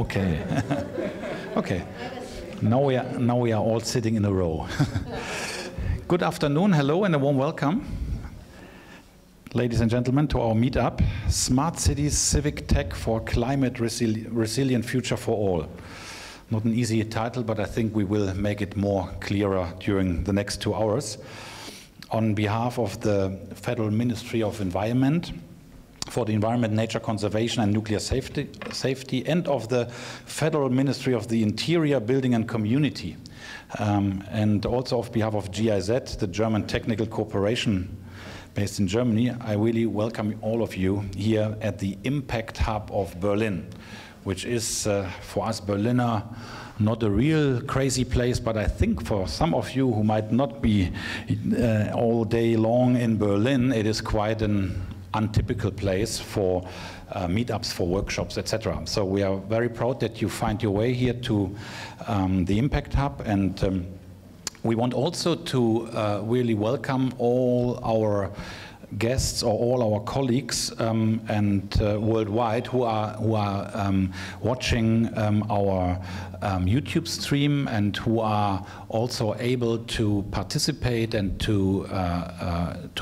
Okay. Okay. Now we are all sitting in a row. Good afternoon, hello, and a warm welcome, ladies and gentlemen, to our meetup, Smart Cities Civic Tech for Climate Resilient Future for All. Not an easy title, but I think we will make it more clearer during the next 2 hours. On behalf of the Federal Ministry of Environment, for the Environment, Nature Conservation and Nuclear Safety, and of the Federal Ministry of the Interior, Building and Community, and also on behalf of GIZ, the German Technical Corporation based in Germany, I really welcome all of you here at the Impact Hub of Berlin, which is for us Berliner not a real crazy place, but I think for some of you who might not be all day long in Berlin, it is quite an untypical place for meetups, for workshops, etc. So we are very proud that you find your way here to the Impact Hub, and we want also to really welcome all our guests or all our colleagues and worldwide who are watching our YouTube stream and who are also able to participate and to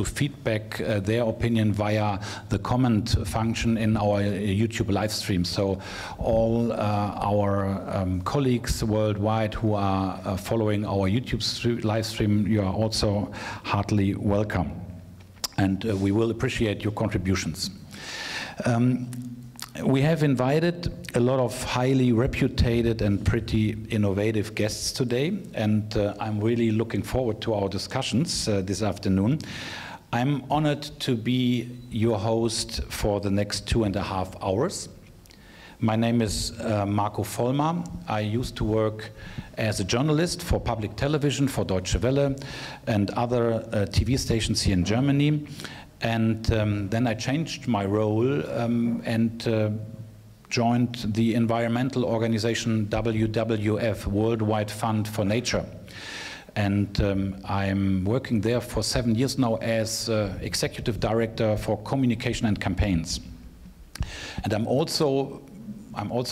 feedback their opinion via the comment function in our YouTube live stream. So all our colleagues worldwide who are following our YouTube live stream, you are also heartily welcome. And we will appreciate your contributions. We have invited a lot of highly reputed and pretty innovative guests today, and I'm really looking forward to our discussions this afternoon. I'm honored to be your host for the next 2.5 hours. My name is Marco Vollmer. I used to work as a journalist for public television, for Deutsche Welle and other TV stations here in Germany. And then I changed my role and joined the environmental organization WWF, Worldwide Fund for Nature. And I'm working there for 7 years now as executive director for communication and campaigns. And I'm also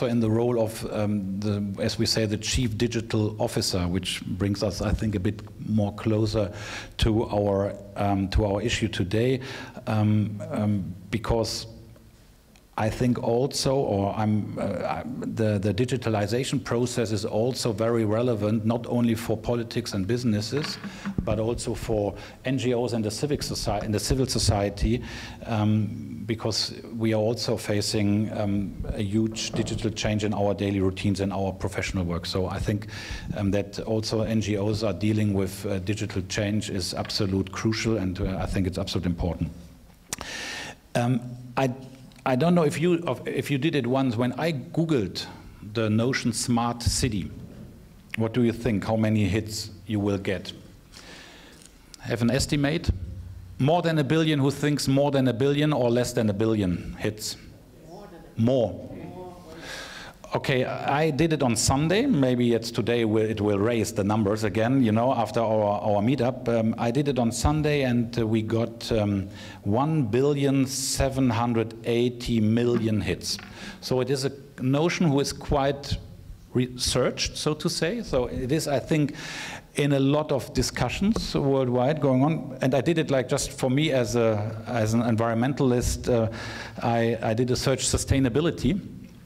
in the role of, as we say, the Chief Digital Officer, which brings us, I think, a bit more closer to our issue today, because I think also, or the digitalization process is also very relevant, not only for politics and businesses, but also for NGOs and the civil society, because we are also facing a huge digital change in our daily routines and our professional work. So I think that also NGOs are dealing with digital change is absolute crucial, and I think it's absolutely important. I don't know if you did it once. When I Googled the notion smart city, what do you think? How many hits you will get? Have an estimate? More than 1 billion who thinks more than 1 billion, or less than 1 billion hits? More. Okay, I did it on Sunday. Maybe it's today it will raise the numbers again, you know, after our meetup. I did it on Sunday, and we got 1,780,000,000 hits. So it is a notion who is quite researched, so to say. So it is, I think, in a lot of discussions worldwide going on. And I did it like just for me as an environmentalist. I did a search sustainability.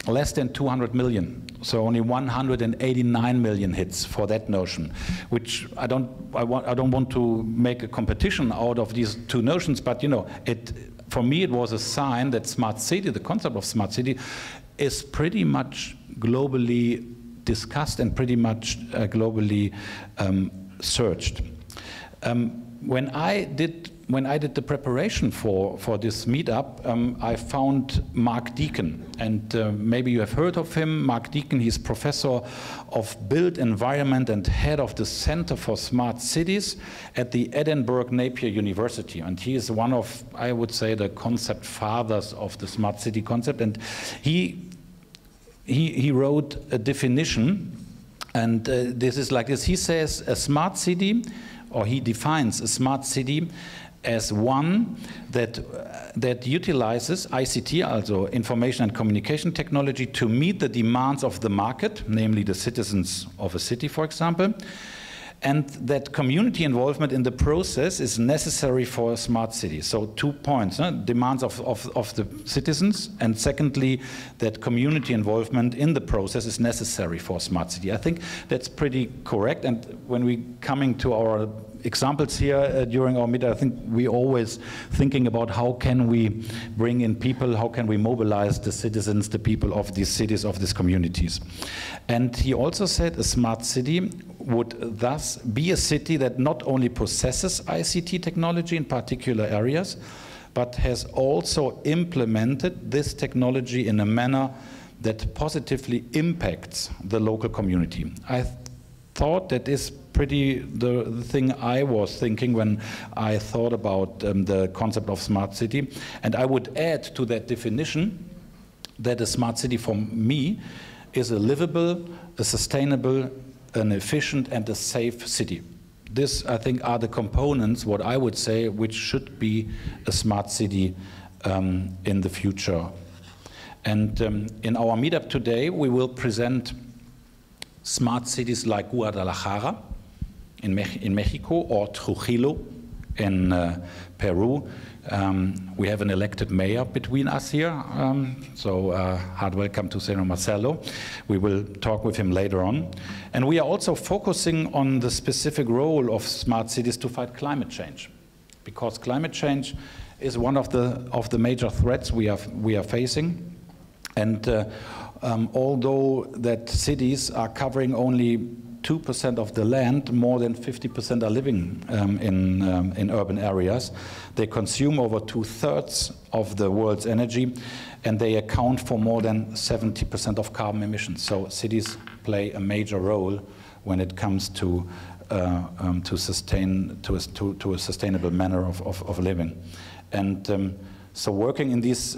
Less than 200 million, so only 189 million hits for that notion, which I don't want to make a competition out of these two notions, but you know, for me it was a sign that smart city, the concept of smart city, is pretty much globally discussed and pretty much globally searched. When I did the preparation for this meetup, I found Mark Deacon, and maybe you have heard of him. Mark Deacon, he's professor of built environment and head of the Center for Smart Cities at the Edinburgh Napier University, and he is one of, I would say, the concept fathers of the smart city concept. And he wrote a definition, and this is like this. He says a smart city, or he defines a smart city as one that utilizes ICT, also information and communication technology, to meet the demands of the market, namely the citizens of a city, for example, and that community involvement in the process is necessary for a smart city. So 2 points, demands of the citizens, and secondly, that community involvement in the process is necessary for a smart city. I think that's pretty correct, and when we coming to our examples here during our meeting, I think we always thinking about how can we bring in people, how can we mobilize the citizens, the people of these cities, of these communities. And he also said a smart city would thus be a city that not only possesses ICT technology in particular areas, but has also implemented this technology in a manner that positively impacts the local community. I thought that is pretty the thing I was thinking when I thought about the concept of smart city. And I would add to that definition that a smart city for me is a livable, a sustainable, an efficient and a safe city. This, I think, are the components, what I would say, which should be a smart city in the future. And in our meetup today, we will present smart cities like Guadalajara in Mexico or Trujillo in Peru. We have an elected mayor between us here, so hard welcome to Senor Marcelo. We will talk with him later on. And we are also focusing on the specific role of smart cities to fight climate change, because climate change is one of the major threats we are facing. And although that cities are covering only 2% of the land, more than 50% are living in urban areas. They consume over 2/3 of the world's energy, and they account for more than 70% of carbon emissions. So cities play a major role when it comes to a sustainable manner of living. And so working in this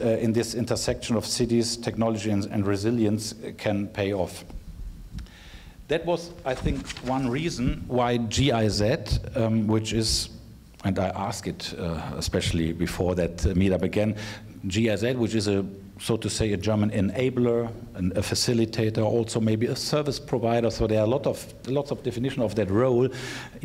intersection of cities, technology, and resilience can pay off. That was, I think, one reason why GIZ, which is, and I asked it especially before that meetup again, GIZ, which is so to say, a German enabler, a facilitator, also maybe a service provider. So there are lots of definition of that role.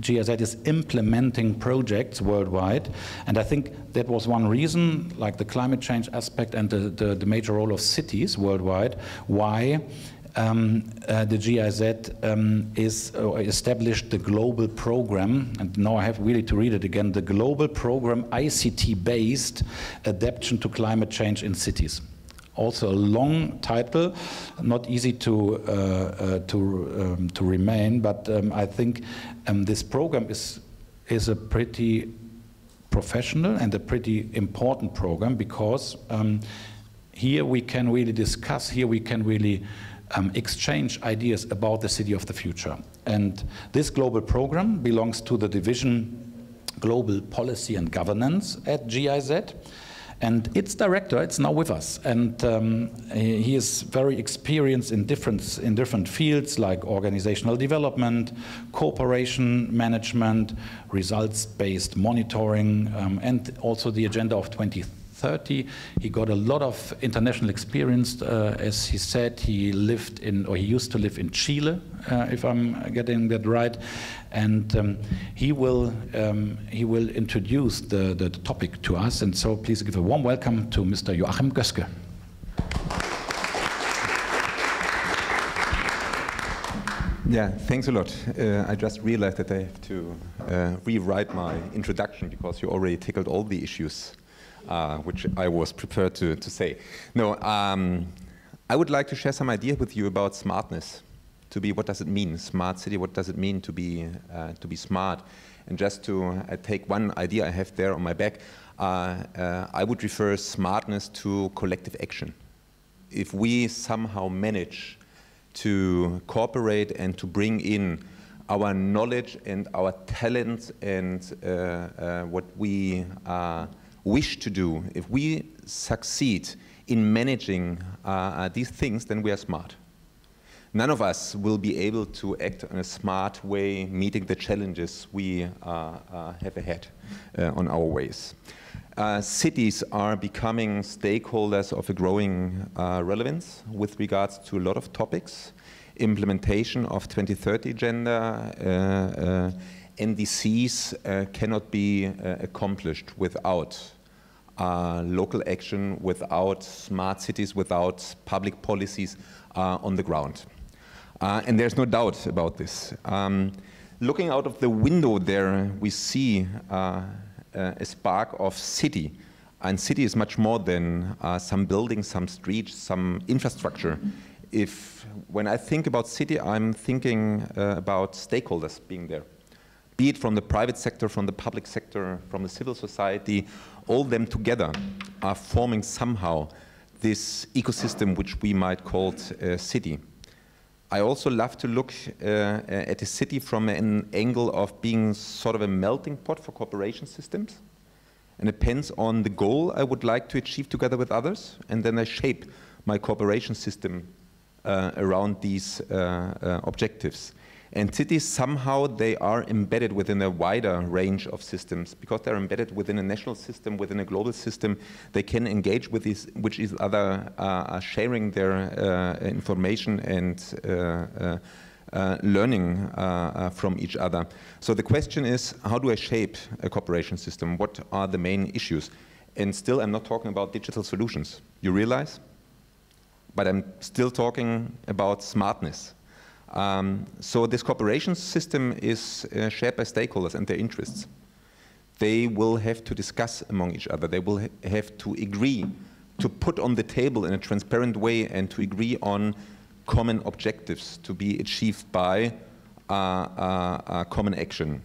GIZ is implementing projects worldwide, and I think that was one reason, like the climate change aspect and the major role of cities worldwide, why the GIZ established the global program, and now I have really to read it again, the global program ICT-based Adaptation to Climate Change in Cities. Also a long title, not easy to remain, but I think this program is a pretty professional and a pretty important program, because here we can really discuss, here we can really exchange ideas about the city of the future. And this global program belongs to the division Global Policy and Governance at GIZ. And its director, it's now with us, and he is very experienced in different fields like organizational development, cooperation management, results-based monitoring, and also the agenda of 2030. He got a lot of international experience. As he said, he used to live in Chile, if I'm getting that right. And he will introduce the topic to us. And so please give a warm welcome to Mr. Joachim Göske. Yeah, thanks a lot. I just realized that I have to rewrite my introduction, because you already tackled all the issues which I was prepared to say. No, I would like to share some ideas with you about smartness. What does it mean, smart city? What does it mean to be smart? And just to take one idea I have there on my back, I would refer smartness to collective action. If we somehow manage to cooperate and to bring in our knowledge and our talents and what we wish to do, if we succeed in managing these things, then we are smart. none of us will be able to act in a smart way, meeting the challenges we have ahead on our ways. Cities are becoming stakeholders of a growing relevance with regards to a lot of topics. Implementation of 2030 agenda, NDCs cannot be accomplished without local action, without smart cities, without public policies on the ground. And there's no doubt about this. Looking out of the window there, we see a spark of city. And city is much more than some buildings, some streets, some infrastructure. When I think about city, I'm thinking about stakeholders being there. Be it from the private sector, from the public sector, from the civil society, all them together are forming somehow this ecosystem which we might call a city. I also love to look at a city from an angle of being sort of a melting pot for cooperation systems. And it depends on the goal I would like to achieve together with others, and then I shape my cooperation system around these objectives. And cities, somehow, they are embedded within a wider range of systems. Because they're embedded within a national system, within a global system, they can engage with each other, sharing their information and learning from each other. So the question is, how do I shape a cooperation system? What are the main issues? And still, I'm not talking about digital solutions. You realize? But I'm still talking about smartness. So this cooperation system is shared by stakeholders and their interests. They will have to discuss among each other. They will have to agree to put on the table in a transparent way and to agree on common objectives to be achieved by common action.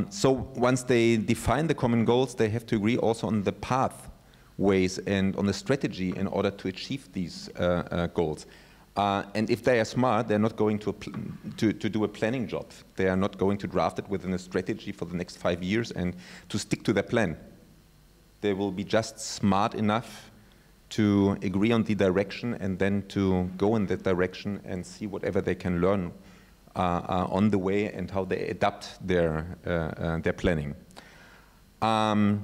So once they define the common goals, they have to agree also on the pathways and on the strategy in order to achieve these goals. And if they are smart, they're not going to do a planning job. They are not going to draft it within a strategy for the next 5 years and to stick to their plan. They will be just smart enough to agree on the direction and then to go in that direction and see whatever they can learn on the way and how they adapt their planning. And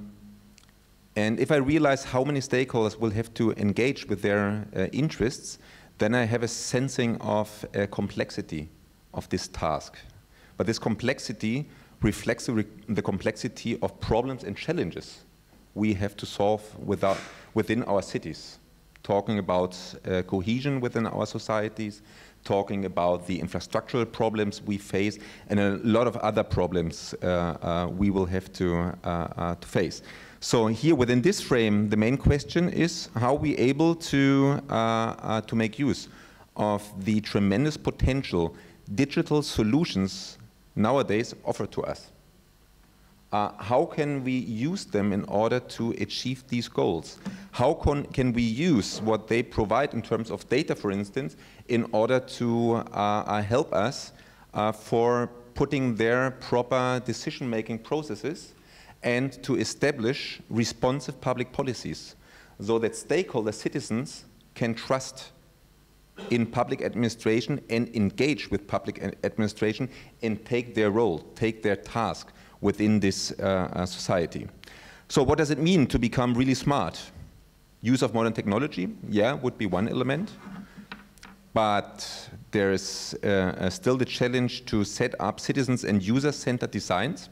if I realize how many stakeholders will have to engage with their interests, then I have a sensing of complexity of this task. But this complexity reflects the complexity of problems and challenges we have to solve within our cities. Talking about cohesion within our societies, talking about the infrastructural problems we face, and a lot of other problems we will have to face. So here within this frame, the main question is how we able to make use of the tremendous potential digital solutions nowadays offer to us. How can we use them in order to achieve these goals? How can we use what they provide in terms of data, for instance, in order to help us for putting their proper decision-making processes and to establish responsive public policies so that stakeholder citizens can trust in public administration and engage with public administration and take their role, take their task within this society. So what does it mean to become really smart? Use of modern technology, yeah, would be one element. But there is still the challenge to set up citizens and user-centered designs.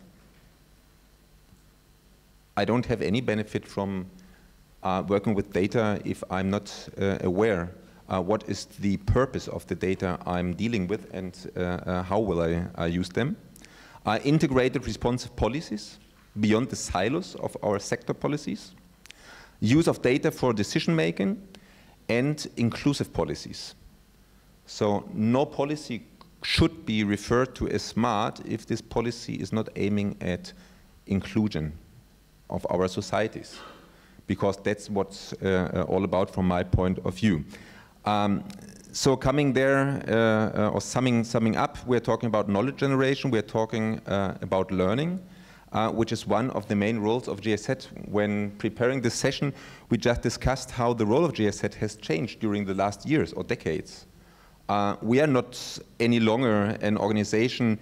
I don't have any benefit from working with data if I'm not aware what is the purpose of the data I'm dealing with and how will I use them. Integrated responsive policies beyond the silos of our sector policies. Use of data for decision making and inclusive policies. So no policy should be referred to as smart if this policy is not aiming at inclusion of our societies, because that's what's all about from my point of view. So coming there, or summing up, we're talking about knowledge generation, we're talking about learning, which is one of the main roles of GIZ. When preparing this session, we just discussed how the role of GIZ has changed during the last years or decades. We are not any longer an organization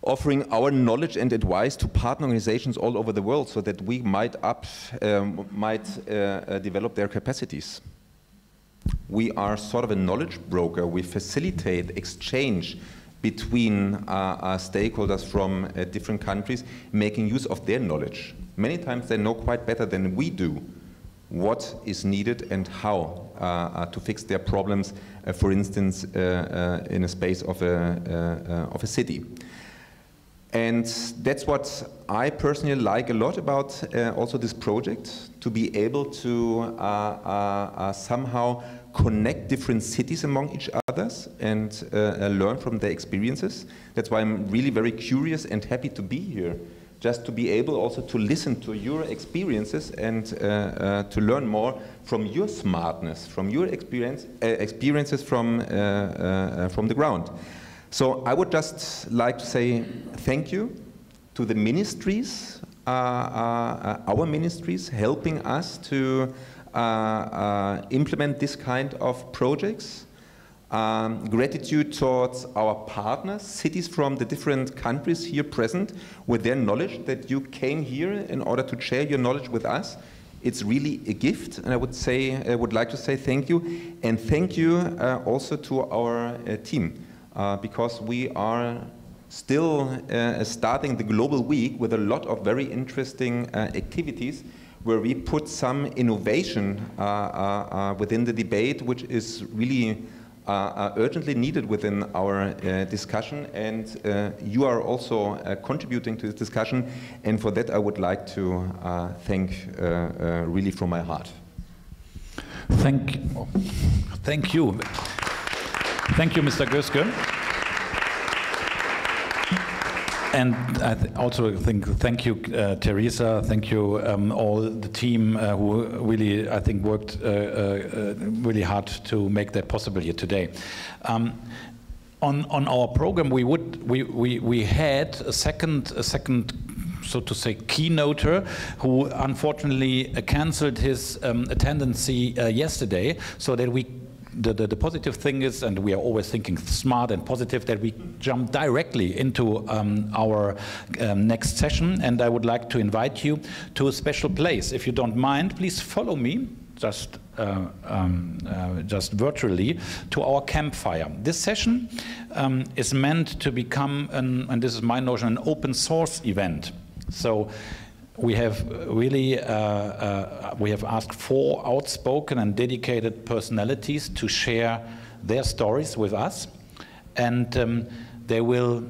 offering our knowledge and advice to partner organizations all over the world so that we might develop their capacities. We are sort of a knowledge broker. We facilitate exchange between stakeholders from different countries, making use of their knowledge. Many times they know quite better than we do what is needed and how to fix their problems, for instance, in a space of a city. And that's what I personally like a lot about also this project, to be able to somehow connect different cities among each others and learn from their experiences. That's why I'm really very curious and happy to be here, just to be able also to listen to your experiences and to learn more from your smartness, from your experiences from the ground. So I would just like to say thank you to the ministries, our ministries, helping us to implement this kind of projects. Gratitude towards our partners, cities from the different countries here present with their knowledge, that you came here in order to share your knowledge with us. It's really a gift, and I would like to say thank you, and thank you also to our team. Because we are still starting the Global Week with a lot of very interesting activities where we put some innovation within the debate, which is really urgently needed within our discussion, and you are also contributing to this discussion, and for that I would like to thank really from my heart. Thank you. Thank you, Mr. Göske. And I also thank you, Teresa. Thank you, all the team who really, I think, worked really hard to make that possible here today. On our program, we had a second, so to say, keynoter who unfortunately cancelled his attendance yesterday, so that the positive thing is, and we are always thinking smart and positive, that we jump directly into our next session, and I would like to invite you to a special place. If you don't mind, please follow me, just virtually, to our campfire. This session is meant to become, and this is my notion, an open source event. So we have really we have asked 4 outspoken and dedicated personalities to share their stories with us, and they will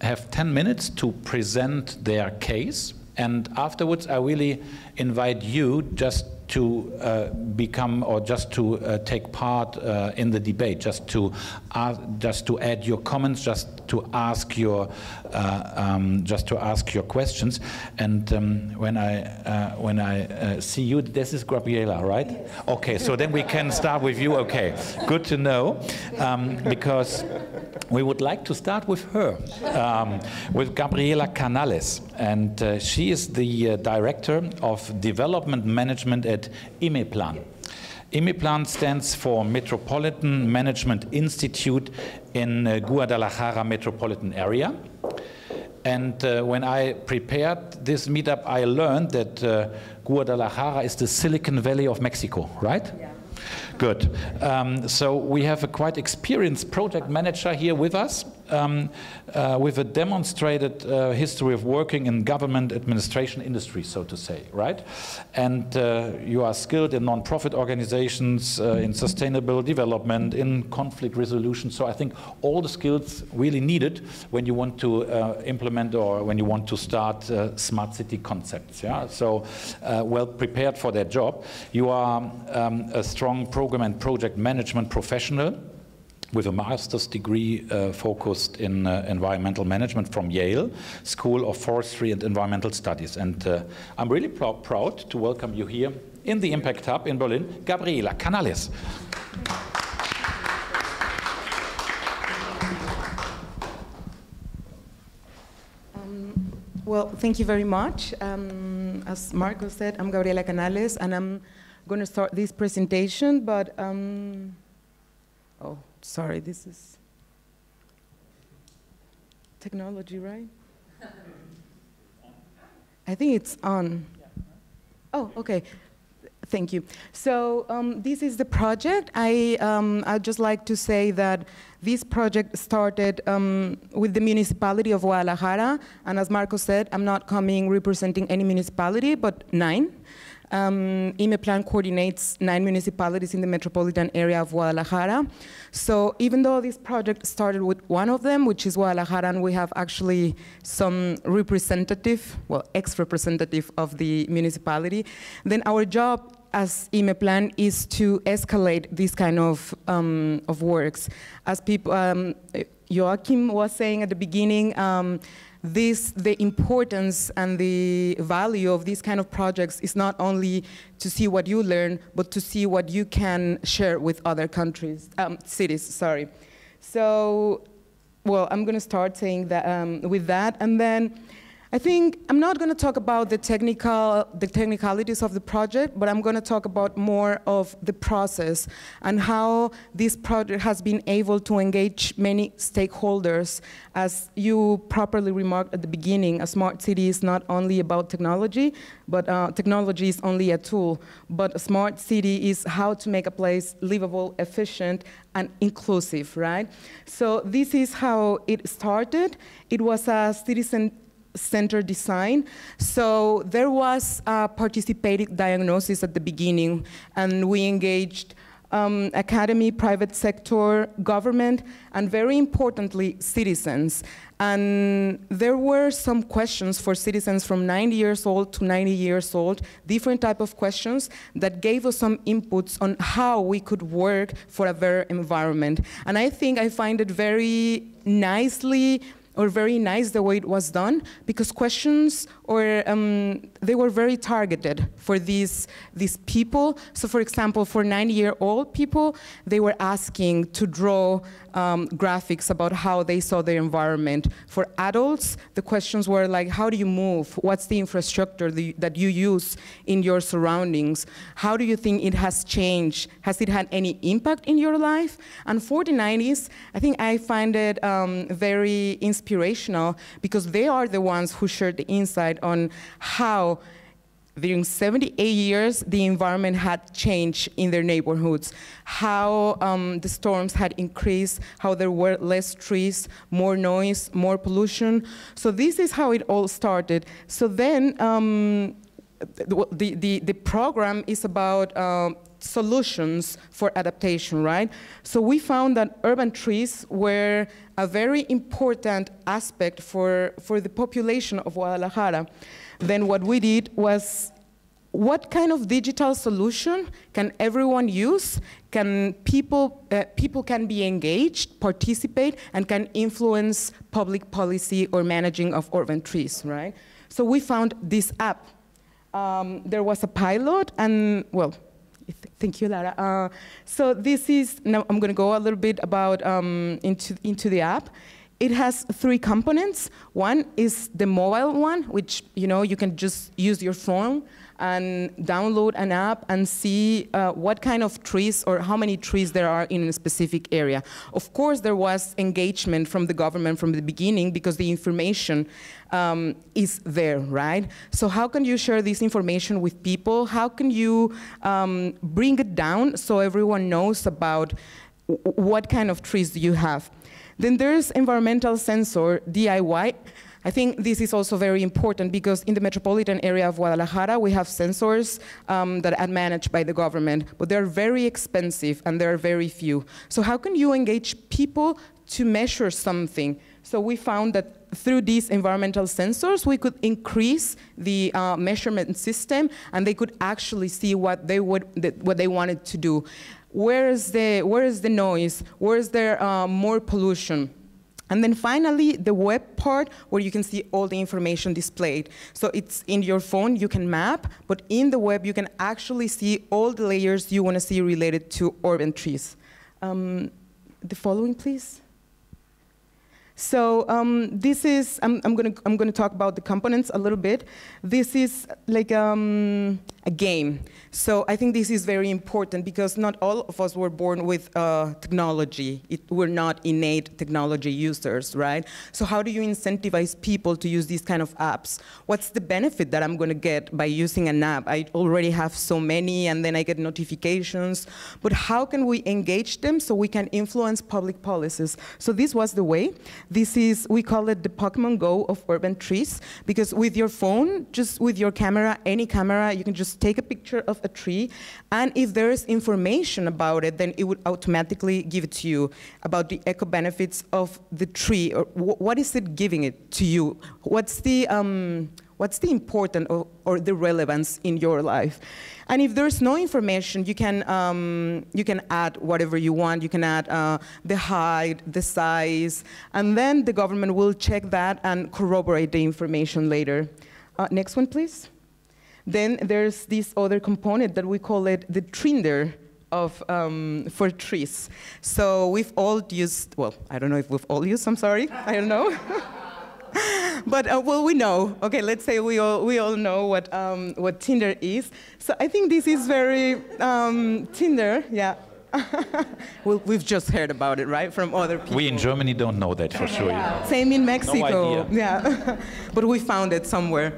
have 10 minutes to present their case, and afterwards I really invite you just to become, or just to take part in the debate, just to add your comments, just to ask your questions. And when I see you, this is Gabriela, right? Yes. Okay, so then we can start with you. Okay, good to know, because we would like to start with her, with Gabriela Canales, and she is the Director of Development Management at IMEPLAN. IMEPLAN stands for Metropolitan Management Institute in Guadalajara metropolitan area. And when I prepared this meetup, I learned that Guadalajara is the Silicon Valley of Mexico, right? Yeah. Good. So we have a quite experienced project manager here with us, with a demonstrated history of working in government administration industry, so to say, right? And you are skilled in non-profit organizations, in sustainable development, in conflict resolution. So I think all the skills really needed when you want to implement, or when you want to start smart city concepts. Yeah. So well prepared for that job. You are a strong program and project management professional with a master's degree focused in environmental management from Yale School of Forestry and Environmental Studies. And I'm really proud to welcome you here in the Impact Hub in Berlin, Gabriela Canales. Well, thank you very much. As Marco said, I'm Gabriela Canales, and I'm going to start this presentation, but oh, sorry, this is technology, right? I think it's on. Oh, okay. Thank you. So this is the project. I'd just like to say that this project started with the municipality of Guadalajara. And as Marco said, I'm not coming representing any municipality, but 9. IME coordinates 9 municipalities in the metropolitan area of Guadalajara. So even though this project started with one of them, which is Guadalajara, and we have actually some representative, well, ex-representative of the municipality, then our job as IME is to escalate this kind of works. As people, Joachim was saying at the beginning, the importance and the value of these kind of projects is not only to see what you learn, but to see what you can share with other countries, cities, sorry. So, well, I'm gonna start saying that, with that, and then I think I'm not going to talk about the technicalities of the project, but I'm going to talk about more of the process and how this project has been able to engage many stakeholders. As you properly remarked at the beginning, a smart city is not only about technology, but technology is only a tool. But a smart city is how to make a place livable, efficient, and inclusive, right? So this is how it started. It was a citizen-centered design. So there was a participated diagnosis at the beginning, and we engaged academy, private sector, government, and very importantly, citizens. And there were some questions for citizens from 90 years old to 90 years old, different type of questions that gave us some inputs on how we could work for a better environment. And I think I find it very nice the way it was done, because questions they were very targeted for these people. So for example, for 90-year-old people, they were asking to draw graphics about how they saw the environment. For adults, the questions were like, how do you move? What's the infrastructure that you use in your surroundings? How do you think it has changed? Has it had any impact in your life? And for the 90s, I think I find it very inspirational, because they are the ones who shared the insight on how during 78 years, the environment had changed in their neighborhoods, how the storms had increased, how there were less trees, more noise, more pollution. So this is how it all started. So then the program is about solutions for adaptation, right? So we found that urban trees were a very important aspect for the population of Guadalajara. Then what we did was, what kind of digital solution can everyone use? Can people can be engaged, participate, and can influence public policy or managing of urban trees, right? So we found this app. There was a pilot, and well, thank you, Lara. So this is, now I'm going to go a little bit about into the app. It has 3 components. One is the mobile one, which you can just use your phone and download an app and see what kind of trees or how many trees there are in a specific area. Of course, there was engagement from the government from the beginning, because the information is there, right? So how can you share this information with people? How can you bring it down so everyone knows about what kind of trees do you have? Then there's environmental sensor, DIY. I think this is also very important, because in the metropolitan area of Guadalajara, we have sensors that are managed by the government, but they're very expensive and there are very few. So how can you engage people to measure something? So we found that through these environmental sensors, we could increase the measurement system, and they could actually see what they wanted to do. Where is the noise? Where is there more pollution? And then finally, the web part, where you can see all the information displayed. So it's in your phone, you can map, but in the web, you can actually see all the layers you want to see related to urban trees. The following, please. So this is, I'm going to talk about the components a little bit. This is like, I a game. So I think this is very important because not all of us were born with technology. We're not innate technology users, right? So how do you incentivize people to use these kind of apps? What's the benefit that I'm going to get by using an app? I already have so many, and then I get notifications. But how can we engage them so we can influence public policies? So this was the way. We call it the Pokemon Go of urban trees, because with your phone, just with your camera, any camera, you can just take a picture of a tree, and if there is information about it, then it would automatically give it to you about the eco benefits of the tree, or what is it giving it to you? What's the important or the relevance in your life? And if there's no information, you can add whatever you want. You can add the height, the size, and then the government will check that and corroborate the information later. Next one, please. Then there's this other component that we call it the Trinder for trees. So we've all used, well, I don't know if we've all used, I'm sorry, I don't know. But well, we know. Okay, let's say we all know what Tinder is. So I think this is very Tinder, yeah. Well, we've just heard about it, right, from other people. We in Germany don't know that for sure. Yeah. Same in Mexico. No idea. Yeah, but we found it somewhere.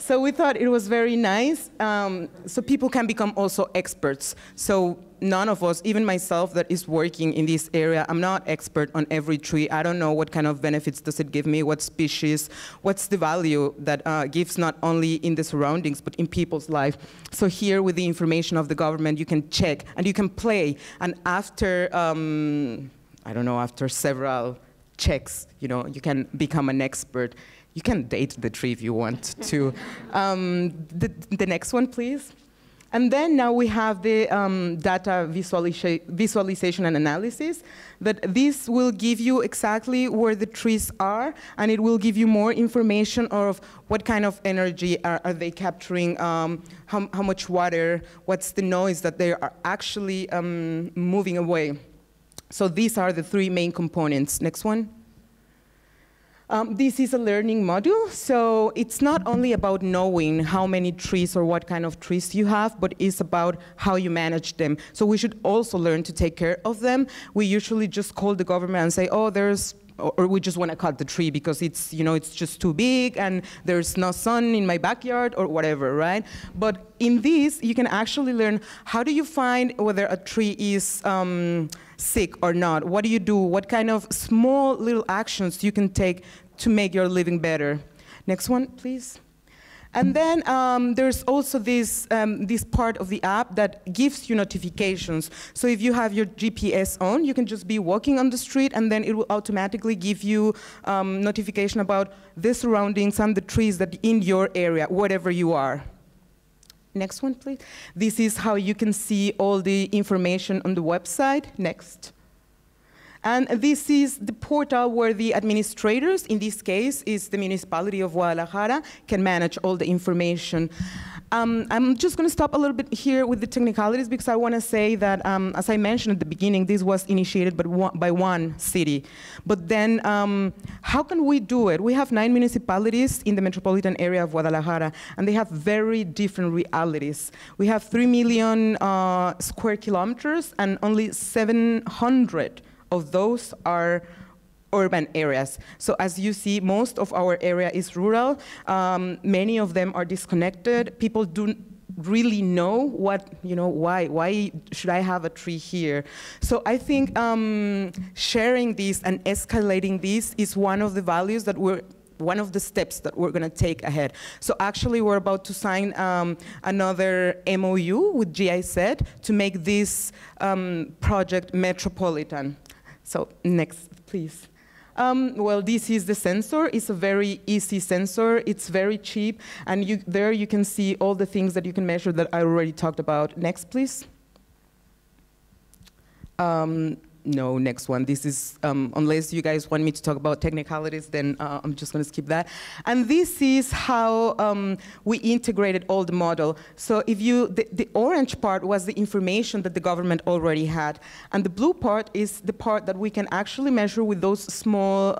So we thought it was very nice, so people can become also experts. So none of us, even myself that is working in this area, I'm not expert on every tree. I don't know what kind of benefits does it give me, what species, what's the value that gives not only in the surroundings, but in people's life. So here with the information of the government, you can check and you can play. And after, I don't know, after several checks, you know, you can become an expert. You can date the tree if you want to. The next one, please. And then now we have the data visualization and analysis, that this will give you exactly where the trees are, and it will give you more information of what kind of energy are they capturing, how much water, what's the noise that they are actually moving away. So these are the three main components. Next one. This is a learning module, so it's not only about knowing how many trees or what kind of trees you have, but it's about how you manage them. So we should also learn to take care of them. We usually just call the government and say, oh, or we just want to cut the tree because it's, you know, it's just too big and there's no sun in my backyard or whatever, right? But in this, you can actually learn how do you find whether a tree is sick or not? What do you do? What kind of small little actions you can take to make your living better? Next one, please. And then there's also this part of the app that gives you notifications. So if you have your GPS on, you can just be walking on the street, and then it will automatically give you notification about the surroundings and the trees that in your area, wherever you are. Next one, please. This is how you can see all the information on the website. Next. And this is the portal where the administrators, in this case is the municipality of Guadalajara, can manage all the information. I'm just going to stop a little bit here with the technicalities because I want to say that, as I mentioned at the beginning, this was initiated by one city. But then, how can we do it? We have 9 municipalities in the metropolitan area of Guadalajara, and they have very different realities. We have 3 million square kilometers, and only 700 of those are urban areas. So as you see, most of our area is rural. Many of them are disconnected. People don't really know what, you know, why should I have a tree here? So I think sharing this and escalating this is one of the values that one of the steps that we're going to take ahead. So actually, we're about to sign another MOU with GIZ to make this project metropolitan. So next, please. Well, this is the sensor. It's a very easy sensor. It's very cheap. And there you can see all the things that you can measure that I already talked about. Next, please. no, next one. This is, unless you guys want me to talk about technicalities, then I'm just going to skip that. And this is how we integrated all the model. So if the orange part was the information that the government already had. And the blue part is the part that we can actually measure with those small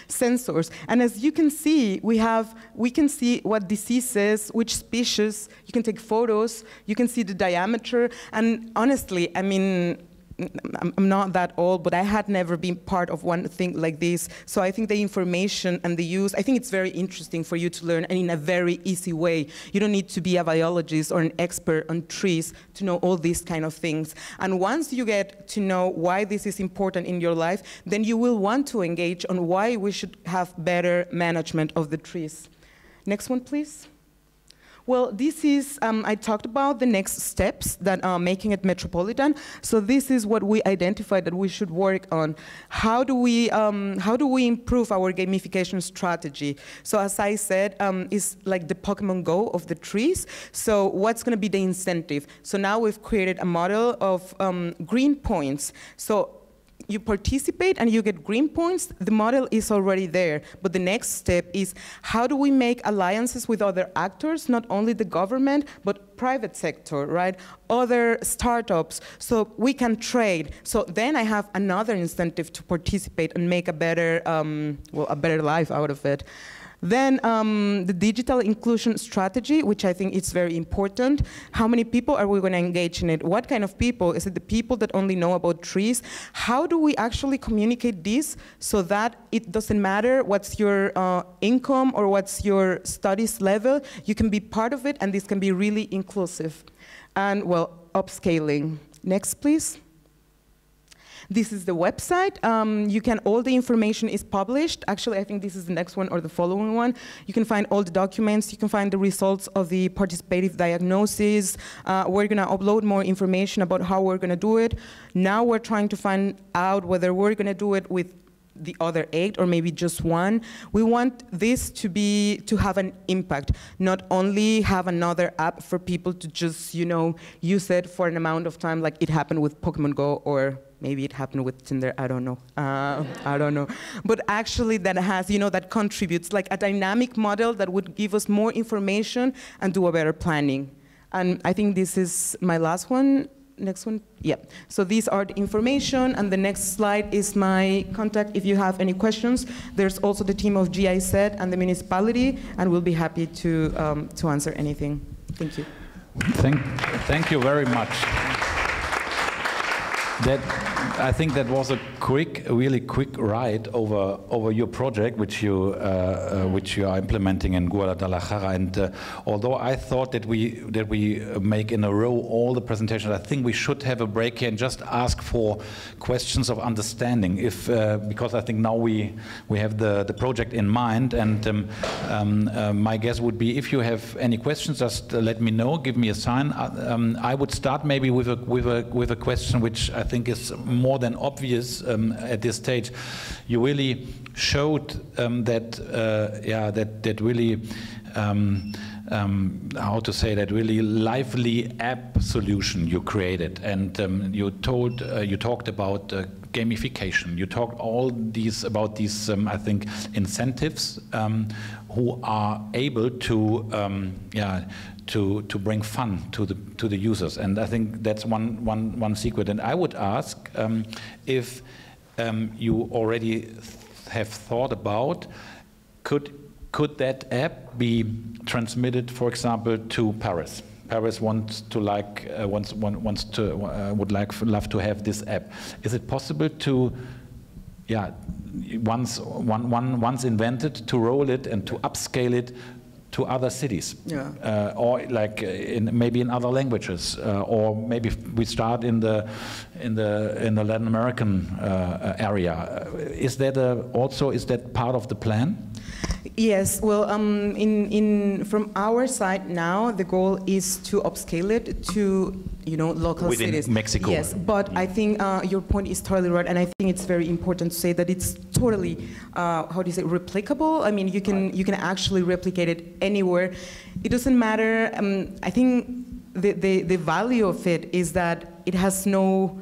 sensors. And as you can see, we can see what diseases, which species, you can take photos, you can see the diameter. And honestly, I mean, I'm not that old, but I had never been part of one thing like this. So I think the information and the use, I think it's very interesting for you to learn, and in a very easy way. You don't need to be a biologist or an expert on trees to know all these kind of things. And once you get to know why this is important in your life, then you will want to engage on why we should have better management of the trees. Next one, please. Well, this is, I talked about the next steps that are making it metropolitan. So this is what we identified that we should work on. How do we improve our gamification strategy? So as I said, it's like the Pokemon Go of the trees. So what's going to be the incentive? So now we've created a model of green points. So you participate and you get green points, the model is already there. But the next step is, how do we make alliances with other actors, not only the government, but private sector, right? Other startups, so we can trade. So then I have another incentive to participate and make a better, well, a better life out of it. Then the digital inclusion strategy, which I think is very important. How many people are we going to engage in it? What kind of people? Is it the people that only know about trees? How do we actually communicate this so that it doesn't matter what's your income or what's your studies level? You can be part of it, and this can be really inclusive. And, well, upscaling. Next, please. This is the website. All the information is published. Actually, I think this is the next one or the following one. You can find all the documents. You can find the results of the participative diagnosis. We're going to upload more information about how we're going to do it. Now we're trying to find out whether we're going to do it with the other 8 or maybe just one. We want this to have an impact, not only have another app for people to just, use it for an amount of time like it happened with Pokemon Go, or maybe it happened with Tinder, I don't know. I don't know. But actually that has, that contributes, like a dynamic model that would give us more information and do a better planning. And I think this is my last one. Next one, yeah. So these are the information, and the next slide is my contact if you have any questions. There's also the team of GIZ and the municipality, and we'll be happy to answer anything. Thank you. Thank you very much. I think that was a really quick ride over your project, which you are implementing in Guadalajara. And although I thought that we make in a row all the presentations, I think we should have a break here and just ask for questions of understanding. Because I think now we have the project in mind, and my guess would be, if you have any questions, just let me know, give me a sign. I would start maybe with a question which I think is more than obvious at this stage. You really showed that really how to say that really lively app solution you created, and you talked about gamification. You talked about these I think incentives who are able to bring fun to the users, and I think that's one secret. And I would ask if you already have thought about, could that app be transmitted, for example, to Paris? Paris would love to have this app. Is it possible to, once invented, to roll it and to upscale it to other cities, or like maybe in other languages, or maybe we start in the Latin American area. Is that part of the plan? Yes, well, from our side now, the goal is to upscale it to, local within cities. Mexico. Yes, but I think your point is totally right, and I think it's very important to say that it's totally, replicable. I mean, you can actually replicate it anywhere. It doesn't matter. I think the value of it is that it has no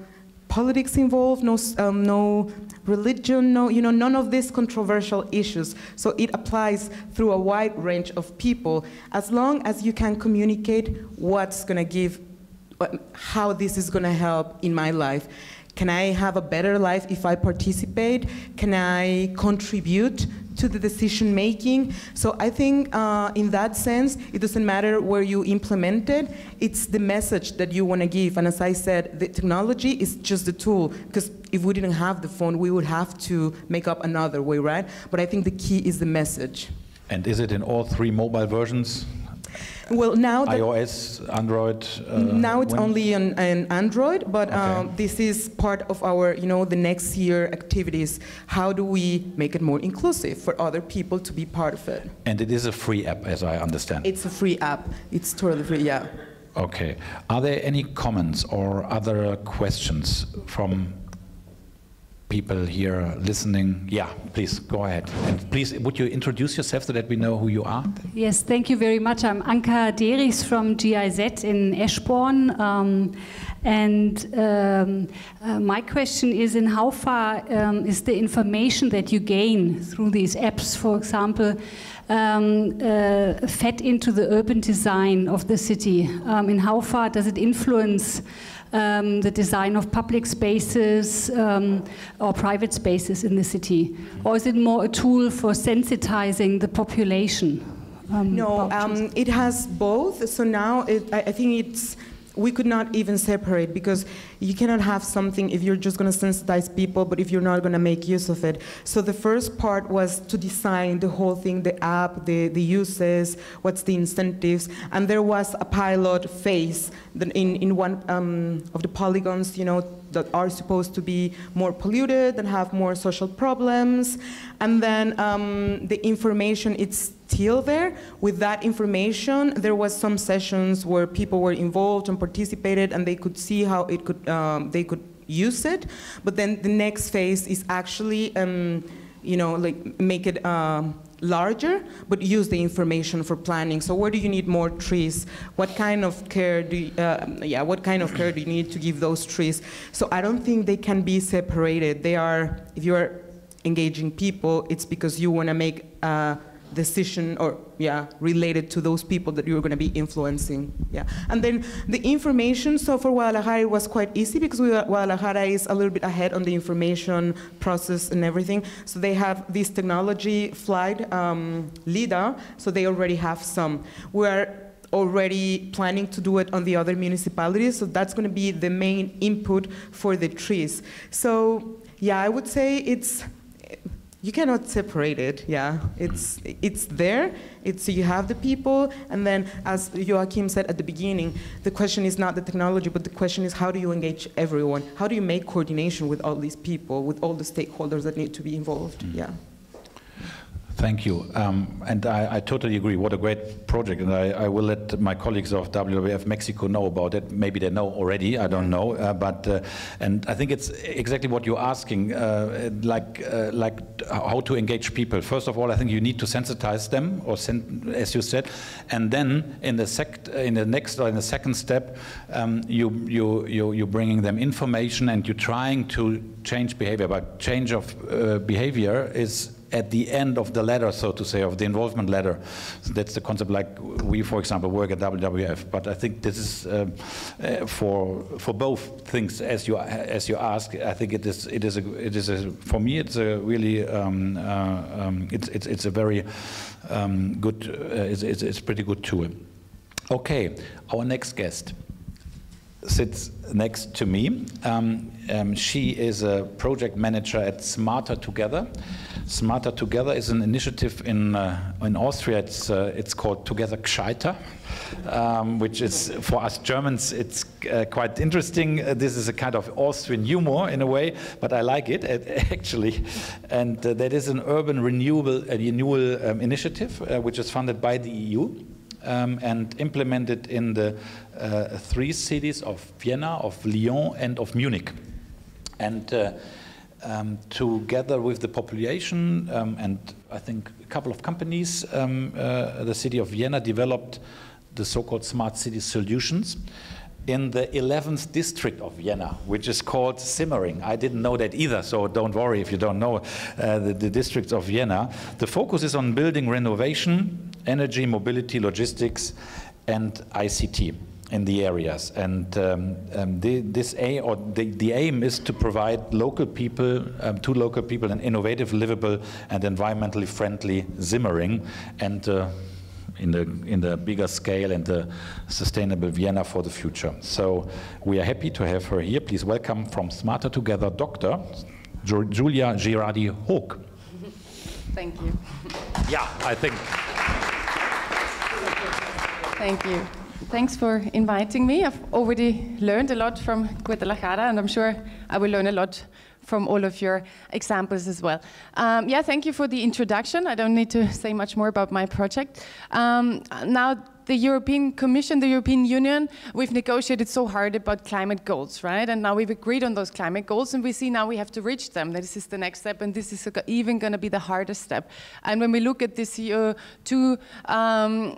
politics involved, no religion, none of these controversial issues. So it applies through a wide range of people, as long as you can communicate what's going to give, how this is going to help in my life. Can I have a better life if I participate? Can I contribute to the decision making? So I think in that sense, it doesn't matter where you implement it, it's the message that you want to give. And as I said, the technology is just the tool, because if we didn't have the phone, we would have to make up another way, right? But I think the key is the message. And is it in all 3 mobile versions? Well, now iOS, Android. Now it's only on Android, but okay. This is part of our, the next year activities. How do we make it more inclusive for other people to be part of it? And it is a free app, as I understand. It's a free app. It's totally free, yeah. Okay. Are there any comments or other questions from people here listening? Yeah, please go ahead. And please, would you introduce yourself so that we know who you are? Yes, thank you very much. I'm Anka Derichs from GIZ in Eschborn. My question is, in how far is the information that you gain through these apps, for example, fed into the urban design of the city? In how far does it influence the design of public spaces or private spaces in the city? Or is it more a tool for sensitizing the population? No, it has both. So now I think we could not even separate, because you cannot have something if you're just going to sensitize people, but if you're not going to make use of it. So the first part was to design the whole thing, the app, the uses, what's the incentives, and there was a pilot phase in one of the polygons, that are supposed to be more polluted and have more social problems. And then the information, it's still there. With that information, there was some sessions where people were involved and participated, and they could see how it could, they could use it. But then the next phase is actually, like make it larger, but use the information for planning. So where do you need more trees? What kind of care do you, what kind of care do you need to give those trees? So I don't think they can be separated. They are, if you are engaging people, it's because you want to make a decision or related to those people that you're going to be influencing. And then the information, so for Guadalajara it was quite easy, because Guadalajara is a little bit ahead on the information process and everything. So they have this technology flight LIDAR, so they already have some. We're already planning to do it on the other municipalities, so that's going to be the main input for the trees. So I would say you cannot separate it, It's there, so you have the people, and then, as Joachim said at the beginning, the question is not the technology, but the question is, how do you engage everyone? How do you make coordination with all these people, with all the stakeholders that need to be involved? Thank you. And I totally agree. What a great project. And I will let my colleagues of WWF Mexico know about it. Maybe they know already, I don't know. And I think it's exactly what you're asking, like how to engage people. First of all, I think you need to sensitize them, or as you said. And then in the second step, you're bringing them information, and you're trying to change behavior. But change of behavior is at the end of the ladder, so to say, of the involvement ladder. So that's the concept, like we, for example, work at WWF. But I think this is for both things, as you ask. I think for me it's a really it's a very good it's pretty good tool. Okay, our next guest sits next to me. She is a project manager at Smarter Together. Smarter Together is an initiative in Austria. It's called Together Gescheiter, which is, for us Germans, it's quite interesting. This is a kind of Austrian humor in a way, but I like it actually. And that is an urban renewal initiative, which is funded by the EU. And implemented in the 3 cities of Vienna, of Lyon, and of Munich. And together with the population and I think a couple of companies, the city of Vienna developed the so-called smart city solutions. in the 11th district of Vienna, which is called Simmering. I didn't know that either, so don't worry if you don't know the districts of Vienna. The focus is on building renovation, energy, mobility, logistics, and ICT in the areas. And the aim is to provide local people, to local people, an innovative, livable, and environmentally friendly Simmering, and in the bigger scale and the sustainable Vienna for the future. So we are happy to have her here. Please welcome from Smarter Together, Dr. Julia Girardi-Hoog. Thank you. Yeah, I think. Thank you. Thanks for inviting me. I've already learned a lot from Guadalajara, and I'm sure I will learn a lot from all of your examples as well. Yeah, thank you for the introduction. I don't need to say much more about my project. Now, the European Commission, the European Union, we've negotiated so hard about climate goals, right? And now we've agreed on those climate goals, and we see now we have to reach them. This is the next step, and this is even going to be the hardest step. And when we look at the CO2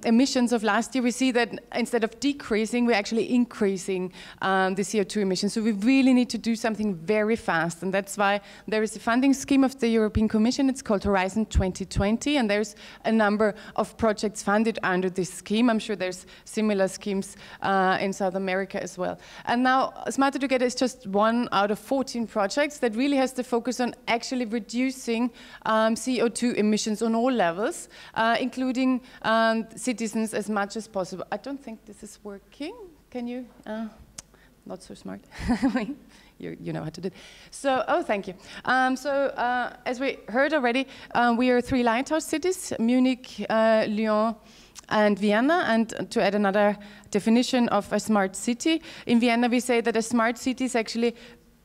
emissions of last year, we see that instead of decreasing, we're actually increasing the CO2 emissions. So we really need to do something very fast, and that's why there is a funding scheme of the European Commission. It's called Horizon 2020, and there's a number of projects funded under this scheme. I'm sure there's similar schemes in South America as well. And now Smarter Together is just one out of 14 projects that really has the focus on actually reducing CO2 emissions on all levels, including citizens as much as possible. I don't think this is working. Can you? Not so smart. You know how to do it. So, oh, thank you. As we heard already, we are 3 lighthouse cities, Munich, Lyon, and Vienna. And to add another definition of a smart city, in Vienna we say that a smart city is actually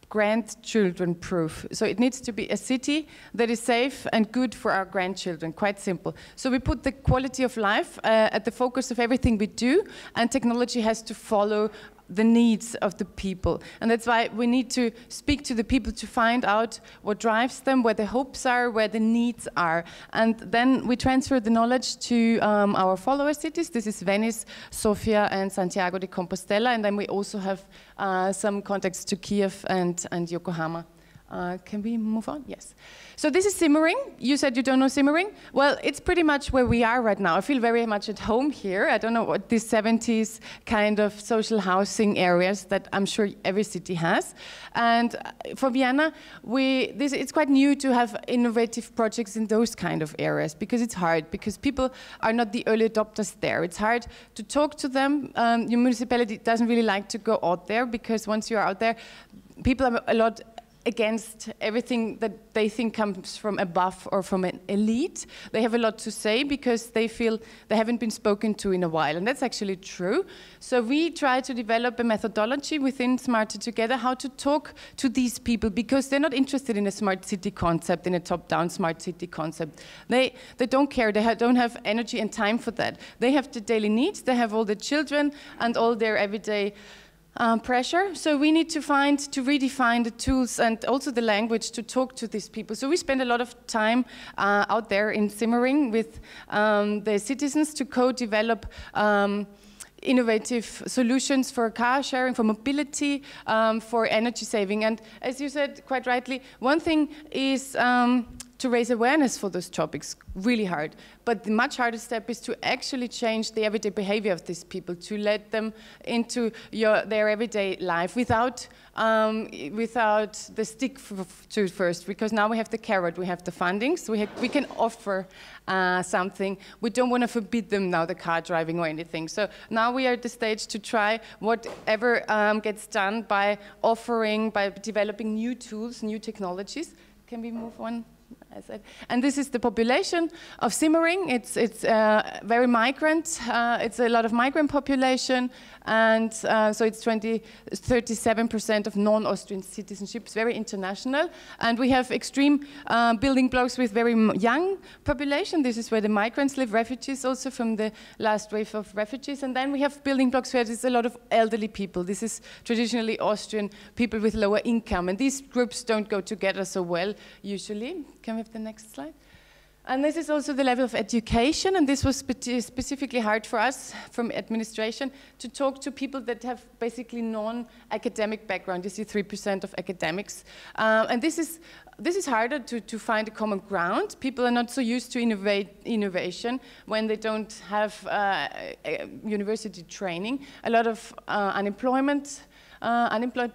grandchildren proof. So it needs to be a city that is safe and good for our grandchildren, quite simple. So we put the quality of life at the focus of everything we do, and technology has to follow the needs of the people. And that's why we need to speak to the people to find out what drives them, where the hopes are, where the needs are. And then we transfer the knowledge to our follower cities. This is Venice, Sofia, and Santiago de Compostela. And then we also have some contacts to Kiev and Yokohama. Can we move on? Yes. So this is Simmering. You said you don't know Simmering? Well, it's pretty much where we are right now. I feel very much at home here. I don't know what these 70s kind of social housing areas that I'm sure every city has. And for Vienna, it's quite new to have innovative projects in those kind of areas, because it's hard, because people are not the early adopters there. It's hard to talk to them. Your municipality doesn't really like to go out there, because once you're out there, people are a lot against everything that they think comes from above or from an elite. They have a lot to say because they feel they haven't been spoken to in a while, and that's actually true. So we try to develop a methodology within Smarter Together how to talk to these people, because they're not interested in a smart city concept, in a top-down smart city concept. They don't care, they don't have energy and time for that. They have the daily needs, they have all the children and all their everyday pressure. So we need to redefine the tools and also the language to talk to these people. So we spend a lot of time out there in Simmering with the citizens to co-develop innovative solutions for car sharing, for mobility, for energy saving. And as you said quite rightly, one thing is to raise awareness for those topics, really hard. But the much harder step is to actually change the everyday behavior of these people, to let them into their everyday life without the stick to first, because now we have the carrot, we have the fundings, so we can offer something. We don't want to forbid them now the car driving or anything. So now we are at the stage to try whatever gets done by developing new tools, new technologies. Can we move on? And this is the population of Simmering. It's very migrant. It's a lot of migrant population, and so it's 37% of non-Austrian citizenship. It's very international, and we have extreme building blocks with very young population. This is where the migrants live, refugees also from the last wave of refugees, and then we have building blocks where there's a lot of elderly people. This is traditionally Austrian people with lower income, and these groups don't go together so well usually. Can we have the next slide? And this is also the level of education, and this was specifically hard for us from administration to talk to people that have basically non-academic background. You see 3% of academics. And this is harder to find a common ground. People are not so used to innovation when they don't have university training. A lot of unemployed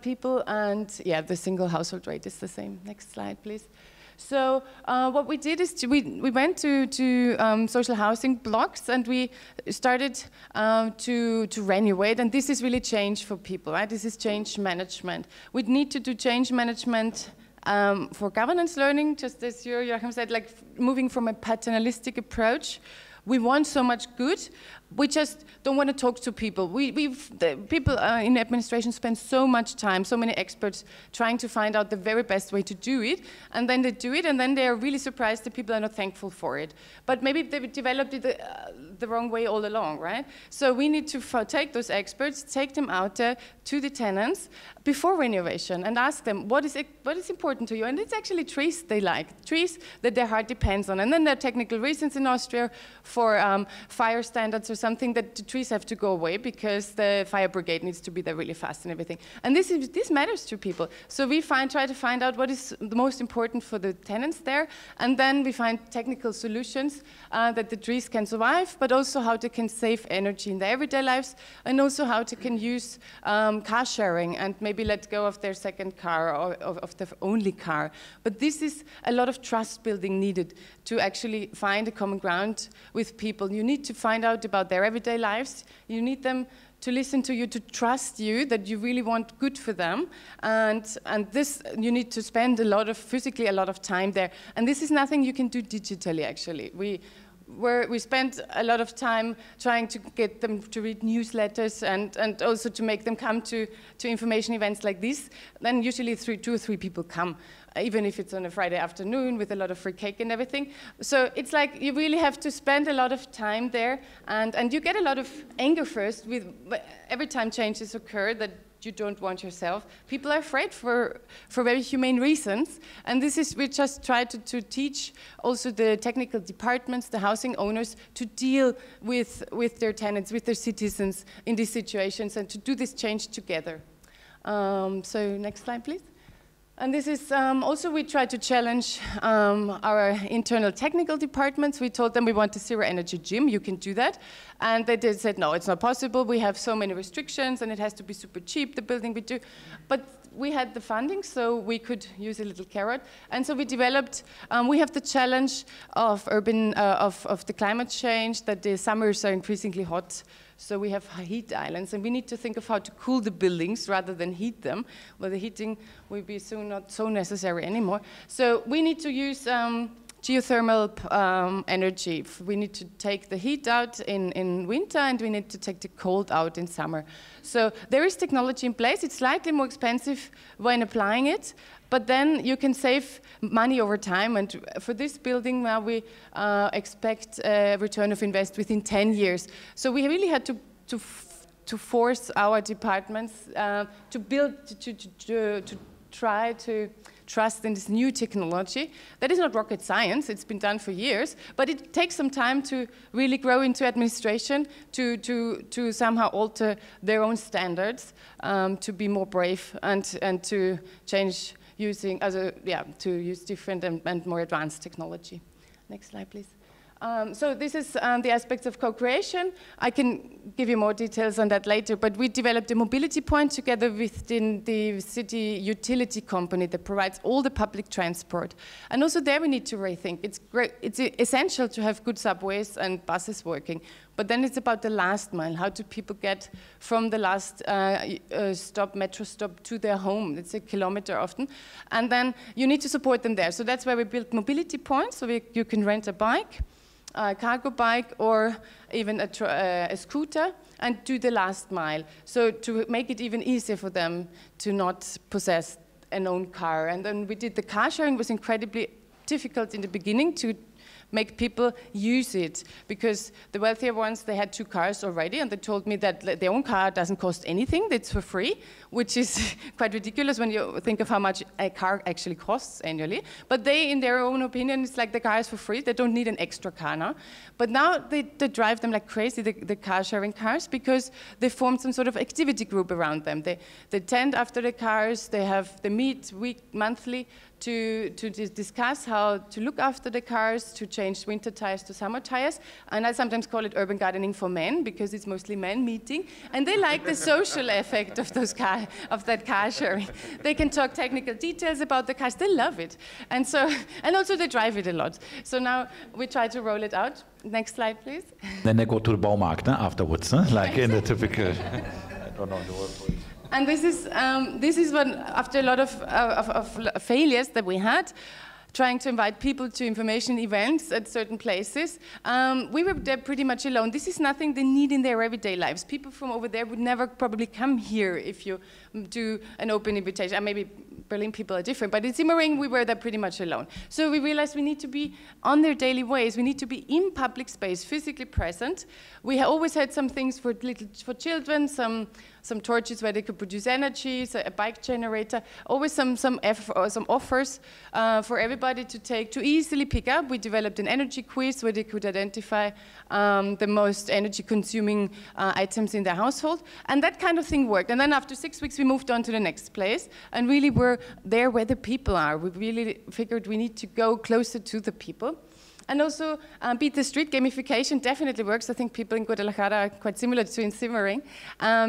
people, and yeah, the single household rate is the same. Next slide, please. So what we did is we went to social housing blocks, and we started to renovate, and this is really change for people, right? This is change management. We need to do change management for governance learning, just as Joachim said, like moving from a paternalistic approach. We want so much good, we just don't want to talk to people. People in administration spend so much time, so many experts trying to find out the very best way to do it, and then they do it, and then they are really surprised that people are not thankful for it. But maybe they've developed it the wrong way all along, right? So we need to take those experts, take them out there to the tenants before renovation and ask them, what is important to you? And it's actually trees they like, trees that their heart depends on. And then there are technical reasons in Austria for fire standards or something, that the trees have to go away because the fire brigade needs to be there really fast and everything. And this matters to people. So we try to find out what is the most important for the tenants there, and then we find technical solutions that the trees can survive, but also how they can save energy in their everyday lives, and also how they can use car sharing and maybe let go of their second car or of their only car. But this is a lot of trust building needed to actually find a common ground with people. You need to find out about their everyday lives. You need them to listen to you, to trust you, that you really want good for them. And this, you need to spend physically a lot of time there. And this is nothing you can do digitally, actually. We spent a lot of time trying to get them to read newsletters and also to make them come to information events like this. Then usually 2 or 3 people come, even if it's on a Friday afternoon with a lot of free cake and everything. So it's like you really have to spend a lot of time there, and you get a lot of anger first with every time changes occur that you don't want yourself. People are afraid for very humane reasons, and we just try to teach also the technical departments, the housing owners, to deal with their tenants, with their citizens in these situations, and to do this change together. So next slide, please. And this is also, we try to challenge our internal technical departments. We told them we want a zero energy gym, you can do that. And they said, no, it's not possible. We have so many restrictions and it has to be super cheap, the building we do. But we had the funding, so we could use a little carrot. And so we developed, we have the challenge of of the climate change, that the summers are increasingly hot. So we have heat islands, and we need to think of how to cool the buildings rather than heat them. Well, the heating will be soon not so necessary anymore. So we need to use geothermal energy. We need to take the heat out in winter, and we need to take the cold out in summer. So there is technology in place. It's slightly more expensive when applying it, but then you can save money over time. And for this building now, we expect a return of invest within 10 years. So we really had to force our departments to build, to try to trust in this new technology. That is not rocket science, it's been done for years, but it takes some time to really grow into administration, to somehow alter their own standards, to be more brave and to change to use different and more advanced technology. Next slide, please. So this is the aspects of co-creation. I can give you more details on that later, but we developed a mobility point together with the city utility company that provides all the public transport. And also there we need to rethink. It's essential to have good subways and buses working, but then it's about the last mile. How do people get from the last metro stop to their home? It's a kilometer often. And then you need to support them there. So that's why we built mobility points, so you can rent a bike, a cargo bike, or even a scooter, and do the last mile. So to make it even easier for them to not possess an own car. And then we did the car sharing. It was incredibly difficult in the beginning to make people use it, because the wealthier ones, they had 2 cars already, and they told me that their own car doesn't cost anything, it's for free, which is quite ridiculous when you think of how much a car actually costs annually. But they, in their own opinion, it's like the car is for free, they don't need an extra car now. But now they drive them like crazy, the car-sharing cars, because they formed some sort of activity group around them. They tend after the cars, they meet monthly to discuss how to look after the cars, to change winter tires to summer tires. And I sometimes call it urban gardening for men, because it's mostly men meeting. And they like the social effect of that car sharing. They can talk technical details about the cars, they love it. And also they drive it a lot. So now we try to roll it out. Next slide, please. Then they go to the Baumarkt afterwards, like in the typical, I don't know the word for it. And this is when, after a lot of failures that we had, trying to invite people to information events at certain places, we were there pretty much alone. This is nothing they need in their everyday lives. People from over there would never probably come here if you do an open invitation. Maybe Berlin people are different, but in Simmering we were there pretty much alone. So we realized we need to be on their daily ways. We need to be in public space, physically present. We always had some things for children, some torches where they could produce energy, so a bike generator, always some offers for everybody to take, to easily pick up. We developed an energy quiz where they could identify the most energy consuming items in their household, and that kind of thing worked. And then after 6 weeks we moved on to the next place, and really were there where the people are. We really figured we need to go closer to the people. And also, beat the street gamification definitely works. I think people in Guadalajara are quite similar to in Simmering,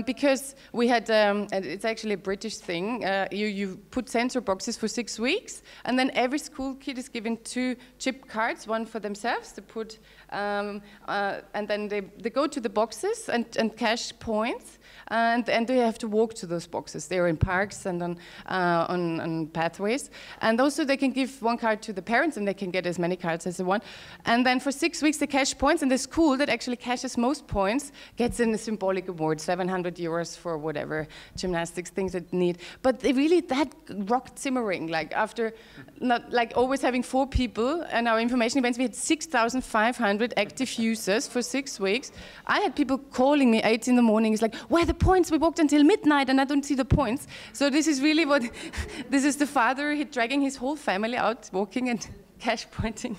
because we had, it's actually a British thing, you put sensor boxes for 6 weeks, and then every school kid is given 2 chip cards, one for themselves to put, and then they go to the boxes and cash points, and they have to walk to those boxes. They're in parks and on pathways. And also they can give 1 card to the parents, and they can get as many cards as they want. And then for 6 weeks they cash points, and the school that actually cashes most points gets a symbolic award, 700 euros for whatever gymnastics things they need. But that rocked Simmering. Like after, not like always having 4 people, and our information events, we had 6,500 active users for 6 weeks. I had people calling me 8 in the morning. It's like, where are the points? We walked until midnight and I don't see the points. So this is really what, this is the father dragging his whole family out, walking and cash pointing.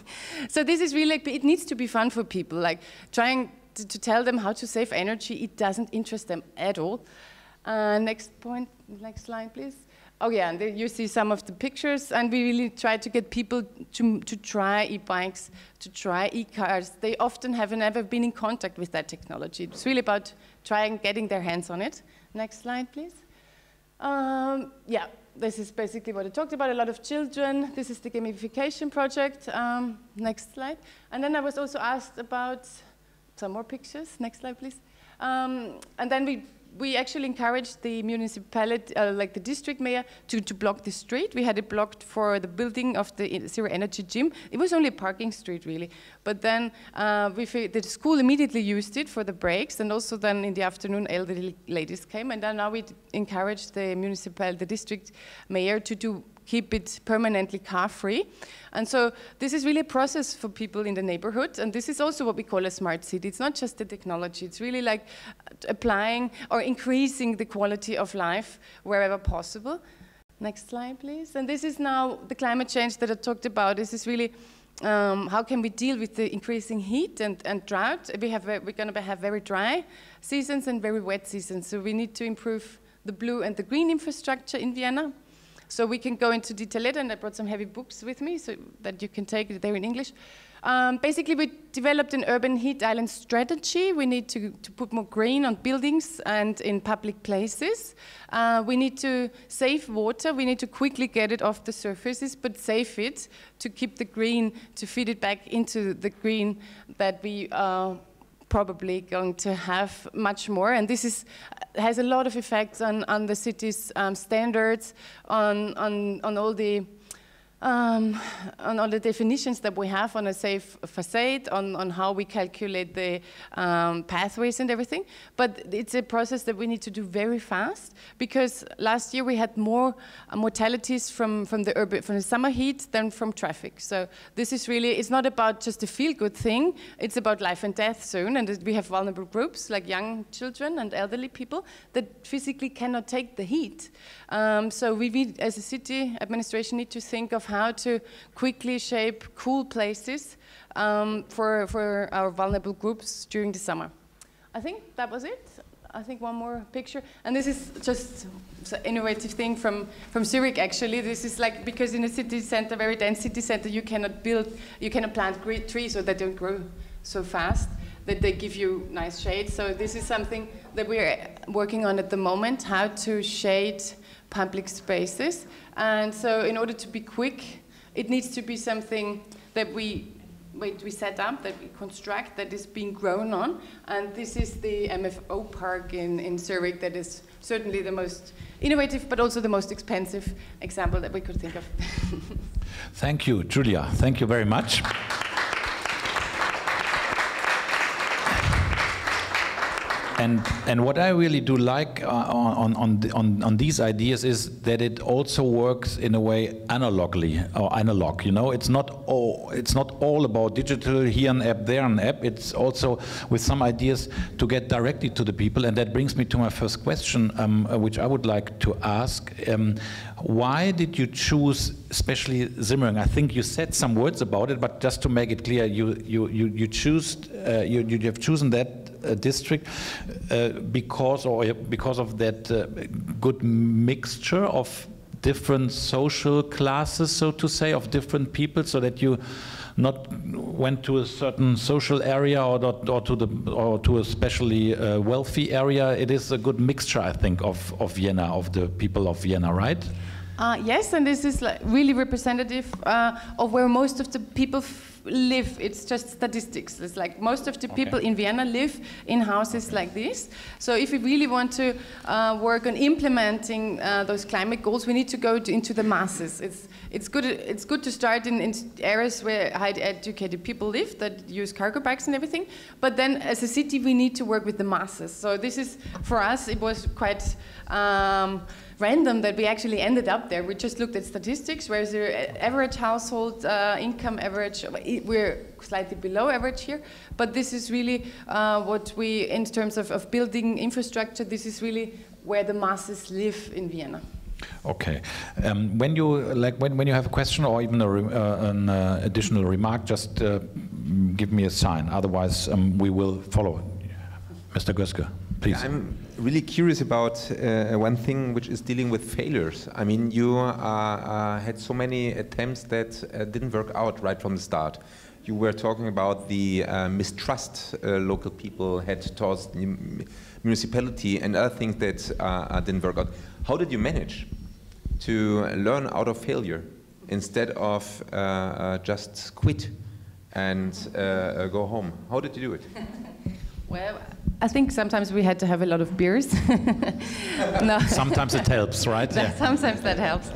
So this is really, it needs to be fun for people, like trying to tell them how to save energy. It doesn't interest them at all. Next slide, please. Oh yeah, and you see some of the pictures, and we really try to get people to try e-bikes, to try e-cars. They often have never been in contact with that technology. It's really about trying getting their hands on it. Next slide, please. Yeah, this is basically what I talked about, a lot of children. This is the gamification project. Next slide. And then I was also asked about some more pictures. Next slide, please. And then we actually encouraged the municipality, like the district mayor, to block the street. We had it blocked for the building of the zero energy gym. It was only a parking street, really. But then the school immediately used it for the breaks, and also then in the afternoon, elderly ladies came. And then now we encouraged the district mayor to keep it permanently car-free. And so this is really a process for people in the neighborhood, and this is also what we call a smart city. It's not just the technology, it's really like applying or increasing the quality of life wherever possible. Next slide, please. And this is now the climate change that I talked about. This is really how can we deal with the increasing heat and drought. We're going to have very dry seasons and very wet seasons, so we need to improve the blue and the green infrastructure in Vienna. So we can go into detail later, and I brought some heavy books with me so that you can take it there in English. Basically, we developed an urban heat island strategy. We need to put more green on buildings and in public places. We need to save water. We need to quickly get it off the surfaces, but save it to keep the green, to feed it back into the green that we are probably going to have much more. And this has a lot of effects on the city's standards, on all the on all the definitions that we have on a safe facade, on how we calculate the pathways and everything. But it's a process that we need to do very fast, because last year we had more mortalities from the summer heat than from traffic. So this is really, it's not about just a feel-good thing, it's about life and death soon, and we have vulnerable groups like young children and elderly people that physically cannot take the heat. So we, as a city administration, need to think of how to quickly shape cool places for our vulnerable groups during the summer. I think that was it. I think one more picture. And this is just an innovative thing from Civic, actually. This is like, because in a city center, very dense city center, you cannot plant great trees so they don't grow so fast, that they give you nice shade. So this is something that we're working on at the moment, how to shade public spaces. And so in order to be quick, it needs to be something that we set up, that we construct, that is being grown on. And this is the MFO park in Zurich that is certainly the most innovative, but also the most expensive example that we could think of. Thank you, Julia. Thank you very much. And what I really do like on these ideas is that it also works in a way analogly, or analog. You know, it's not all about digital, here an app, there an app. It's also with some ideas to get directly to the people, and that brings me to my first question, which I would like to ask. Why did you choose, especially Simmering? I think you said some words about it, but just to make it clear, you have chosen that district because of that good mixture of different social classes, so to say, of different people, so that you not went to a certain social area or to a especially wealthy area. It is a good mixture, I think, of Vienna, of the people of Vienna, right? Yes, and this is like really representative of where most of the people live. It's just statistics. It's like most of the people in Vienna live in houses like this. So if we really want to work on implementing those climate goals, we need to go into the masses. It's good to start in areas where highly educated people live that use cargo bikes and everything. But then as a city, we need to work with the masses. So this is, for us, it was quite random that we actually ended up there. We just looked at statistics, whereas the average household income average, we're slightly below average here, but this is really what we, in terms of building infrastructure, this is really where the masses live in Vienna. Okay. When you have a question or even an additional remark, just give me a sign. Otherwise, we will follow. Mr. Göske, please. Yeah, I'm really curious about one thing, which is dealing with failures. I mean, you had so many attempts that didn't work out right from the start. You were talking about the mistrust local people had towards the municipality and other things that didn't work out. How did you manage to learn out of failure instead of just quit and go home? How did you do it? Well, I think sometimes we had to have a lot of beers. No. Sometimes it helps, right? Yeah. Sometimes that helps.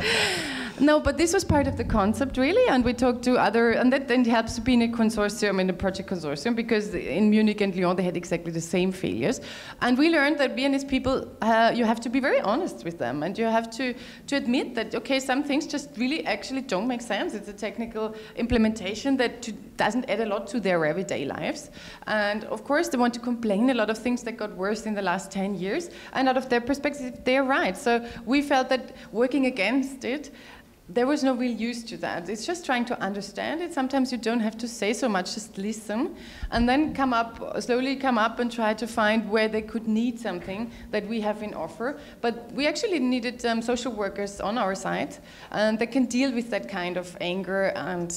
No, but this was part of the concept, really, and we talked to other, and that then helps to be in a consortium, in a project consortium, because in Munich and Lyon they had exactly the same failures. And we learned that Viennese people, you have to be very honest with them, and you have to admit that, okay, some things just really actually don't make sense. It's a technical implementation that doesn't add a lot to their everyday lives. And of course, they want to complain a lot of things that got worse in the last 10 years, and out of their perspective, they're right. So we felt that working against it, there was no real use to that. It's just trying to understand it. Sometimes you don't have to say so much, just listen, and then slowly come up and try to find where they could need something that we have in offer. But we actually needed social workers on our side, and they can deal with that kind of anger and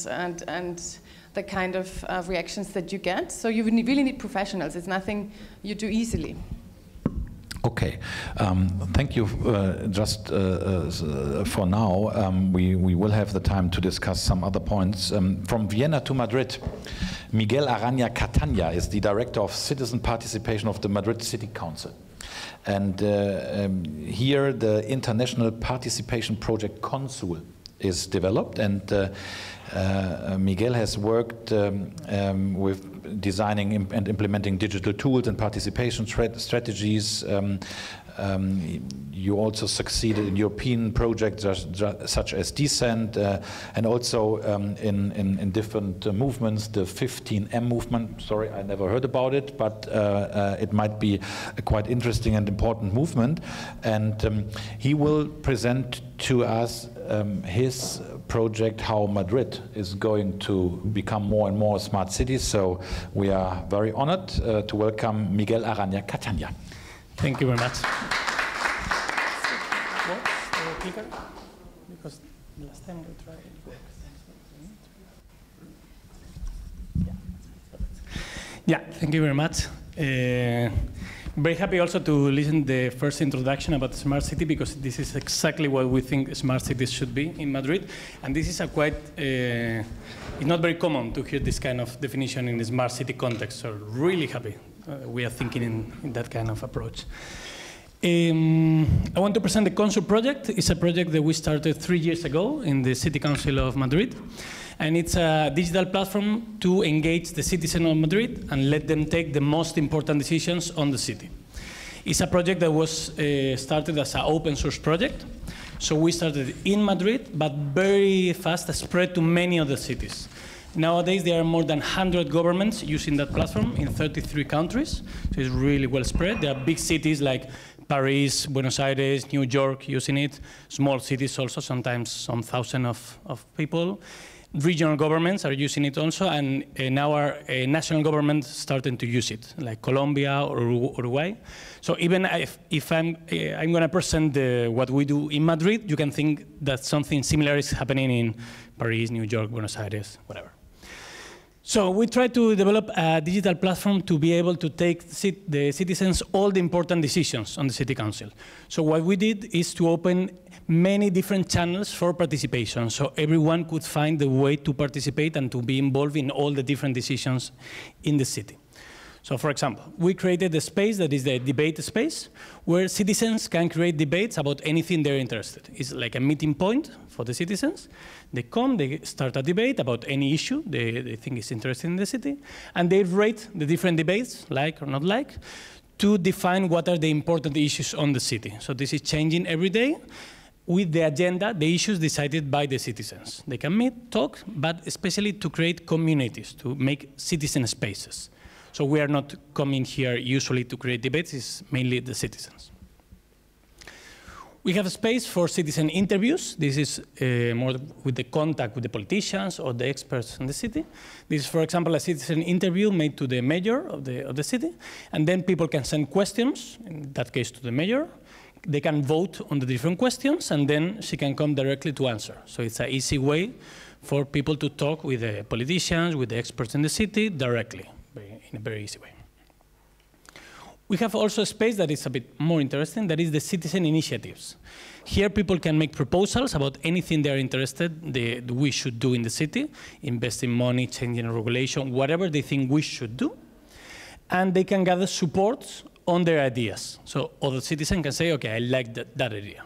the kind of reactions that you get. So you really need professionals. It's nothing you do easily. Okay, thank you. Just for now, we will have the time to discuss some other points. From Vienna to Madrid, Miguel Araña Catania is the Director of Citizen Participation of the Madrid City Council. And here the International Participation Project Consul is developed, and Miguel has worked with designing and implementing digital tools and participation strategies. You also succeeded in European projects such as Descent, and also in different movements, the 15M movement. Sorry, I never heard about it, but it might be a quite interesting and important movement. And he will present to us his project, how Madrid is going to become more and more a smart city. So we are very honored to welcome Miguel Arana Catania. Thank you very much. Because last time we tried it. Yeah, thank you very much. Very happy also to listen to the first introduction about smart city, because this is exactly what we think smart cities should be in Madrid. And this is a quite, it's not very common to hear this kind of definition in the smart city context. So really happy we are thinking in that kind of approach. I want to present the Consult project. It's a project that we started 3 years ago in the City Council of Madrid. And it's a digital platform to engage the citizens of Madrid and let them take the most important decisions on the city. It's a project that was started as an open source project. So we started in Madrid, but very fast spread to many other cities. Nowadays, there are more than 100 governments using that platform in 33 countries. So it's really well spread. There are big cities like Paris, Buenos Aires, New York using it. Small cities also, sometimes some thousand of people. Regional governments are using it also, and now our national government starting to use it, like Colombia or Uruguay. So even if I'm going to present what we do in Madrid, you can think that something similar is happening in Paris, New York, Buenos Aires, whatever. So we try to develop a digital platform to be able to take the citizens all the important decisions on the city council. So what we did is to open many different channels for participation, so everyone could find the way to participate and to be involved in all the different decisions in the city. So for example, we created a space that is the debate space, where citizens can create debates about anything they're interested in. It's like a meeting point for the citizens. They come, they start a debate about any issue they think is interesting in the city, and they rate the different debates, like or not like, to define what are the important issues on the city. So this is changing every day with the agenda, the issues decided by the citizens. They can meet, talk, but especially to create communities, to make citizen spaces. So we are not coming here usually to create debates, it's mainly the citizens. We have a space for citizen interviews. This is more with the contact with the politicians or the experts in the city. This is, for example, a citizen interview made to the mayor of the city, and then people can send questions, in that case to the mayor. They can vote on the different questions, and then she can come directly to answer. So it's an easy way for people to talk with the politicians, with the experts in the city directly, in a very easy way. We have also a space that is a bit more interesting, that is the citizen initiatives. Here people can make proposals about anything they're interested we should do in the city, investing money, changing regulation, whatever they think we should do. And they can gather support on their ideas. So other citizens can say, okay, I like that idea.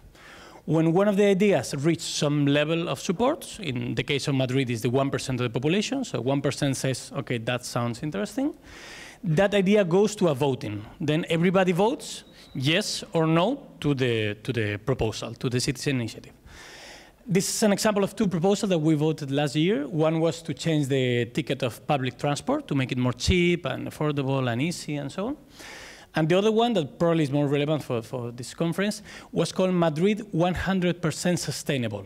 When one of the ideas reaches some level of support, in the case of Madrid is the 1% of the population, so 1% says, okay, that sounds interesting, that idea goes to a voting. Then everybody votes yes or no to the proposal, to the citizen initiative. This is an example of two proposals that we voted last year. One was to change the ticket of public transport to make it more cheap and affordable and easy and so on. And the other one that probably is more relevant for this conference was called Madrid 100% Sustainable.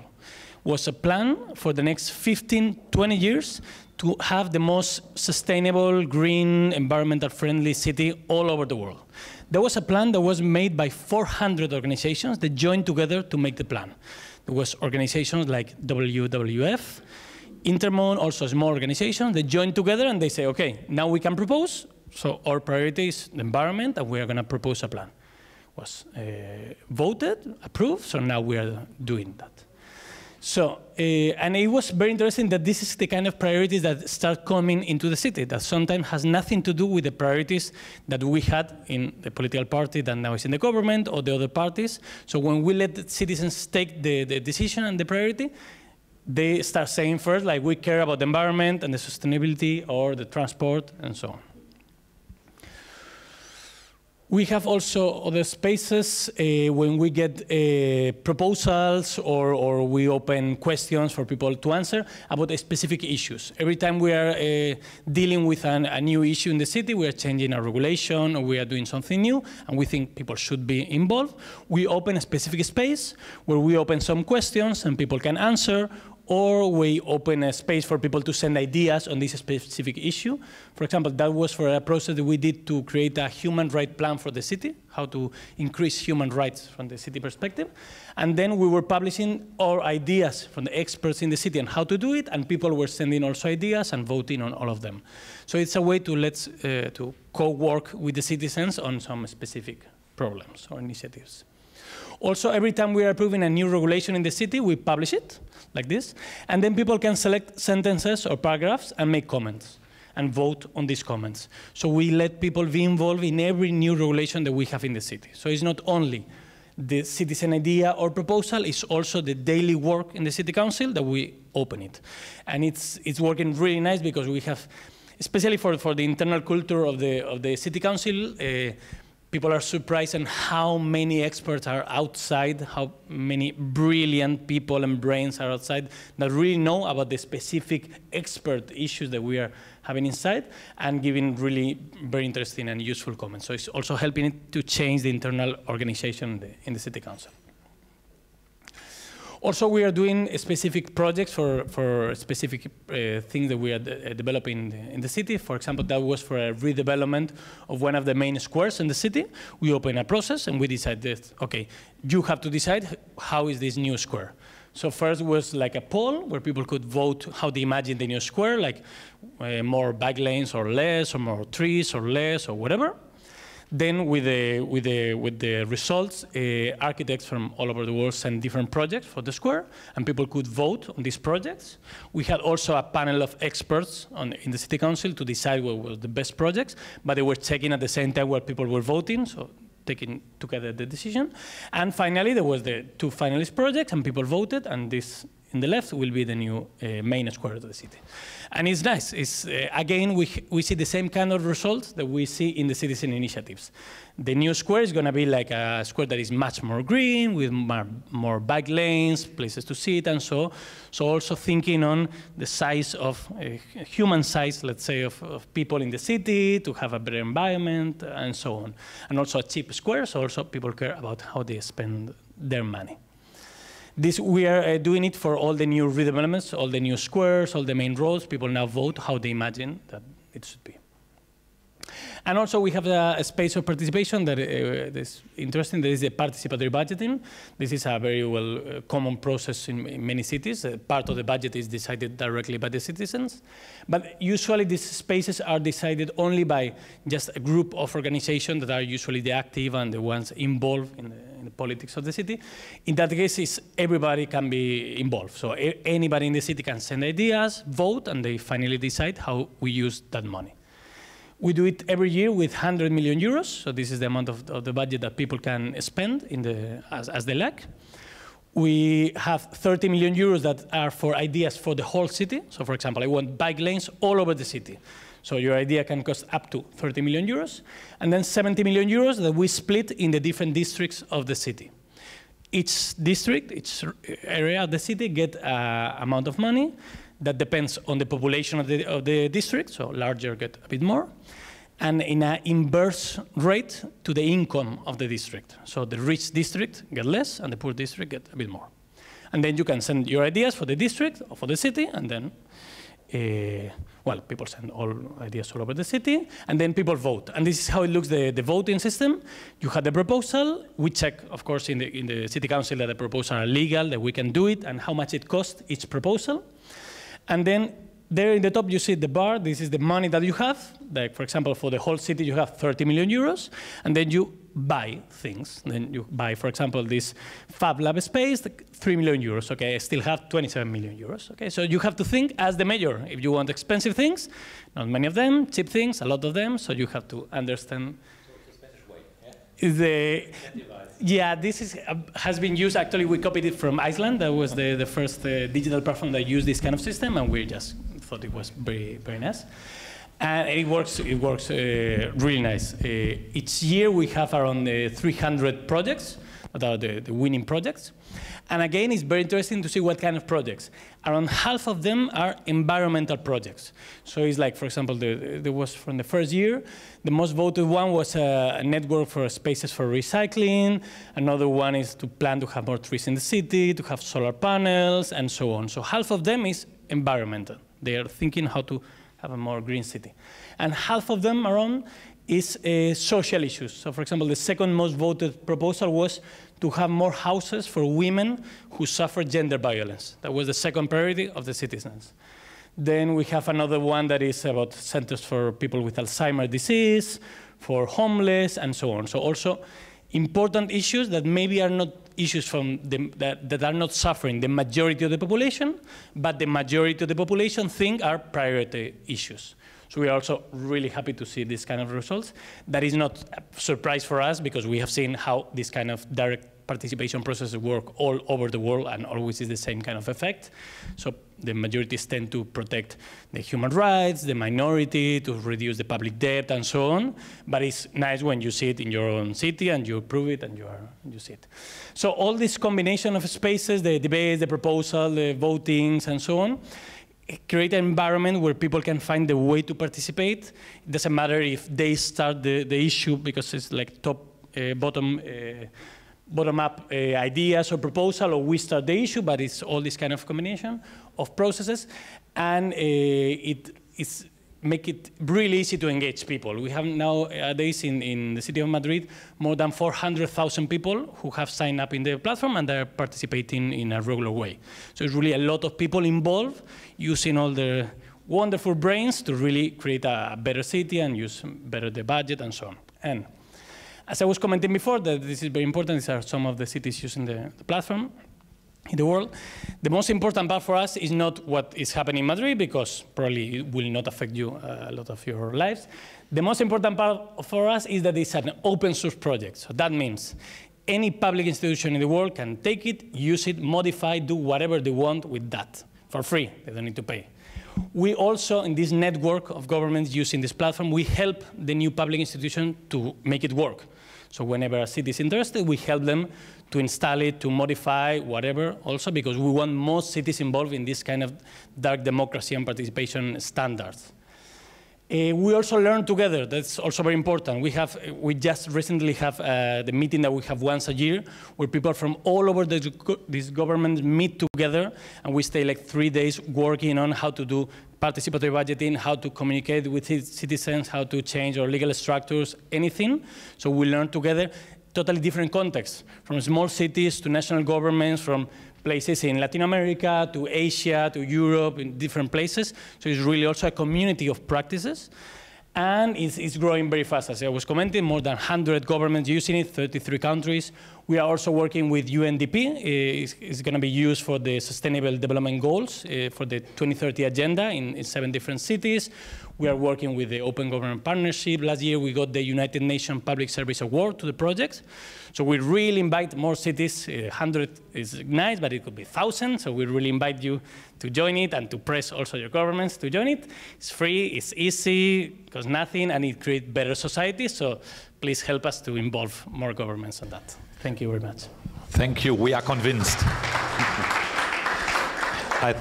Was a plan for the next 15, 20 years to have the most sustainable, green, environmental-friendly city all over the world. There was a plan that was made by 400 organizations that joined together to make the plan. There was organizations like WWF, Intermon, also small organizations, they joined together and they say, okay, now we can propose. So our priority is the environment, and we are going to propose a plan. Was voted, approved, so now we are doing that. So, and it was very interesting that this is the kind of priorities that start coming into the city, that sometimes has nothing to do with the priorities that we had in the political party that now is in the government or the other parties. So when we let the citizens take the decision and the priority, they start saying first, like, we care about the environment and the sustainability or the transport and so on. We have also other spaces when we get proposals or we open questions for people to answer about specific issues. Every time we are dealing with a new issue in the city, we are changing a regulation or we are doing something new and we think people should be involved, we open a specific space where we open some questions and people can answer, or we open a space for people to send ideas on this specific issue. For example, that was for a process that we did to create a human rights plan for the city, how to increase human rights from the city perspective. And then we were publishing our ideas from the experts in the city on how to do it, and people were sending also ideas and voting on all of them. So it's a way to co-work with the citizens on some specific problems or initiatives. Also, every time we are approving a new regulation in the city, we publish it, like this, and then people can select sentences or paragraphs and make comments and vote on these comments. So we let people be involved in every new regulation that we have in the city. So it's not only the citizen idea or proposal, it's also the daily work in the city council that we open it. And it's working really nice because we have, especially for the internal culture of the city council, people are surprised on how many experts are outside, how many brilliant people and brains are outside that really know about the specific expert issues that we are having inside and giving really very interesting and useful comments. So it's also helping it to change the internal organization in the city council. Also, we are doing specific projects for specific things that we are developing in the city. For example, that was for a redevelopment of one of the main squares in the city. We opened a process and we decided, okay, you have to decide how is this new square. So first was like a poll where people could vote how they imagine the new square, like more bike lanes or less, or more trees or less, or whatever. Then with the results, architects from all over the world sent different projects for the square, and people could vote on these projects. We had also a panel of experts in the city council to decide what were the best projects, but they were checking at the same time what people were voting, so taking together the decision. And finally, there was the 2 finalist projects, and people voted, and this in the left will be the new main square of the city. And it's nice. It's, again, we see the same kind of results that we see in the citizen initiatives. The new square is going to be like a square that is much more green, with more bike lanes, places to sit, and so. So also thinking on the size of, human size, let's say, of people in the city, to have a better environment, and so on. And also a cheap square, so also people care about how they spend their money. We are doing it for all the new redevelopments, all the new squares, all the main roads. People now vote how they imagine that it should be. And also we have a space of participation that is interesting. There is the participatory budgeting. This is a very common process in many cities. Part of the budget is decided directly by the citizens. But usually these spaces are decided only by just a group of organizations that are usually the active and the ones involved in the politics of the city. In that case, everybody can be involved. So anybody in the city can send ideas, vote, and they finally decide how we use that money. We do it every year with 100 million euros. So this is the amount of the budget that people can spend as they like. We have 30 million euros that are for ideas for the whole city. So for example, I want bike lanes all over the city. So your idea can cost up to 30 million euros. And then 70 million euros that we split in the different districts of the city. Each district, each area of the city get an amount of money that depends on the population of the district, so larger get a bit more, and in an inverse rate to the income of the district. So the rich district get less, and the poor district get a bit more. And then you can send your ideas for the district or for the city, and then, people send all ideas all over the city, and then people vote. And this is how it looks, the voting system. You have the proposal. We check, of course, in the city council that the proposals are legal, that we can do it, and how much it costs each proposal. And then there in the top, you see the bar. This is the money that you have. Like, for example, for the whole city, you have 30 million euros. And then you buy things. Then you buy, for example, this Fab Lab space, 3 million euros. Okay, I still have 27 million euros. Okay, so you have to think as the mayor. If you want expensive things, not many of them, cheap things, a lot of them. So you have to understand. So it's a Spanish way, yeah? Yeah, this has been used. Actually, we copied it from Iceland. That was the first digital platform that used this kind of system, and we just thought it was very, very nice. And it works really nice. Each year we have around 300 projects that are the winning projects. And again, it's very interesting to see what kind of projects. Around half of them are environmental projects. So it's like, for example, there was from the first year, the most voted one was a network for spaces for recycling. Another one is to plan to have more trees in the city, to have solar panels, and so on. So half of them is environmental. They are thinking how to have a more green city. And half of them around is social issues. So for example, the second most voted proposal was to have more houses for women who suffer gender violence. That was the second priority of the citizens. Then we have another one that is about centers for people with Alzheimer's disease, for homeless, and so on. So also important issues that maybe are not issues from that are not suffering the majority of the population, but the majority of the population think are priority issues. So we are also really happy to see this kind of results. That is not a surprise for us because we have seen how this kind of direct participation processes work all over the world and always is the same kind of effect. So the majorities tend to protect the human rights, the minority, to reduce the public debt and so on. But it's nice when you see it in your own city and you approve it and you see it. So all this combination of spaces, the debates, the proposal, the votings and so on, create an environment where people can find the way to participate. It doesn't matter if they start the issue because it's like bottom-up ideas or proposal, or we start the issue, but it's all this kind of combination of processes, and it make it really easy to engage people. We have nowadays in the city of Madrid more than 400,000 people who have signed up in the platform and they're participating in a regular way. So it's really a lot of people involved using all their wonderful brains to really create a better city and use better the budget and so on. And as I was commenting before, that this is very important, these are some of the cities using the platform in the world. The most important part for us is not what is happening in Madrid, because probably it will not affect you a lot of your lives. The most important part for us is that it's an open source project. So that means any public institution in the world can take it, use it, modify, do whatever they want with that for free. They don't need to pay. We also, in this network of governments using this platform, we help the new public institution to make it work. So whenever a city is interested, we help them to install it, to modify, whatever, also because we want most cities involved in this kind of dark democracy and participation standards. We also learn together. That's also very important. We just recently have the meeting that we have once a year, where people from all over this government meet together, and we stay like 3 days working on how to do participatory budgeting, how to communicate with citizens, how to change our legal structures, anything. So we learn together, totally different contexts, from small cities to national governments, from places in Latin America to Asia to Europe, in different places. So it's really also a community of practices. And it's growing very fast. As I was commenting, more than 100 governments using it, 33 countries. We are also working with UNDP. It's going to be used for the Sustainable Development Goals for the 2030 agenda in 7 different cities. We are working with the Open Government Partnership. Last year, we got the United Nations Public Service Award to the project. So we really invite more cities. 100 is nice, but it could be 1,000. So we really invite you to join it and to press also your governments to join it. It's free, it's easy, it costs nothing, and it creates better societies. So please help us to involve more governments on that. Thank you very much. Thank you. We are convinced. I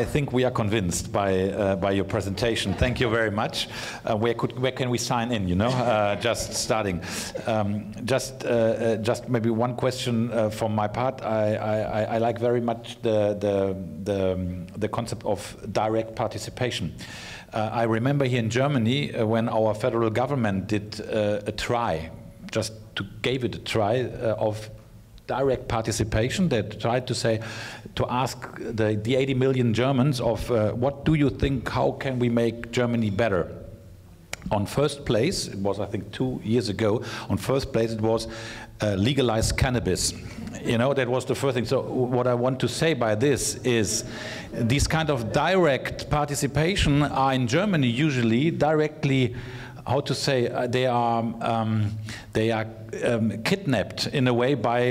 think we are convinced by your presentation. Thank you very much. Where can we sign in? You know, just starting. Just maybe one question from my part. I like very much the concept of direct participation. I remember here in Germany when our federal government did a try, just gave it a try of direct participation. They tried to ask the 80 million Germans of what do you think, how can we make Germany better? On first place, it was I think 2 years ago, on first place it was legalized cannabis. You know, that was the first thing. So what I want to say by this is these kind of direct participation are in Germany usually directly how to say, they are kidnapped in a way by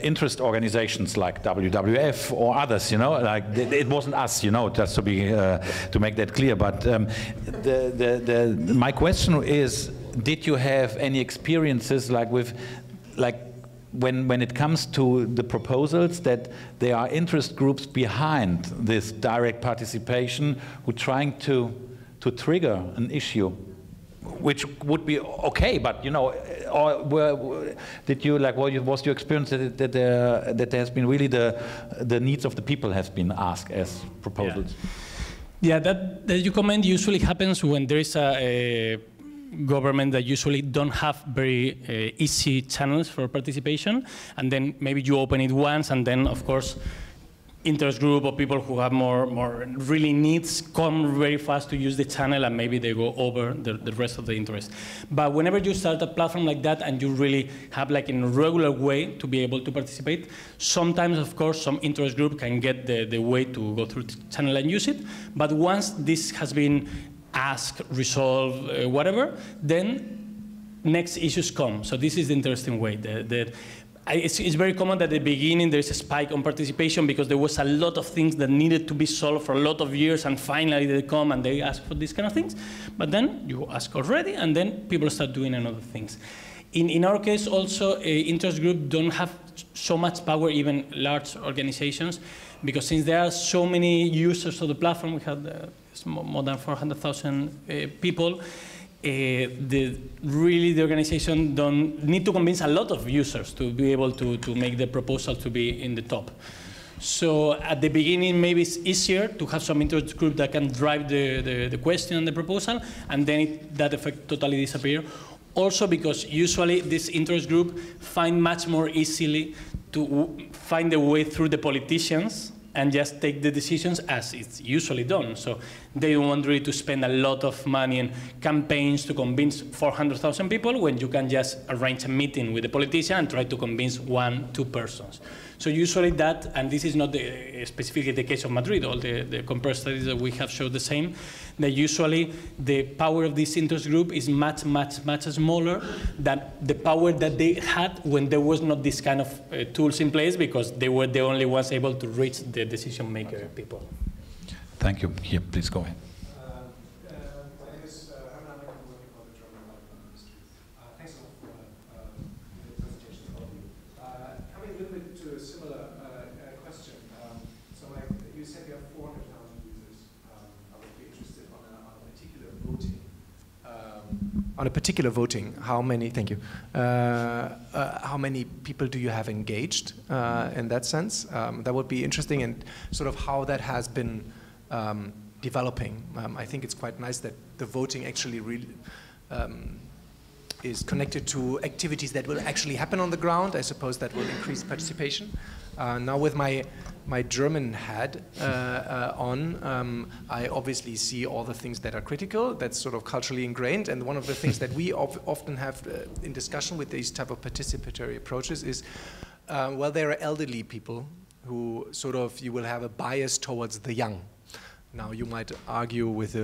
interest organizations like WWF or others, you know, like it wasn't us, you know, just to be to make that clear. But my question is, did you have any experiences like with when it comes to the proposals that there are interest groups behind this direct participation who are trying to trigger an issue, which would be okay, but you know, or did you like? What was your experience that there has been really the needs of the people has been asked as proposals? Yeah, that you comment usually happens when there is a government that usually don't have very easy channels for participation, and then maybe you open it once, and then of course interest group or people who have more really needs come very fast to use the channel, and maybe they go over the rest of the interest. But whenever you start a platform like that and you really have like in a regular way to be able to participate, sometimes of course some interest group can get the way to go through the channel and use it. But once this has been asked, resolved, whatever, then next issues come. So this is the interesting way. It's very common that at the beginning there's a spike on participation because there was a lot of things that needed to be solved for a lot of years, and finally they come and they ask for these kind of things. But then you ask already, and then people start doing another things. In our case also, interest groups don't have so much power, even large organizations, because since there are so many users of the platform, we have more than 400,000 people, the organization don't need to convince a lot of users to be able to make the proposal to be in the top. So at the beginning, maybe it's easier to have some interest group that can drive the question and the proposal, and then that effect totally disappears. Also because usually this interest group find much more easily to find a way through the politicians and just take the decisions as it's usually done. So they don't want really to spend a lot of money in campaigns to convince 400,000 people when you can just arrange a meeting with the politician and try to convince 1-2 persons. So usually that, and this is not specifically the case of Madrid, all the compared studies that we have show the same, that usually the power of this interest group is much smaller than the power that they had when there was not this kind of tools in place, because they were the only ones able to reach the decision maker people. Thank you. Here, please go ahead. On a particular voting, how many? Thank you. How many people do you have engaged in that sense? That would be interesting, and sort of how that has been developing. I think it's quite nice that the voting actually really is connected to activities that will actually happen on the ground. I suppose that will increase participation. Now with my German hat on, I obviously see all the things that are critical, that's sort of culturally ingrained, and one of the things that we often have in discussion with these type of participatory approaches is, well, there are elderly people who sort of, you will have a bias towards the young. Now you might argue with,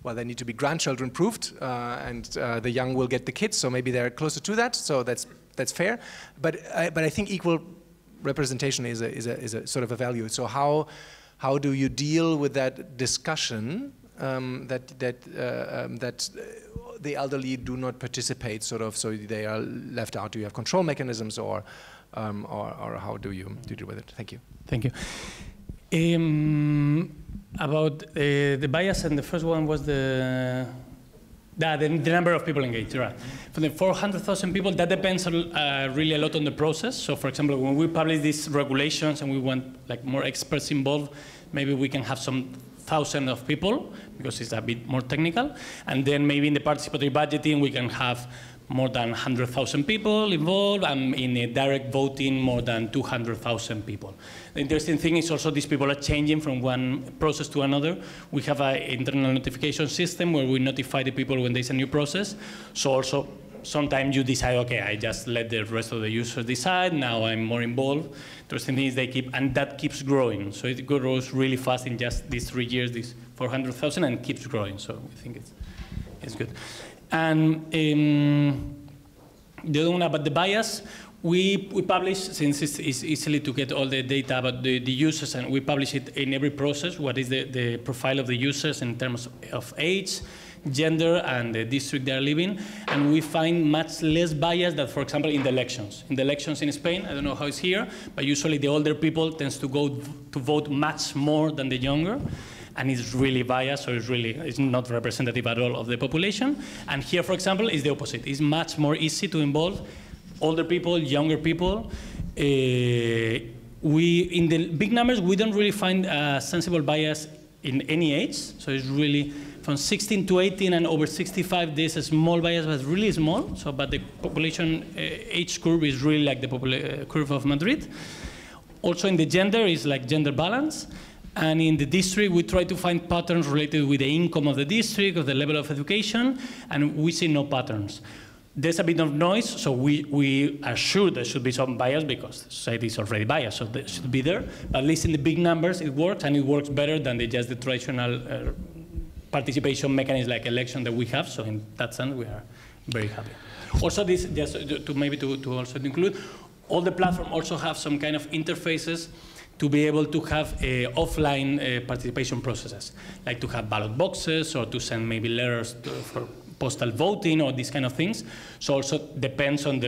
well, they need to be grandchildren proofed, and the young will get the kids, so maybe they're closer to that, so that's fair. But I think equal representation is a sort of a value. So how do you deal with that discussion that the elderly do not participate, sort of, so they are left out? Do you have control mechanisms, or how do you deal with it? Thank you. Thank you. About the bias, and the first one was the number of people engaged, right? For the 400,000 people, that depends really a lot on the process. So for example, when we publish these regulations and we want like more experts involved, maybe we can have some thousand of people because it's a bit more technical. And then maybe in the participatory budgeting, we can have more than 100,000 people involved, and in a direct voting, more than 200,000 people. The interesting thing is also these people are changing from one process to another. We have an internal notification system where we notify the people when there's a new process. So also, sometimes you decide, okay, I just let the rest of the users decide, now I'm more involved. The interesting thing is they keep, and that keeps growing. So it grows really fast in just these 3 years, this 400,000, and keeps growing. So I think it's good. And the other one about the bias, we publish, since it's easily to get all the data about the users, and we publish it in every process, what is the profile of the users in terms of age, gender, and the district they are living. And we find much less bias than, for example, in the elections. In the elections in Spain, I don't know how it's here, but usually the older people tends to go to vote much more than the younger. And it's really biased, so it's not representative at all of the population. And here, for example, is the opposite. It's much more easy to involve older people, younger people. In the big numbers, we don't really find a sensible bias in any age. So it's really from 16 to 18 and over 65, there's a small bias, but really small. So, but the population age curve is really like the curve of Madrid. Also in the gender is like gender balance. And in the district, we try to find patterns related with the income of the district, of the level of education, and we see no patterns. There's a bit of noise, so we are sure there should be some bias because society is already biased, so that should be there. But at least in the big numbers, it works, and it works better than just the traditional participation mechanism like election that we have. So in that sense, we are very happy. Also, this just to also include, all the platforms also have some kind of interfaces to be able to have offline participation processes, like to have ballot boxes or to send maybe letters for postal voting or these kind of things. So also depends on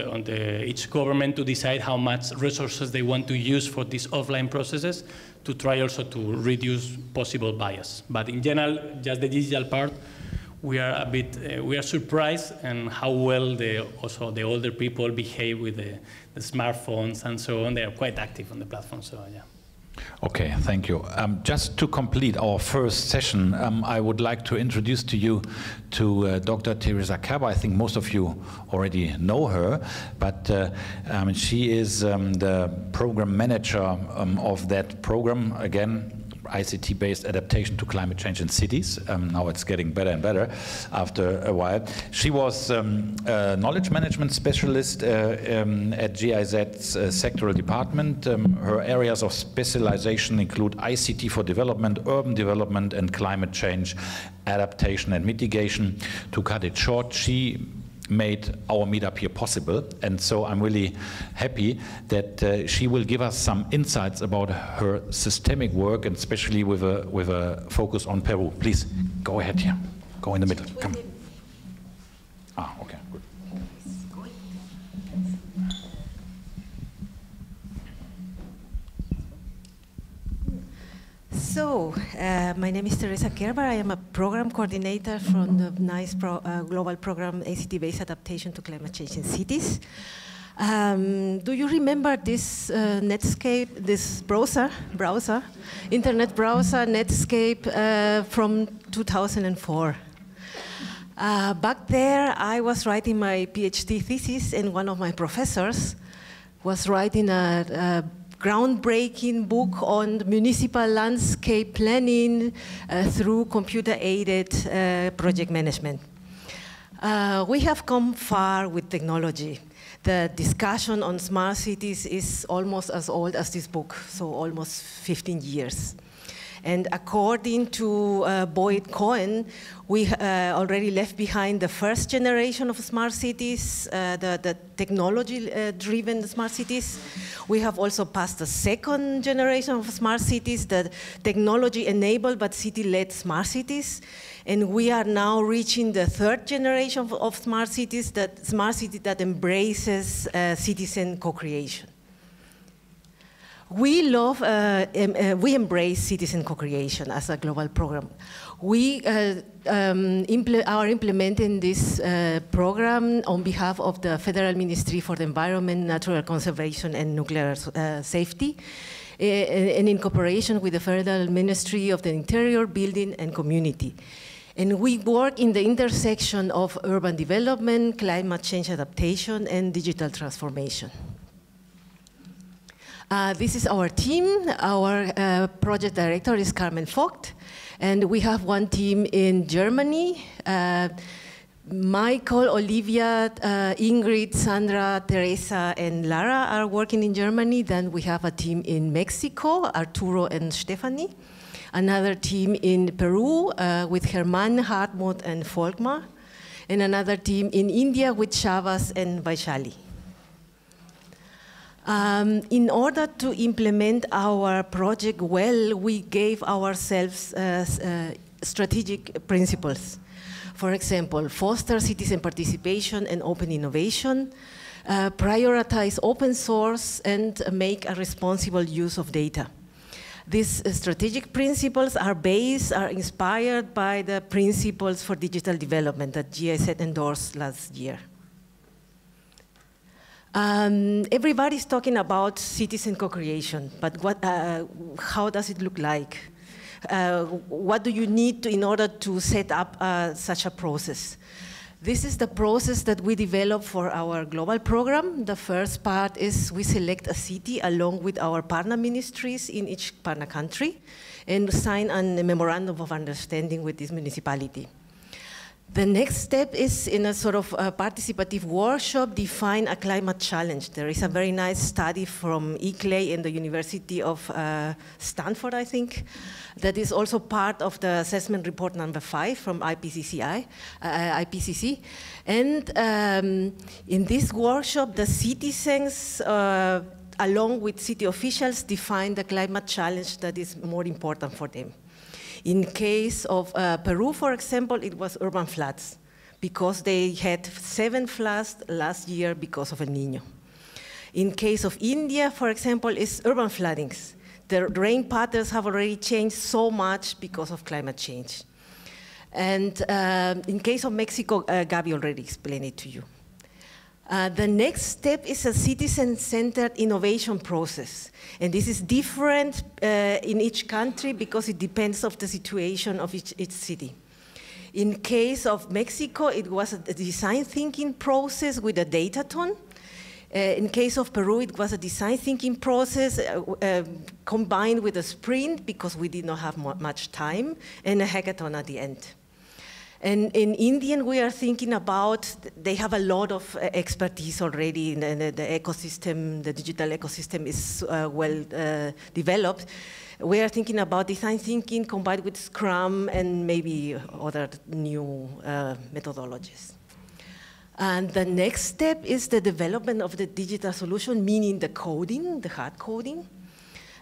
each government to decide how much resources they want to use for these offline processes to try also to reduce possible bias. But in general, just the digital part, we are we are surprised in how well also the older people behave with the smartphones and so on. They are quite active on the platform, so yeah. Okay, thank you. Just to complete our first session, I would like to introduce to you to Dr. Teresa Kerber. I think most of you already know her, but she is the program manager of that program, again, ICT-based adaptation to climate change in cities. Now it's getting better and better after a while. She was a knowledge management specialist at GIZ's sectoral department. Her areas of specialization include ICT for development, urban development, and climate change, adaptation and mitigation. To cut it short, she made our meetup here possible, and so I'm really happy that she will give us some insights about her systemic work, and especially with a focus on Peru. Please go ahead here, go in the middle. Come. Ah, okay, good. So, my name is Teresa Kerber. I am a program coordinator from the nice global program ICT-based Adaptation to Climate Change in Cities. Do you remember this Netscape, this internet browser Netscape from 2004? Back there, I was writing my PhD thesis, and one of my professors was writing a groundbreaking book on municipal landscape planning through computer-aided project management. We have come far with technology. The discussion on smart cities is almost as old as this book, so almost 15 years. And according to Boyd Cohen, we already left behind the first generation of smart cities, the technology-driven smart cities. We have also passed the second generation of smart cities, the technology-enabled but city-led smart cities. And we are now reaching the third generation of smart cities, that smart city that embraces citizen co-creation. We embrace citizen co-creation as a global program. We are implementing this program on behalf of the Federal Ministry for the Environment, Natural Conservation, and Nuclear Safety, and in cooperation with the Federal Ministry of the Interior, Building, and Community. And we work in the intersection of urban development, climate change adaptation, and digital transformation. This is our team. Our project director is Carmen Vogt, and we have one team in Germany. Michael, Olivia, Ingrid, Sandra, Teresa, and Lara are working in Germany. Then we have a team in Mexico, Arturo and Stephanie. Another team in Peru with Germán, Hartmut, and Volkmar. and another team in India with Shavas and Vaishali. In order to implement our project well, we gave ourselves strategic principles. For example, foster citizen participation and open innovation, prioritize open source, and make a responsible use of data. These strategic principles are inspired by the principles for digital development that GIZ endorsed last year. Everybody's talking about citizen co-creation, but how does it look like? What do you need in order to set up such a process? This is the process that we developed for our global program. The first part is we select a city along with our partner ministries in each partner country and sign a memorandum of understanding with this municipality. The next step is, in a sort of participative workshop, define a climate challenge. There is a very nice study from IKT-A and the University of Stanford, I think, that is also part of the assessment report number 5 from IPCC. And in this workshop, the citizens, along with city officials, define the climate challenge that is more important for them. In case of Peru, for example, it was urban floods, because they had 7 floods last year because of El Niño. In case of India, for example, it's urban floodings. The rain patterns have already changed so much because of climate change. And in case of Mexico, Gabi already explained it to you. The next step is a citizen-centered innovation process. And this is different in each country because it depends on the situation of each city. In case of Mexico, it was a design thinking process with a datathon. In case of Peru, it was a design thinking process combined with a sprint because we did not have much time, and a hackathon at the end. And in India, we are thinking about, they have a lot of expertise already in the ecosystem, the digital ecosystem is well developed. We are thinking about design thinking combined with Scrum and maybe other new methodologies. And the next step is the development of the digital solution, meaning the coding, the hard coding.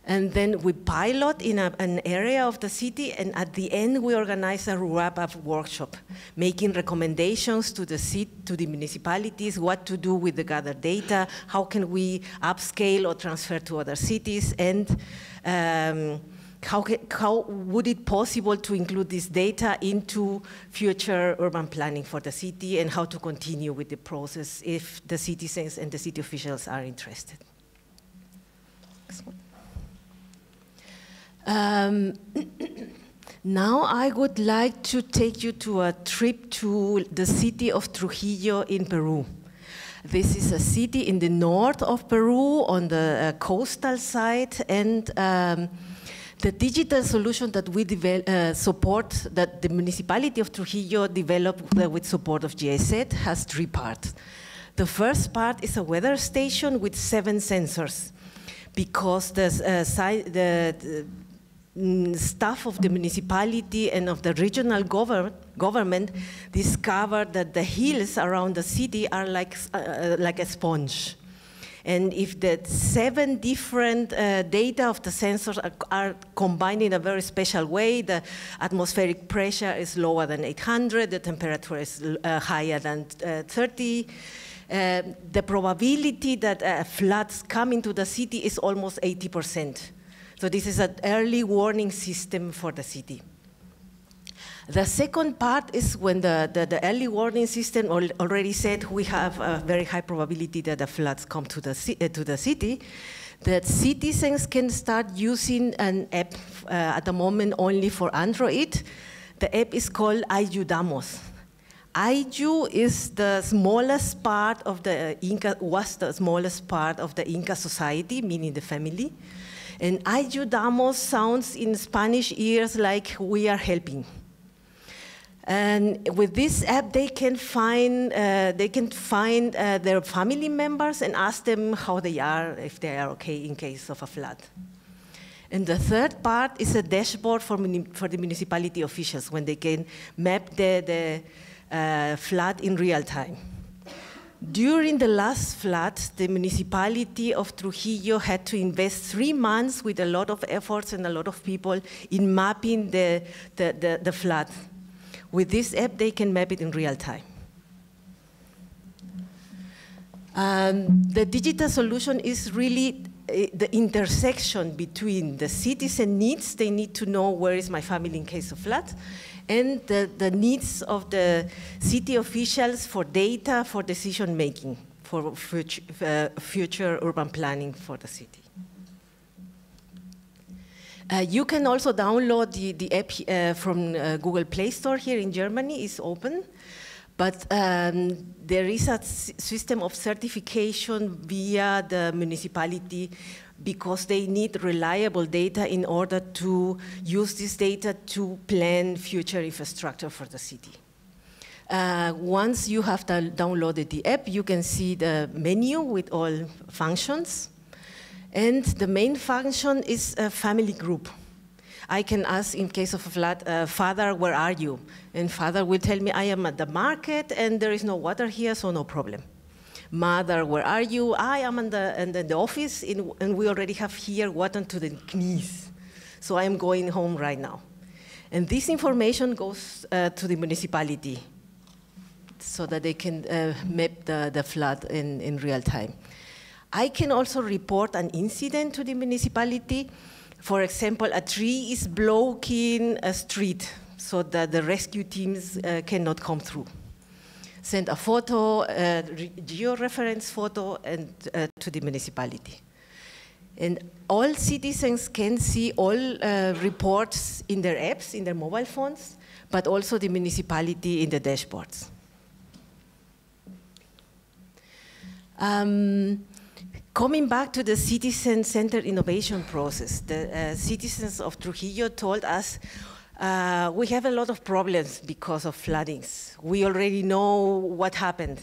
And then we pilot in an area of the city, and at the end we organize a wrap-up workshop, making recommendations to the city, to the municipalities, what to do with the gathered data, how can we upscale or transfer to other cities, and how would it possible to include this data into future urban planning for the city, and how to continue with the process if the citizens and the city officials are interested. Now I would like to take you to a trip to the city of Trujillo in Peru. This is a city in the north of Peru on the coastal side, and the digital solution that we support, that the municipality of Trujillo developed with support of GIZ, has 3 parts. The first part is a weather station with 7 sensors, because the staff of the municipality and of the regional government discovered that the hills around the city are like a sponge. And if the 7 different data of the sensors are combined in a very special way, the atmospheric pressure is lower than 800, the temperature is higher than 30, the probability that floods come into the city is almost 80%. So this is an early warning system for the city. The second part is when the early warning system already said we have a very high probability that the floods come to the city, that citizens can start using an app at the moment only for Android. The app is called Ayudamos. Ayu is the smallest part of the Inca, was the smallest part of the Inca society, meaning the family. And Ayudamos sounds in Spanish ears like we are helping. And with this app, they can find their family members and ask them how they are, if they are okay in case of a flood. And the third part is a dashboard for the municipality officials, when they can map the flood in real time. During the last flood, the municipality of Trujillo had to invest 3 months with a lot of efforts and a lot of people in mapping the flood. With this app, they can map it in real time. The digital solution is really the intersection between the citizen needs, they need to know where is my family in case of flood, and the needs of the city officials for data, for decision making, for future urban planning for the city. You can also download the app from Google Play Store here in Germany, it's open. But there is a system of certification via the municipality because they need reliable data in order to use this data to plan future infrastructure for the city. Once you have downloaded the app, you can see the menu with all functions. And the main function is a family group. I can ask, in case of a flood, father, where are you? And father will tell me, I am at the market and there is no water here, so no problem. Mother, where are you? I am in the office and we already have here water to the knees. So I am going home right now. And this information goes to the municipality so that they can map the flood in real time. I can also report an incident to the municipality. For example, a tree is blocking a street so that the rescue teams cannot come through. Send a photo, georeference photo, and to the municipality. And all citizens can see all reports in their apps, in their mobile phones, but also the municipality in the dashboards. Coming back to the citizen-centered innovation process, the citizens of Trujillo told us we have a lot of problems because of floodings. We already know what happened,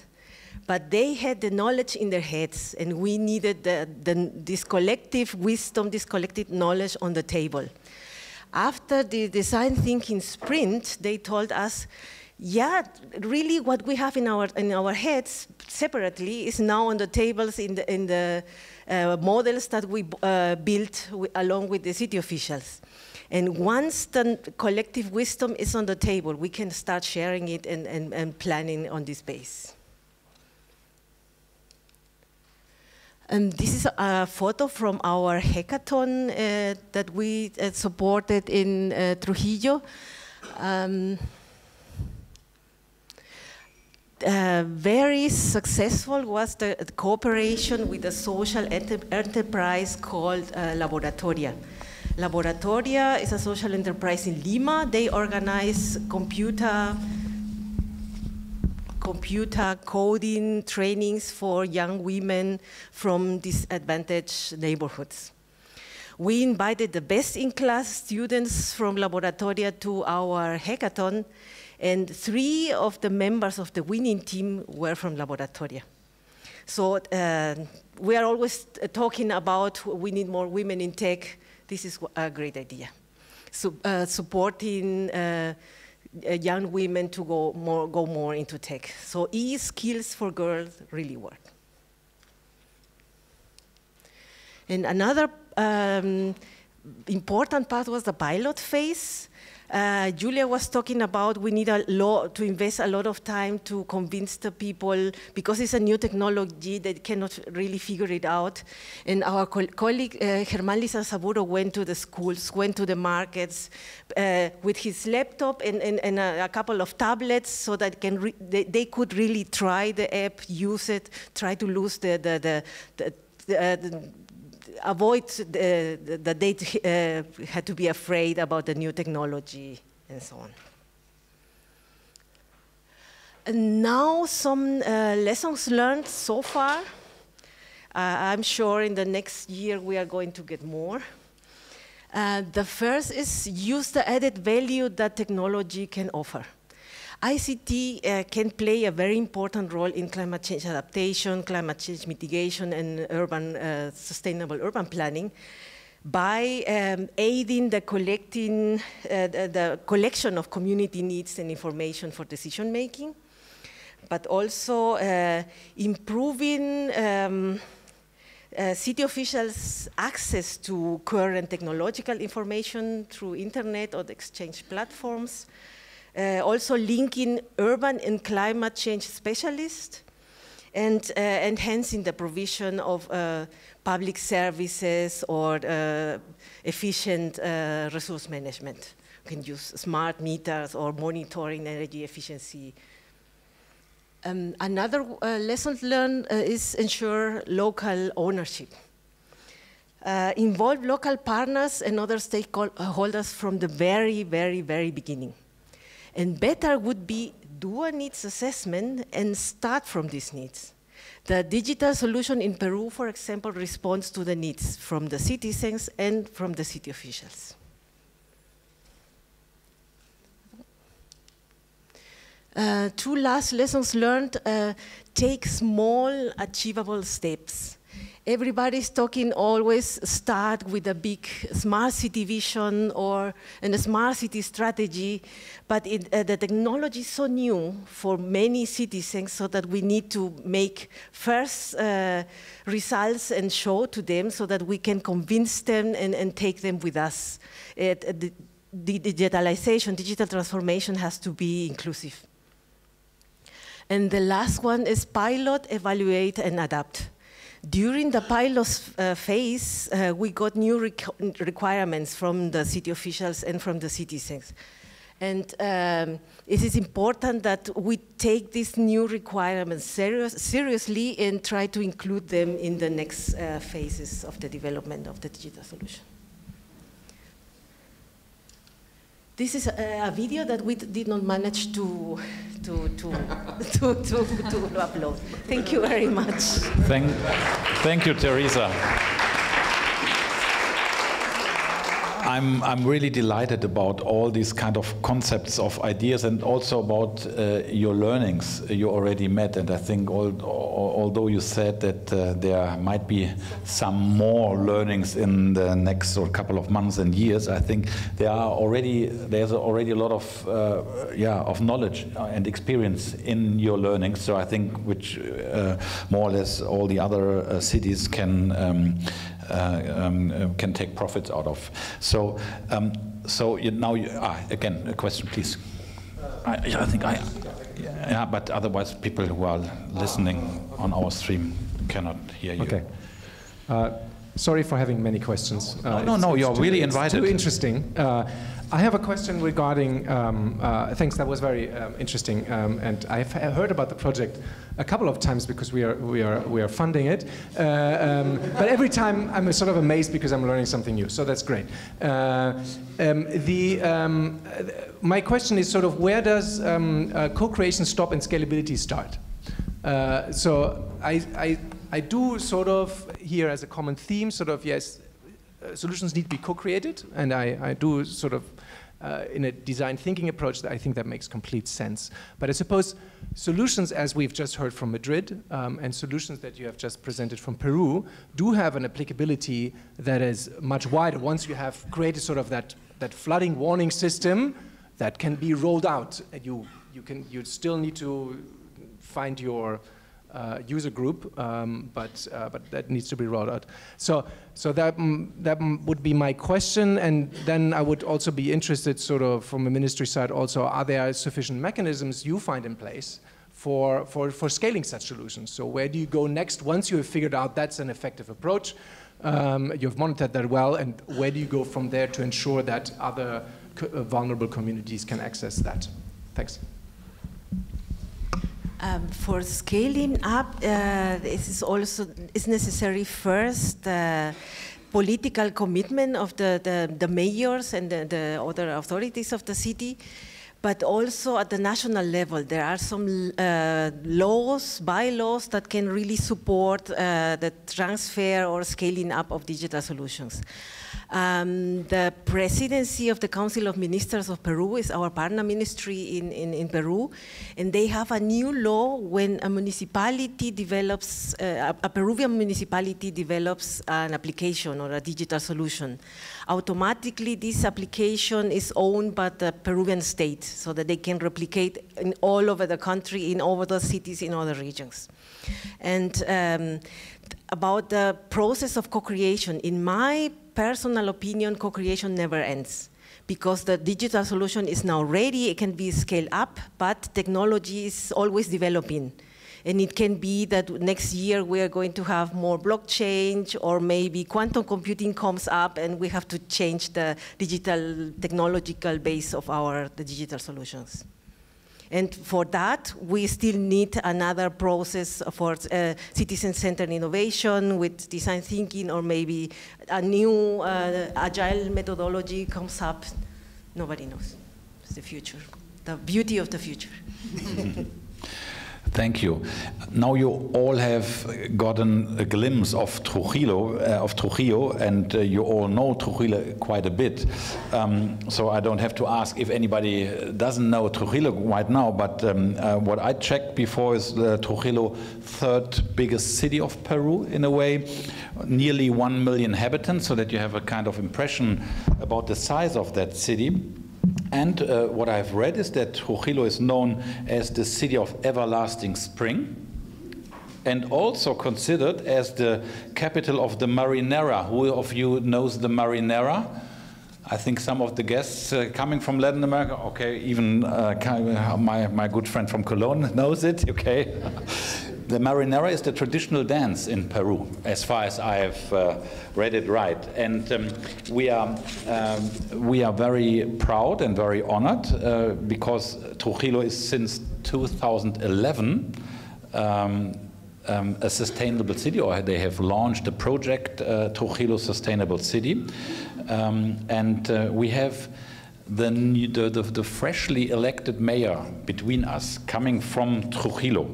but they had the knowledge in their heads, and we needed this collective wisdom, this collective knowledge on the table. After the design thinking sprint, they told us, yeah, really what we have in our heads separately is now on the tables in the models that we built along with the city officials. And once the collective wisdom is on the table, we can start sharing it and planning on this base. And this is a photo from our hackathon that we supported in Trujillo. Very successful was the cooperation with a social enterprise called Laboratoria. Laboratoria is a social enterprise in Lima. They organize computer coding trainings for young women from disadvantaged neighborhoods. We invited the best-in-class students from Laboratoria to our hackathon, and 3 of the members of the winning team were from Laboratoria. So we are always talking about we need more women in tech. This is a great idea. So, supporting young women to go more into tech. So e-skills for girls really work. And another important part was the pilot phase. Julia was talking about we need to invest a lot of time to convince the people because it's a new technology that cannot really figure it out. And our colleague Germán Lizarzaburo went to the schools, went to the markets with his laptop and a couple of tablets so that they could really try the app, use it, try to lose avoid that they had to be afraid about the new technology and so on. And now some lessons learned so far. I'm sure in the next year we are going to get more. The first is use the added value that technology can offer. ICT can play a very important role in climate change adaptation, climate change mitigation, and sustainable urban planning. by aiding the collection of community needs and information for decision making, but also improving city officials' access to current technological information through internet or the exchange platforms, also linking urban and climate change specialists, and enhancing the provision of public services or efficient resource management. You can use smart meters or monitoring energy efficiency. Another lesson learned is ensure local ownership. Involve local partners and other stakeholders from the very, very, very beginning. And better would be do a needs assessment and start from these needs. The digital solution in Peru, for example, responds to the needs from the citizens and from the city officials. Two last lessons learned, take small, achievable steps. Everybody's talking always start with a big smart city vision or a smart city strategy, but the technology is so new for many citizens so that we need to make first results and show to them so that we can convince them and take them with us. The digitalization, digital transformation has to be inclusive. And the last one is pilot, evaluate, and adapt. During the pilot phase, we got new requirements from the city officials and from the citizens. And it is important that we take these new requirements seriously and try to include them in the next phases of the development of the digital solution. This is a video that we did not manage to upload. Thank you very much. Thank you, Teresa. I'm really delighted about all these kind of concepts of ideas and also about your learnings you already met. And I think although you said that there might be some more learnings in the next couple of months and years, I think there's already a lot of knowledge and experience in your learnings. So I think which more or less all the other cities can take profits out of. So again, a question, please. But otherwise, people who are listening on our stream cannot hear you. Okay. Sorry for having many questions. No, you're really invited. Too interesting. I have a question regarding, thanks, that was very interesting, and I've heard about the project a couple of times because we are funding it, but every time I'm sort of amazed because I'm learning something new, so that's great. My question is sort of where does co-creation stop and scalability start? So I do sort of here as a common theme, sort of, yes, solutions need to be co-created, and I do sort of, in a design thinking approach, I think that makes complete sense. But I suppose solutions, as we've just heard from Madrid, and solutions that you have just presented from Peru, do have an applicability that is much wider. Once you have created sort of that flooding warning system that can be rolled out, and you still need to find your user group, but that needs to be rolled out. So that would be my question, and then I would also be interested, sort of from a ministry side, also, are there sufficient mechanisms you find in place for scaling such solutions? So where do you go next once you have figured out that's an effective approach? You've monitored that well, and where do you go from there to ensure that other vulnerable communities can access that? Thanks. For scaling up, it's necessary first political commitment of the mayors and the other authorities of the city, but also at the national level. There are some bylaws that can really support the transfer or scaling up of digital solutions. The presidency of the Council of Ministers of Peru is our partner ministry in Peru, and they have a new law when a municipality develops, a Peruvian municipality develops an application or a digital solution. Automatically, this application is owned by the Peruvian state so that they can replicate in all over the country, in all the cities, in other regions. And about the process of co-creation, in my personal opinion, co-creation never ends because the digital solution is now ready, it can be scaled up, but technology is always developing. And it can be that next year we are going to have more blockchain, or maybe quantum computing comes up and we have to change the digital technological base of the digital solutions. And for that, we still need another process for citizen-centered innovation with design thinking, or maybe a new agile methodology comes up. Nobody knows. It's the future, the beauty of the future. Thank you. Now you all have gotten a glimpse of Trujillo, and you all know Trujillo quite a bit. So I don't have to ask if anybody doesn't know Trujillo right now, but what I checked before is Trujillo, third biggest city of Peru in a way, nearly 1 million inhabitants, so that you have a kind of impression about the size of that city. And what I've read is that Trujillo is known as the city of everlasting spring, and also considered as the capital of the marinera. Who of you knows the marinera? I think some of the guests coming from Latin America, okay, even my good friend from Cologne knows it, okay. The marinera is the traditional dance in Peru, as far as I have read it right. And we are very proud and very honored because Trujillo is since 2011 a sustainable city, or they have launched a project, Trujillo Sustainable City. And we have the freshly elected mayor between us coming from Trujillo.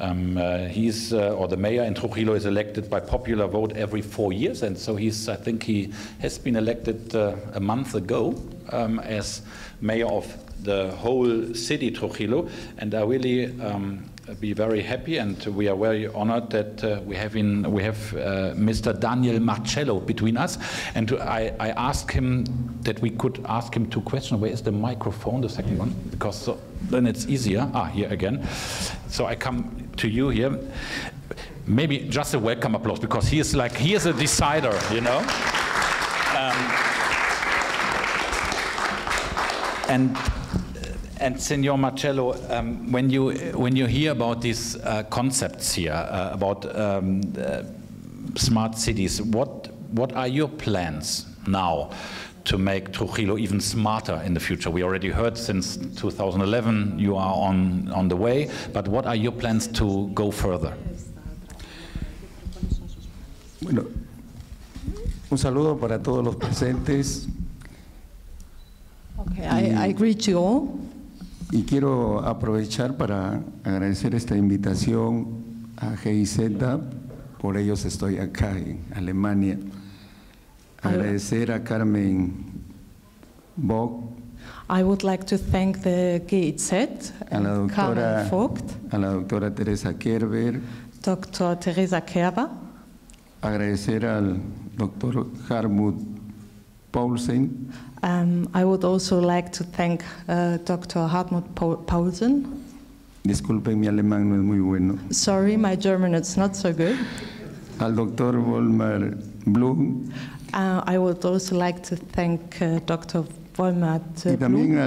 Or the mayor in Trujillo is elected by popular vote every 4 years, and so I think he has been elected a month ago as mayor of the whole city Trujillo, and I really be very happy, and we are very honored that we have Mr. Daniel Marcello between us, and I asked him that we could ask him 2 questions. Where is the microphone, the second one? Because then it's easier. Here again. So I come to you here. Maybe just a welcome applause, because he is a decider, you know. And Senor Marcello, when you hear about these concepts here about smart cities, what are your plans now to make Trujillo even smarter in the future? We already heard since 2011 you are on the way, but what are your plans to go further? Bueno, un saludo para todos los presentes. Okay, I greet you all. Y quiero aprovechar para agradecer esta invitación a GIZ, por ellos estoy acá en Alemania. Agradecer a Carmen Vogt, I would like to thank the GIZ, Carmen Vogt, a la doctora Teresa Kerber, Dr. Teresa Kerber. Agradecer al doctor Hartmut Paulsen. I would also like to thank Dr. Hartmut Paulsen. Disculpen, mi alemán no es muy bueno. Sorry, my German is not so good. Al doctor Volmar Blum. I would also like to thank Dr. Volmar Y también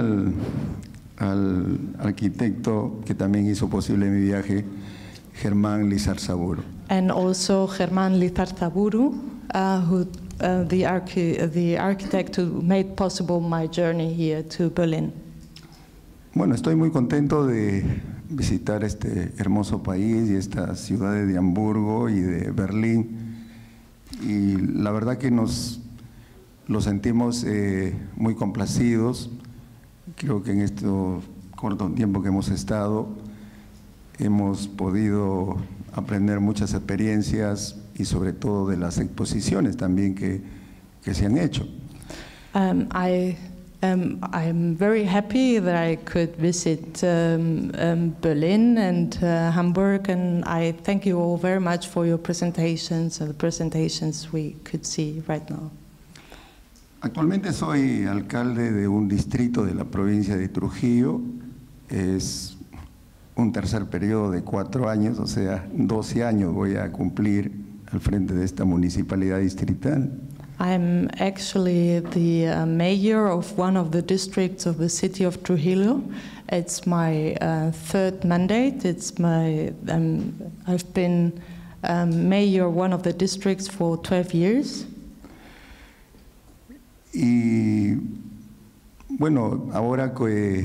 al arquitecto que también hizo posible mi viaje, Germán Lizarzaburu. And also Germán Lizarzaburu, who the architect who made possible my journey here to Berlin. Bueno, estoy muy contento de visitar este hermoso país y estas ciudades de Hamburgo y de Berlín. Y la verdad que lo sentimos muy complacidos. Creo que en este corto tiempo que hemos estado hemos podido aprender muchas experiencias y sobre todo de las exposiciones también que que se han hecho. I'm very happy that I could visit Berlin and Hamburg, and I thank you all very much for your presentations and the presentations we could see right now. Actualmente soy alcalde de un distrito de la provincia de Trujillo. Es un tercer periodo de 4 años, o sea, 12 años voy a cumplir al frente de esta municipalidad distrital. I'm actually the mayor of one of the districts of the city of Trujillo. It's my third mandate. It's my I've been mayor of one of the districts for 12 years. Y bueno, ahora que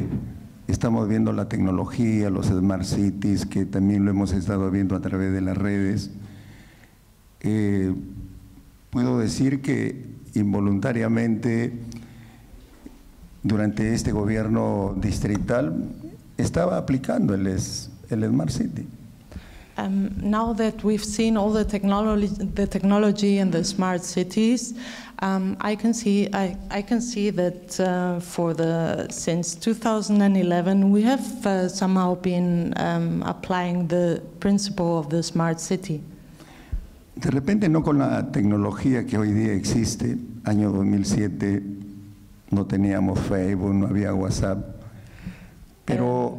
estamos viendo la tecnología, los smart cities, que también lo hemos estado viendo a través de las redes, puedo decir que involuntariamente durante este gobierno distrital estaba aplicando el Smart City. Now that we've seen all the technology and the smart cities, I can see that since 2011 we have somehow been applying the principle of the smart city. De repente no con la tecnología que hoy día existe. Año 2007 no teníamos Facebook, no había WhatsApp, pero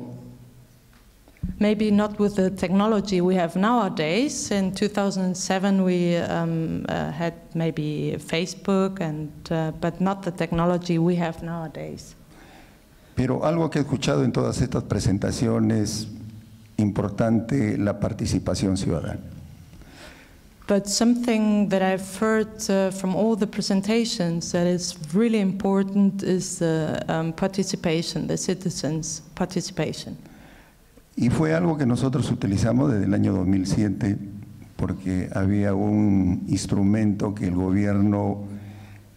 maybe not with the technology we have nowadays. In 2007 we had maybe Facebook, but not the technology we have nowadays. Pero algo que he escuchado en todas estas presentaciones, importante la participación ciudadana. But something that I've heard from all the presentations that is really important is the participation, the citizens' participation. Y fue algo que nosotros utilizamos desde el año 2007, porque había un instrumento que el gobierno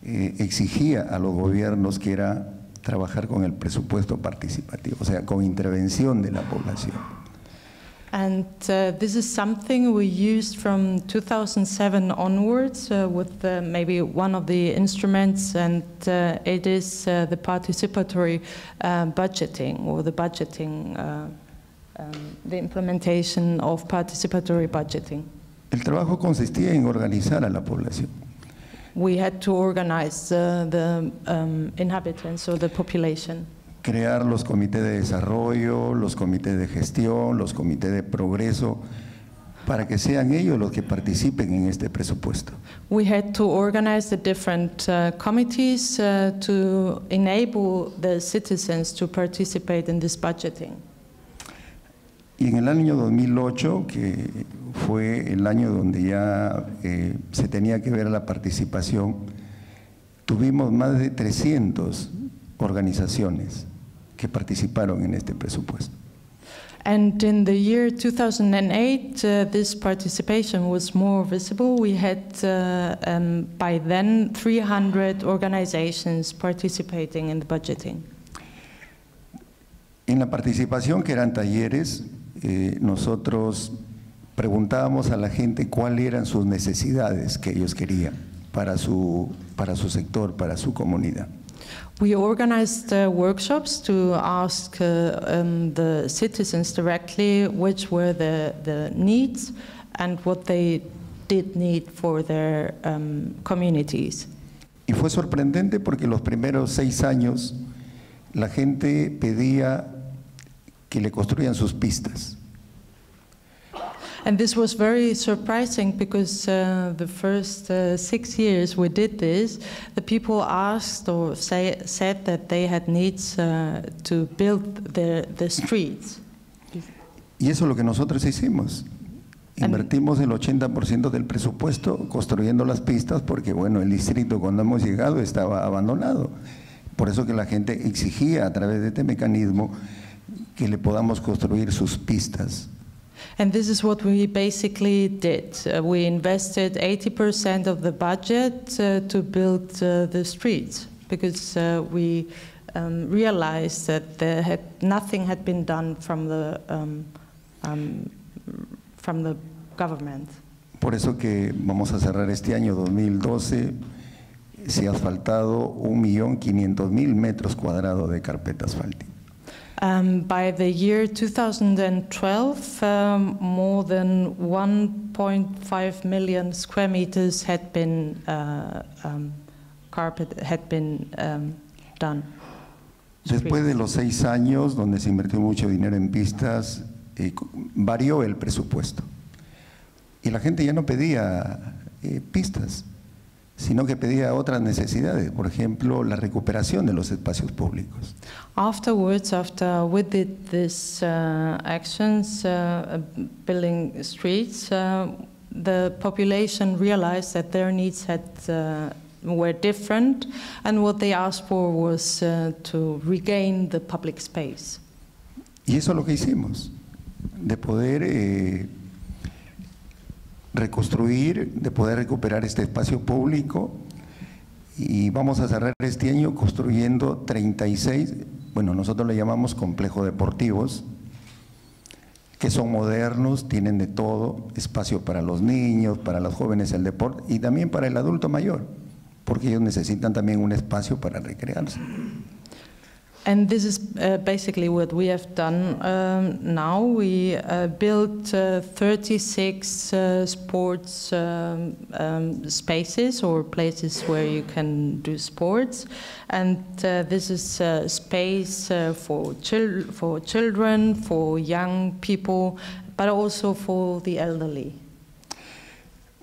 exigía a los gobiernos, que era trabajar con el presupuesto participativo, o sea, con intervención de la población. And this is something we used from 2007 onwards with maybe one of the instruments, and it is the participatory budgeting, or the budgeting, the implementation of participatory budgeting. El trabajo consistía en organizar a la población. We had to organize the inhabitants, or the population. Crear los comités de desarrollo, los comités de gestión, los comités de progreso, para que sean ellos los que participen en este presupuesto. We had to organize the different committees to enable the citizens to participate in this budgeting. Y en el año 2008, que fue el año donde ya se tenía que ver la participación, tuvimos más de 300 organizaciones que participaron en este presupuesto. And in the year 2008, this participation was more visible. We had by then 300 organizations participating in the budgeting. En la participación, que eran talleres, nosotros preguntábamos a la gente cuáles eran sus necesidades que ellos querían para su sector, para su comunidad. We organized workshops to ask the citizens directly which were the needs and what they did need for their communities. Y fue sorprendente porque los primeros 6 años la gente pedía que le construyan sus pistas. And this was very surprising because the first 6 years we did this, the people asked or said that they had needs to build the streets. Y eso es lo que nosotros hicimos. Invertimos el 80% del presupuesto construyendo las pistas porque, bueno, el distrito cuando hemos llegado estaba abandonado. Por eso que la gente exigía a través de este mecanismo que le podamos construir sus pistas. And this is what we basically did. We invested 80% of the budget to build the streets because we realized that nothing had been done from the government. Por eso que vamos a cerrar este año 2012 se ha asfaltado 1.500.000 metros cuadrados de carpeta asfáltica. By the year 2012, more than 1.5 million square meters had been done. Después de los 6 años donde se invirtió mucho dinero en pistas, varió el presupuesto. Y la gente ya no pedía pistas, sino que pedía otras necesidades, por ejemplo, la recuperación de los espacios públicos. Afterwards, after we did these actions, building streets, the population realized that their needs were different, and what they asked for was to regain the public space. Y eso es lo que hicimos, de poder reconstruir, de poder recuperar este espacio público, y vamos a cerrar este año construyendo 36, bueno, nosotros le llamamos complejos deportivos, que son modernos, tienen de todo, espacio para los niños, para los jóvenes el deporte y también para el adulto mayor, porque ellos necesitan también un espacio para recrearse. And this is basically what we have done now. We built 36 sports spaces or places where you can do sports. And this is space for children, for young people, but also for the elderly.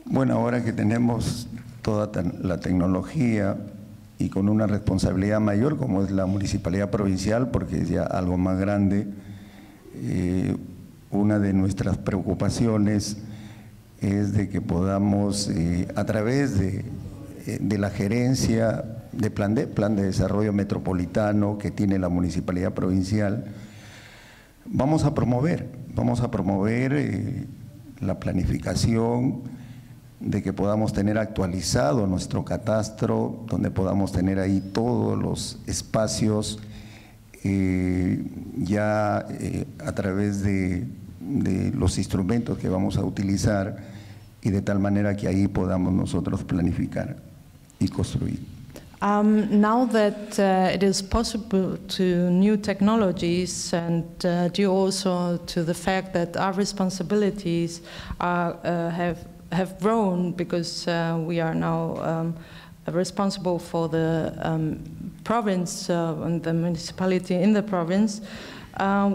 Bueno, ahora que tenemos toda la tecnología, y con una responsabilidad mayor como es la municipalidad provincial, porque es ya algo más grande, una de nuestras preocupaciones es de que podamos, a través de la gerencia de plan de desarrollo metropolitano que tiene la municipalidad provincial, vamos a promover la planificación, de que podamos tener actualizado nuestro catastro, donde podamos tener ahí todos los espacios ya a través de los instrumentos que vamos a utilizar, y de tal manera que ahí podamos nosotros planificar y construir. Now that it is possible to new technologies, and due also to the fact that our responsibilities have grown, because we are now responsible for the province and the municipality in the province,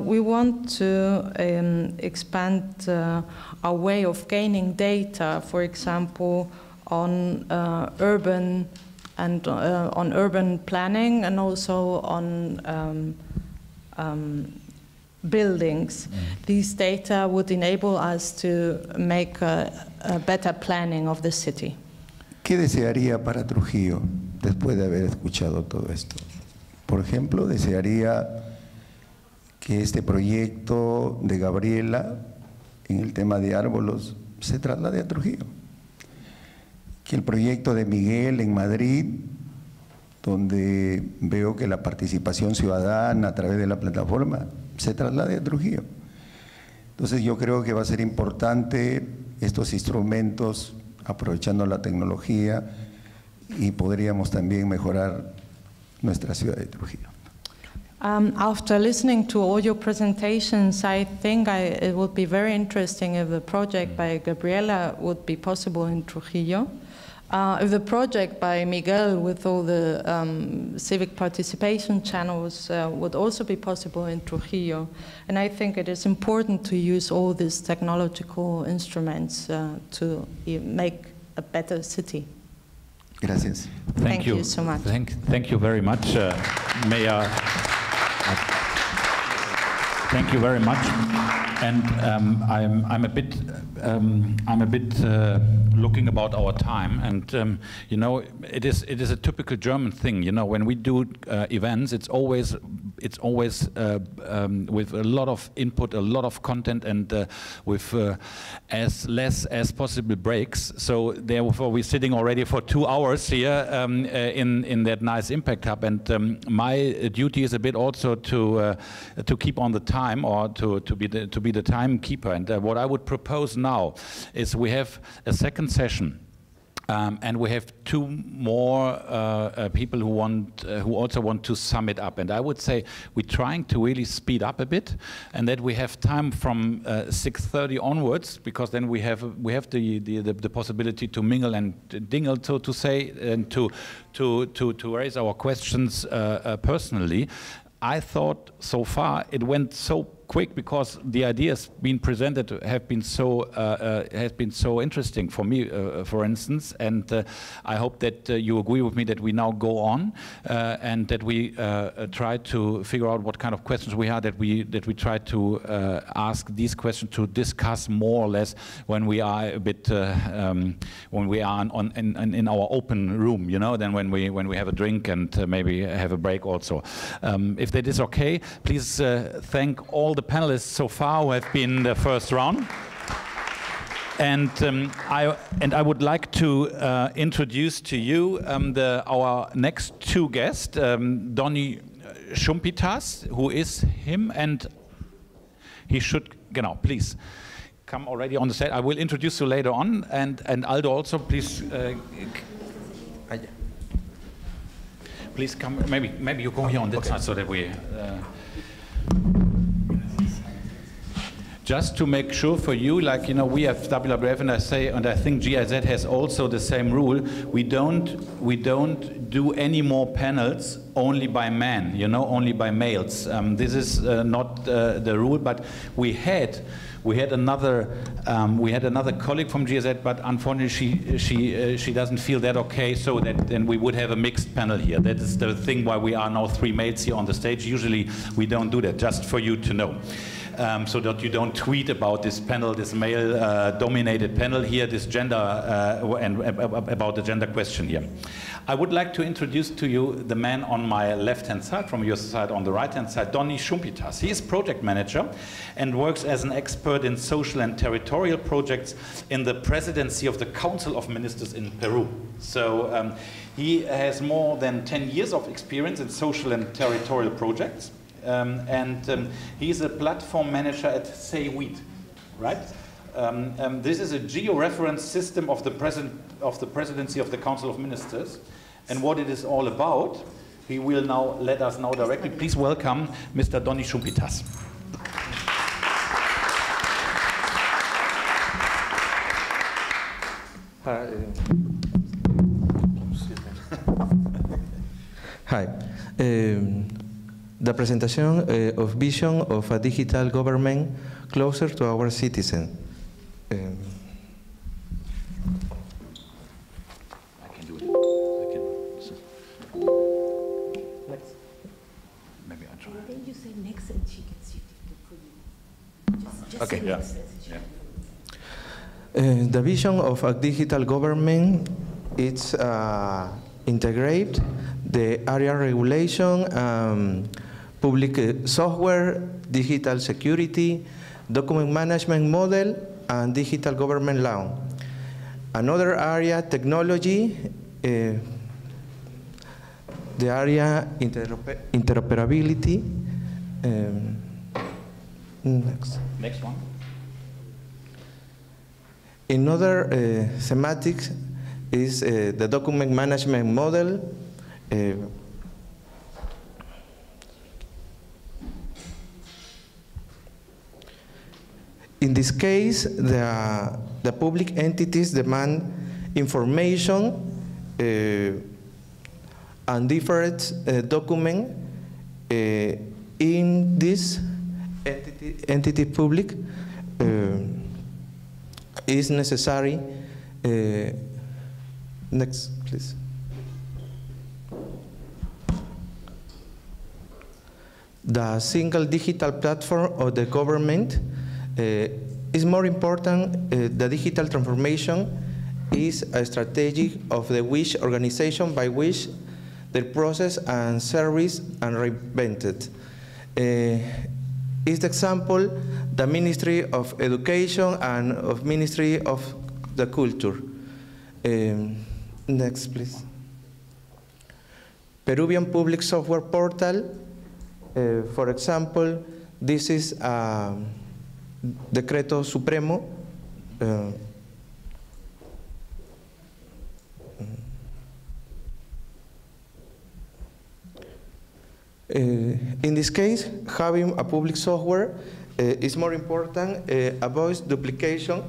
we want to expand our way of gaining data, for example, on urban planning, and also on buildings. These data would enable us to make a better planning of the city. ¿Qué desearía para Trujillo después de haber escuchado todo esto? Por ejemplo, desearía que este proyecto de Gabriela en el tema de árboles se traslade a Trujillo. Que el proyecto de Miguel en Madrid, donde veo que la participación ciudadana a través de la plataforma se traslade a Trujillo. Entonces yo creo que va a ser importante estos instrumentos, aprovechando la tecnología, y podríamos también mejorar nuestra ciudad de Trujillo. After listening to all your presentations, I think it would be very interesting if the project by Gabriela would be possible in Trujillo. If the project by Miguel with all the civic participation channels would also be possible in Trujillo. And I think it is important to use all these technological instruments to make a better city. Gracias. Thank you so much. Thank you very much, Mayor. Thank you very much. And I'm a bit looking about our time, and you know, it is a typical German thing. You know, when we do events, it's always with a lot of input, a lot of content, and with as less as possible breaks. So therefore, we're sitting already for 2 hours here in that nice Impact Hub, and my duty is a bit also to keep on the time, or to be the timekeeper. And what I would propose now is we have a second session And we have two more people who also want to sum it up. And I would say we're trying to really speed up a bit, and that we have time from 6:30 onwards, because then we have the possibility to mingle and dingle, so to say, and to raise our questions personally. I thought so far it went so quick because the ideas being presented have been so interesting for me, for instance, and I hope that you agree with me that we now go on and that we try to figure out what kind of questions we have, that we try to ask these questions, to discuss more or less when we are a bit when we are in our open room, you know, than when we have a drink and maybe have a break also. If that is okay, please thank all the panelists so far who have been in the first round. And I would like to introduce to you our next two guests, Donny Schumpitas, who is him, and he should, please come already on the stage. I will introduce you later on, and Aldo also, please. Please come. Maybe you go here on that side so that we. Just to make sure for you, like, you know, we have WWF, and I think GIZ has also the same rule. We don't do any more panels only by men, you know, only by males. This is not the rule, but we had another colleague from GIZ, but unfortunately she doesn't feel that okay, so that then we would have a mixed panel here. That is the thing why we are now 3 males here on the stage. Usually we don't do that, just for you to know. So that you don't tweet about this panel, this male-dominated panel here, this gender, and about the gender question here. I would like to introduce to you the man on my left-hand side, from your side on the right-hand side, Donny Schumpitas. He is project manager and works as an expert in social and territorial projects in the presidency of the Council of Ministers in Peru. So he has more than 10 years of experience in social and territorial projects. He's a platform manager at Civic, right? This is a geo-reference system of the presidency of the Council of Ministers, and what it is all about, he will now let us know directly. Please welcome Mr. Donny Schumpitas. Hi. The presentation of vision of a digital government closer to our citizens. I can do it. I can. So. Next. Maybe I'll try. Then you say next and she can see if just okay. Yeah. The vision of a digital government is integrate the area regulation, public software, digital security, document management model, and digital government law. Another area, technology, the area interoperability. Next one. Another thematic is the document management model. In this case, the public entities demand information and different documents in this entity public is necessary. Next, please. The single digital platform of the government is more important. The digital transformation is a strategy of the which organization by which the process and service are reinvented. Is the example the Ministry of Education and of Ministry of the Culture. Next, please. Peruvian Public Software Portal. For example, this is Decreto Supremo. In this case, having a public software is more important, avoids duplication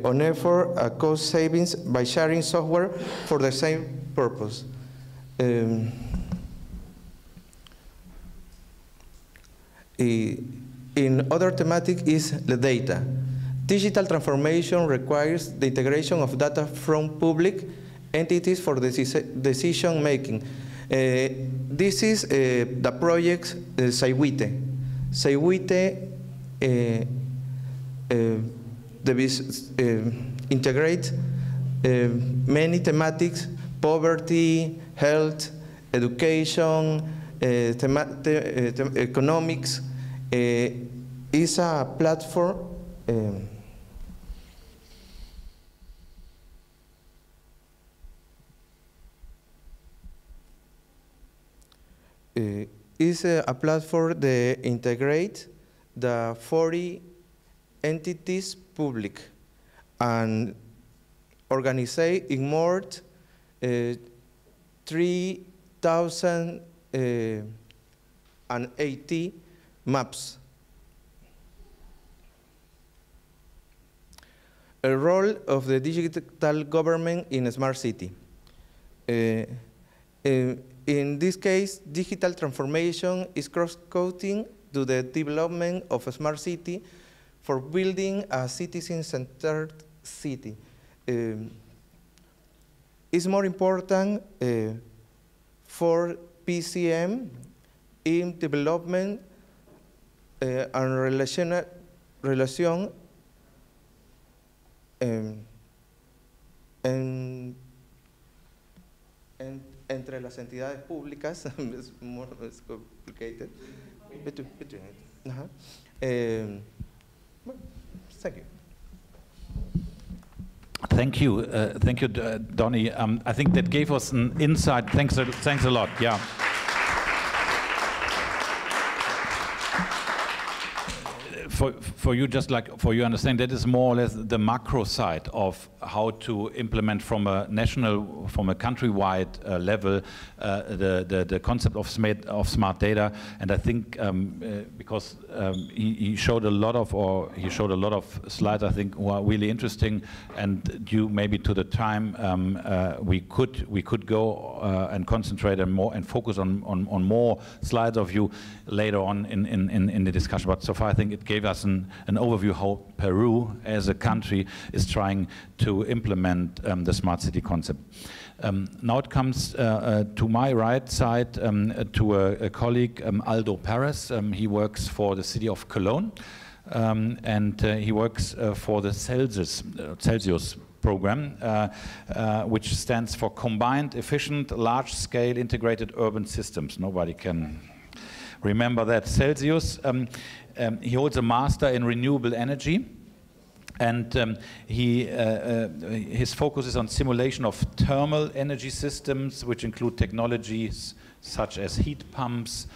on effort, cost savings by sharing software for the same purpose. In other thematic is the data. Digital transformation requires the integration of data from public entities for decision making. This is the project Civic. Civic integrates many thematics: poverty, health, education, economics. Is a platform that integrates the 40 entities public and organize in more 3,080 maps. A role of the digital government in a smart city. In this case, digital transformation is cross-cutting to the development of a smart city for building a citizen-centered city. It's more important for PCM in development and relación entre las entidades públicas. It's more complicated. Thank you. Thank you, Donny. I think that gave us an insight. Thanks a lot. Yeah. For you, just like for you understand, that is more or less the macro side of how to implement from a national, from a countrywide level, the concept of smart data. And I think because he showed a lot of slides, I think were really interesting. And due maybe to the time, we could go and concentrate and more and focus on more slides of you later on in the discussion. But so far, I think it gave us an overview how Peru as a country is trying to implement the smart city concept. Now it comes to my right side to a colleague, Aldo Perez. He works for the city of Cologne, and he works for the Celsius program, which stands for Combined Efficient Large-Scale Integrated Urban Systems. Nobody can remember that. Celsius. He holds a master in renewable energy, and his focus is on simulation of thermal energy systems, which include technologies such as heat pumps,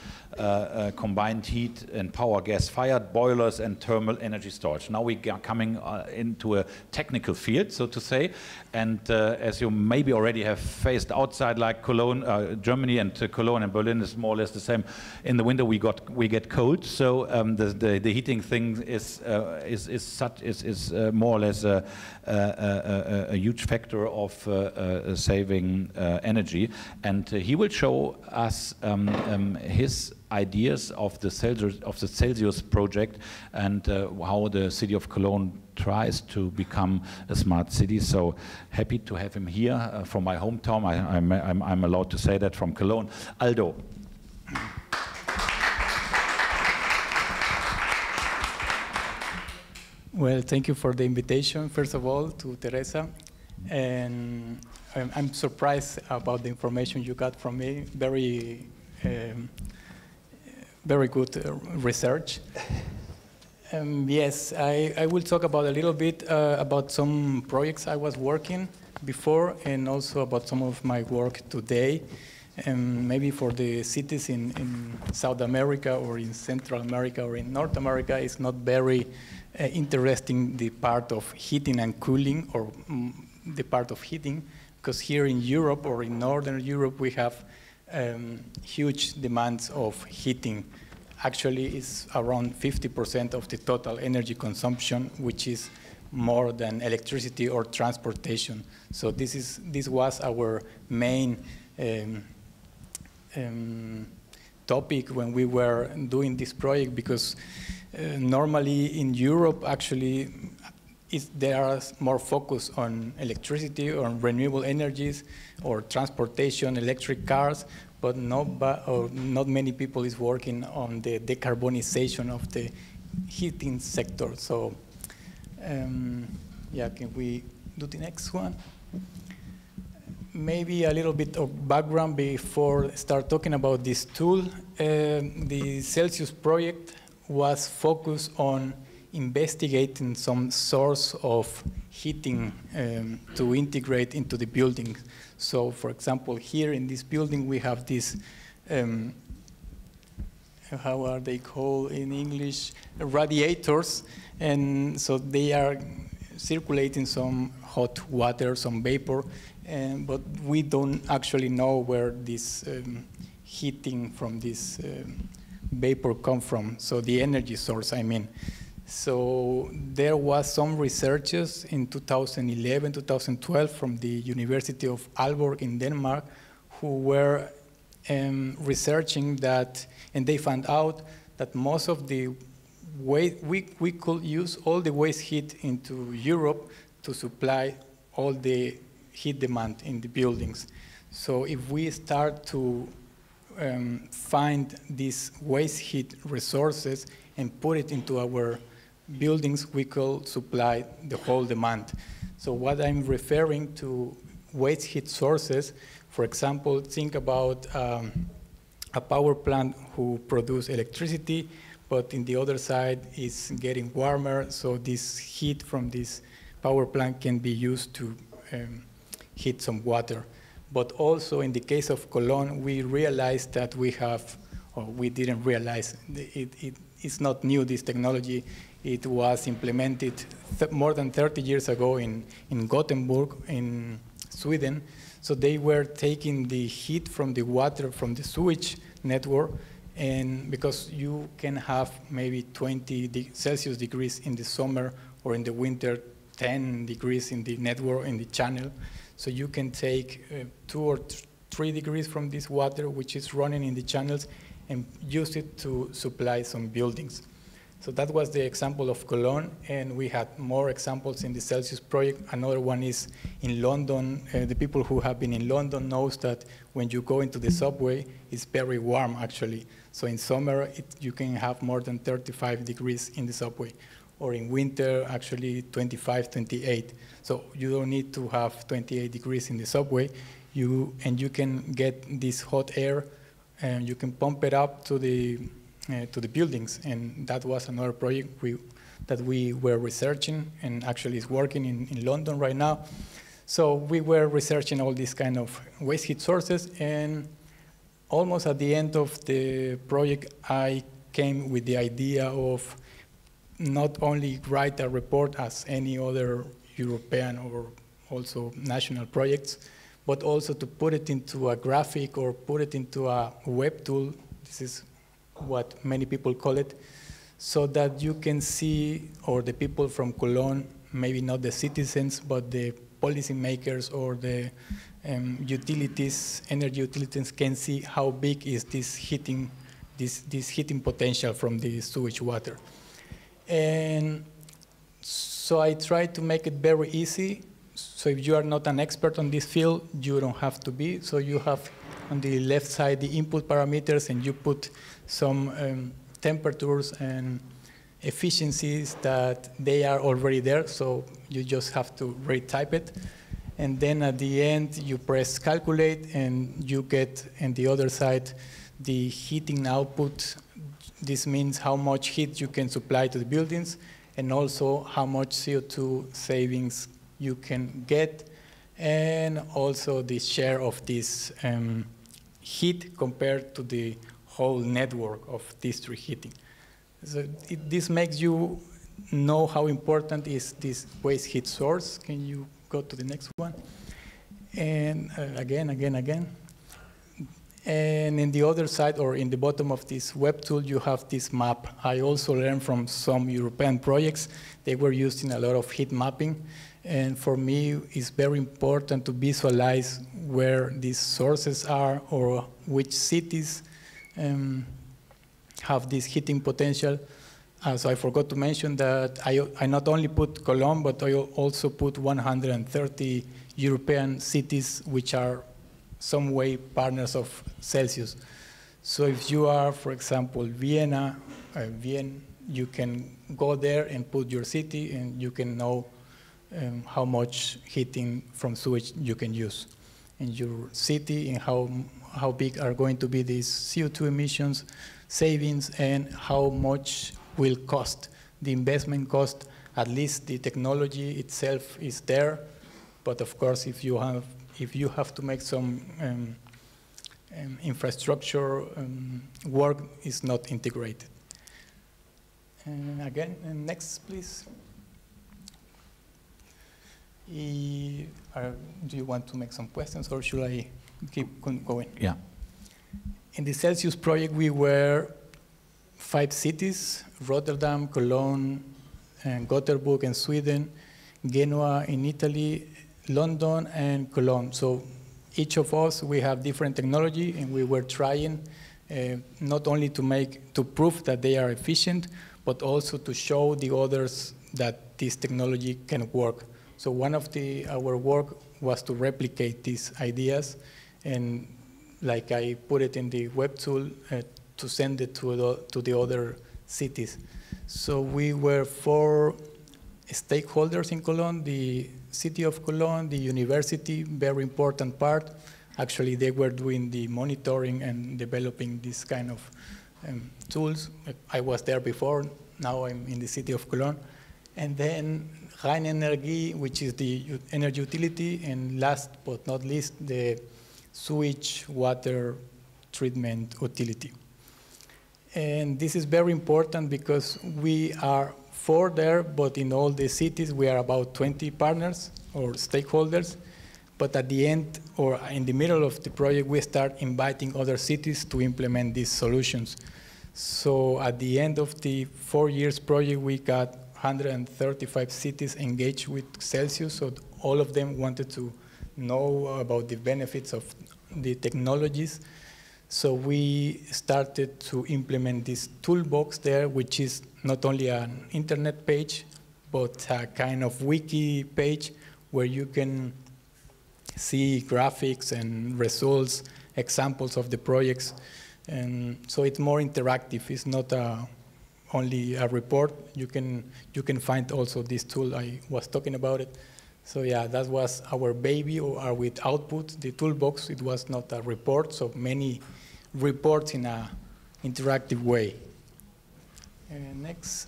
combined heat and power gas-fired boilers, and thermal energy storage. Now we are coming into a technical field, so to say, and as you maybe already have faced outside, like Cologne, Germany, and Cologne and Berlin is more or less the same. In the winter we get cold, so the heating thing is more or less a huge factor of saving energy, and he will show us his ideas of the Celsius project and how the city of Cologne tries to become a smart city. So happy to have him here from my hometown. I'm allowed to say that, from Cologne. Aldo. Well, thank you for the invitation, first of all, to Teresa. And I'm surprised about the information you got from me. Very good research. Yes, I will talk about a little bit about some projects I was working before, and also about some of my work today. Maybe for the cities in South America or in Central America or in North America, it's not very interesting, the part of heating and cooling, or the part of heating, because here in Europe or in Northern Europe we have huge demands of heating. Actually, it's around 50% of the total energy consumption, which is more than electricity or transportation. So this was our main topic when we were doing this project, because normally in Europe, actually, there are more focus on electricity, on renewable energies, or transportation, electric cars, but not many people is working on the decarbonization of the heating sector. So, yeah, can we do the next one? Maybe a little bit of background before start talking about this tool. The Celsius project was focused on investigating some source of heating to integrate into the building. So, for example, here in this building we have this, how are they called in English? Radiators, and so they are circulating some hot water, some vapor, but we don't actually know where this heating from this vapor come from, so the energy source, I mean. So there was some researchers in 2011, 2012 from the University of Aalborg in Denmark who were researching that, and they found out that most of the we could use all the waste heat into Europe to supply all the heat demand in the buildings. So if we start to find these waste heat resources and put it into our buildings, we could supply the whole demand. So what I'm referring to waste heat sources, for example, think about a power plant who produce electricity, but in the other side is getting warmer, so this heat from this power plant can be used to heat some water. But also in the case of Cologne, we realized that we have, or we didn't realize, it's not new, this technology. It was implemented more than 30 years ago in Gothenburg, in Sweden. So they were taking the heat from the water from the sewage network, and because you can have maybe 20 Celsius degrees in the summer, or in the winter 10 degrees in the network, in the channel. So you can take 2 or 3 degrees from this water, which is running in the channels, and use it to supply some buildings. So that was the example of Cologne, and we had more examples in the Celsius project. Another one is in London. The people who have been in London knows that when you go into the subway, it's very warm actually. So in summer, you can have more than 35 degrees in the subway. Or in winter, actually 25, 28. So you don't need to have 28 degrees in the subway. And you can get this hot air, and you can pump it up to the buildings. And that was another project that we were researching, and actually is working in London right now. So we were researching all these kind of waste heat sources, and almost at the end of the project, I came with the idea of not only write a report as any other European or also national projects, but also to put it into a graphic or put it into a web tool. This is what many people call it, so that you can see, or the people from Cologne, maybe not the citizens, but the policymakers or the utilities, energy utilities, can see how big is this heating potential from the sewage water. And so I try to make it very easy. So if you are not an expert on this field, you don't have to be. So you have on the left side the input parameters, and you put some temperatures and efficiencies that they are already there. So you just have to retype it. And then at the end, you press calculate, and you get on the other side the heating output. This means how much heat you can supply to the buildings, and also how much CO2 savings you can get, and also the share of this heat compared to the whole network of district heating. So this makes you know how important is this waste heat source. Can you go to the next one? And again. And in the other side, or in the bottom of this web tool, you have this map. I also learned from some European projects. They were using a lot of heat mapping. And for me, it's very important to visualize where these sources are or which cities have this heating potential. So I forgot to mention that I not only put Cologne, but I also put 130 European cities which are some way partners of Celsius. So if you are, for example, Vienna, you can go there and put your city, and you can know how much heating from sewage you can use in your city, and how big are going to be these CO2 emissions, savings, and how much will cost. The investment cost, at least the technology itself is there, but of course if you have to make some infrastructure work, is not integrated. And again, next please. Do you want to make some questions, or should I keep going? Yeah. In the Celsius project, we were 5 cities: Rotterdam, Cologne, and Gothenburg in Sweden, Genoa in Italy, London, and Cologne. So each of us, we have different technology, and we were trying not only to prove that they are efficient, but also to show the others that this technology can work. So one of our work was to replicate these ideas, and like I put it in the web tool, to send it to the other cities. So we were 4 stakeholders in Cologne: the city of Cologne, the university, very important part. Actually, they were doing the monitoring and developing this kind of tools. I was there before, now I'm in the city of Cologne. And then Rheinenergie, which is the energy utility, and last but not least, the sewage water treatment utility. And this is very important because we are 4 there, but in all the cities we are about 20 partners or stakeholders. But at the end, or in the middle of the project, we start inviting other cities to implement these solutions. So at the end of the 4 years project, we got 135 cities engaged with Celsius, so all of them wanted to know about the benefits of the technologies. So we started to implement this toolbox there, which is not only an internet page, but a kind of wiki page where you can see graphics and results, examples of the projects. And so it's more interactive. It's not only a report. You can find also this tool. I was talking about it. So yeah, that was our baby, or with output, the toolbox. It was not a report, so many reports in an interactive way. Next.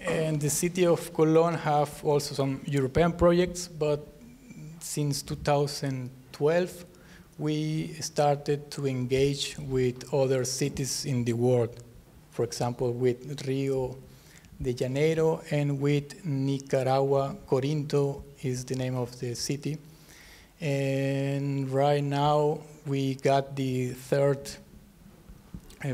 And the city of Cologne have also some European projects, but since 2012, we started to engage with other cities in the world. For example, with Rio de Janeiro and with Nicaragua. Corinto is the name of the city. And right now, we got the 3rd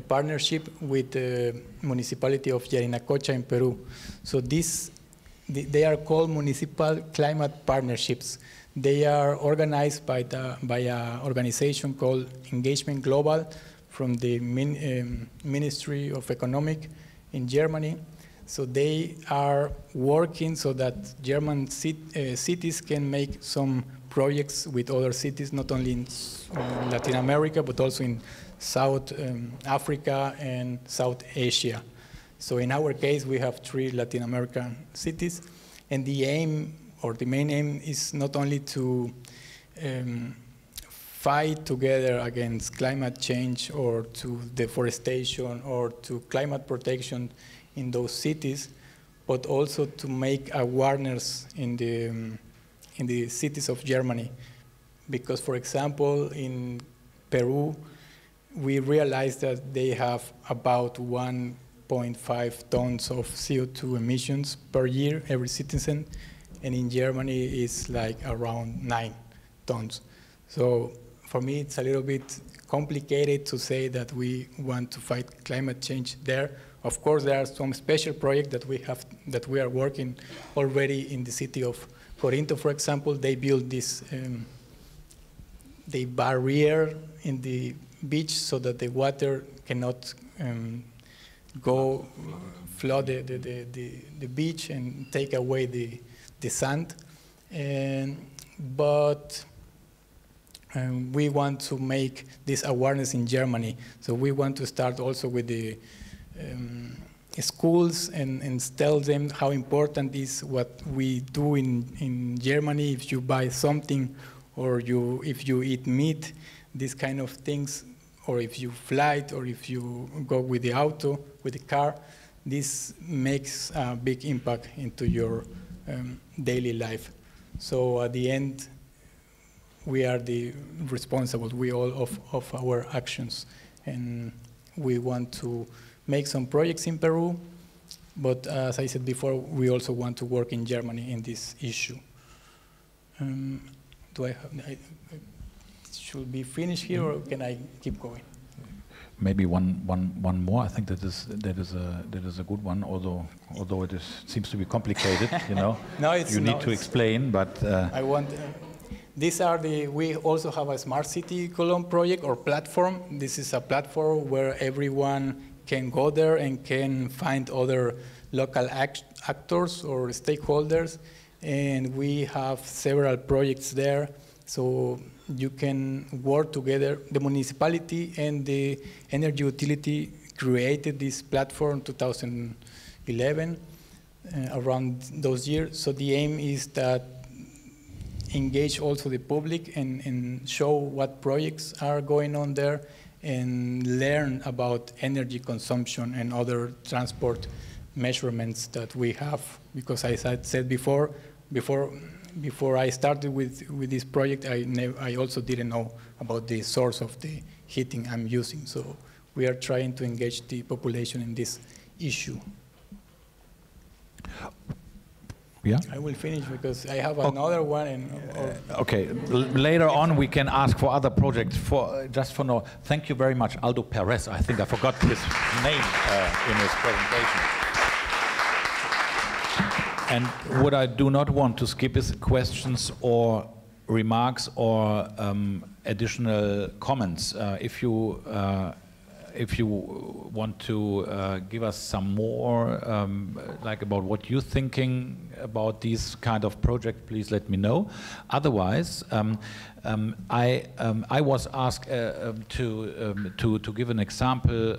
partnership with the municipality of Yarinacocha in Peru. So they are called municipal climate partnerships. They are organized by an organization called Engagement Global from the Ministry of Economic in Germany. So they are working so that German cities can make some projects with other cities, not only in Latin America, but also in South Africa and South Asia. So in our case, we have 3 Latin American cities, and the aim, or the main aim, is not only to fight together against climate change or to deforestation or to climate protection in those cities, but also to make awareness in the cities of Germany. Because, for example, in Peru, we realized that they have about 1.5 tons of CO2 emissions per year, every citizen, and in Germany it's like around 9 tons. So for me, it's a little bit complicated to say that we want to fight climate change there. Of course, there are some special projects that we are working already in the city of Corinto, for example. They built this the barrier in the beach so that the water cannot go flood the beach and take away the sand. But we want to make this awareness in Germany. So we want to start also with the schools and tell them how important is what we do in Germany. If you buy something or if you eat meat, these kind of things, or if you fly or if you go with the auto, with the car, this makes a big impact into your daily life. So at the end, we are the responsible, we all of our actions. And we want to make some projects in Peru, but as I said before, we also want to work in Germany in this issue. Should be finished here, or can I keep going? Maybe one more. I think that is a good one. Although it seems to be complicated, you know. No, it's you need to explain, but I want. These are we also have a smart city Cologne project or platform. This is a platform where everyone can go there and can find other local actors or stakeholders, and we have several projects there. So you can work together. The municipality and the energy utility created this platform in 2011, around those years. So the aim is that engage also the public and show what projects are going on there and learn about energy consumption and other transport measurements that we have. Because as I said before I started with this project, I also didn't know about the source of the heating I'm using. So we are trying to engage the population in this issue. Yeah. I will finish because I have another one. Okay, later on we can ask for other projects. Just for now, thank you very much, Aldo Perez. I think I forgot his name in his presentation. And what I do not want to skip is questions or remarks or additional comments. If you want to give us some more, like about what you're thinking about these kind of projects, please let me know. Otherwise, I was asked to give an example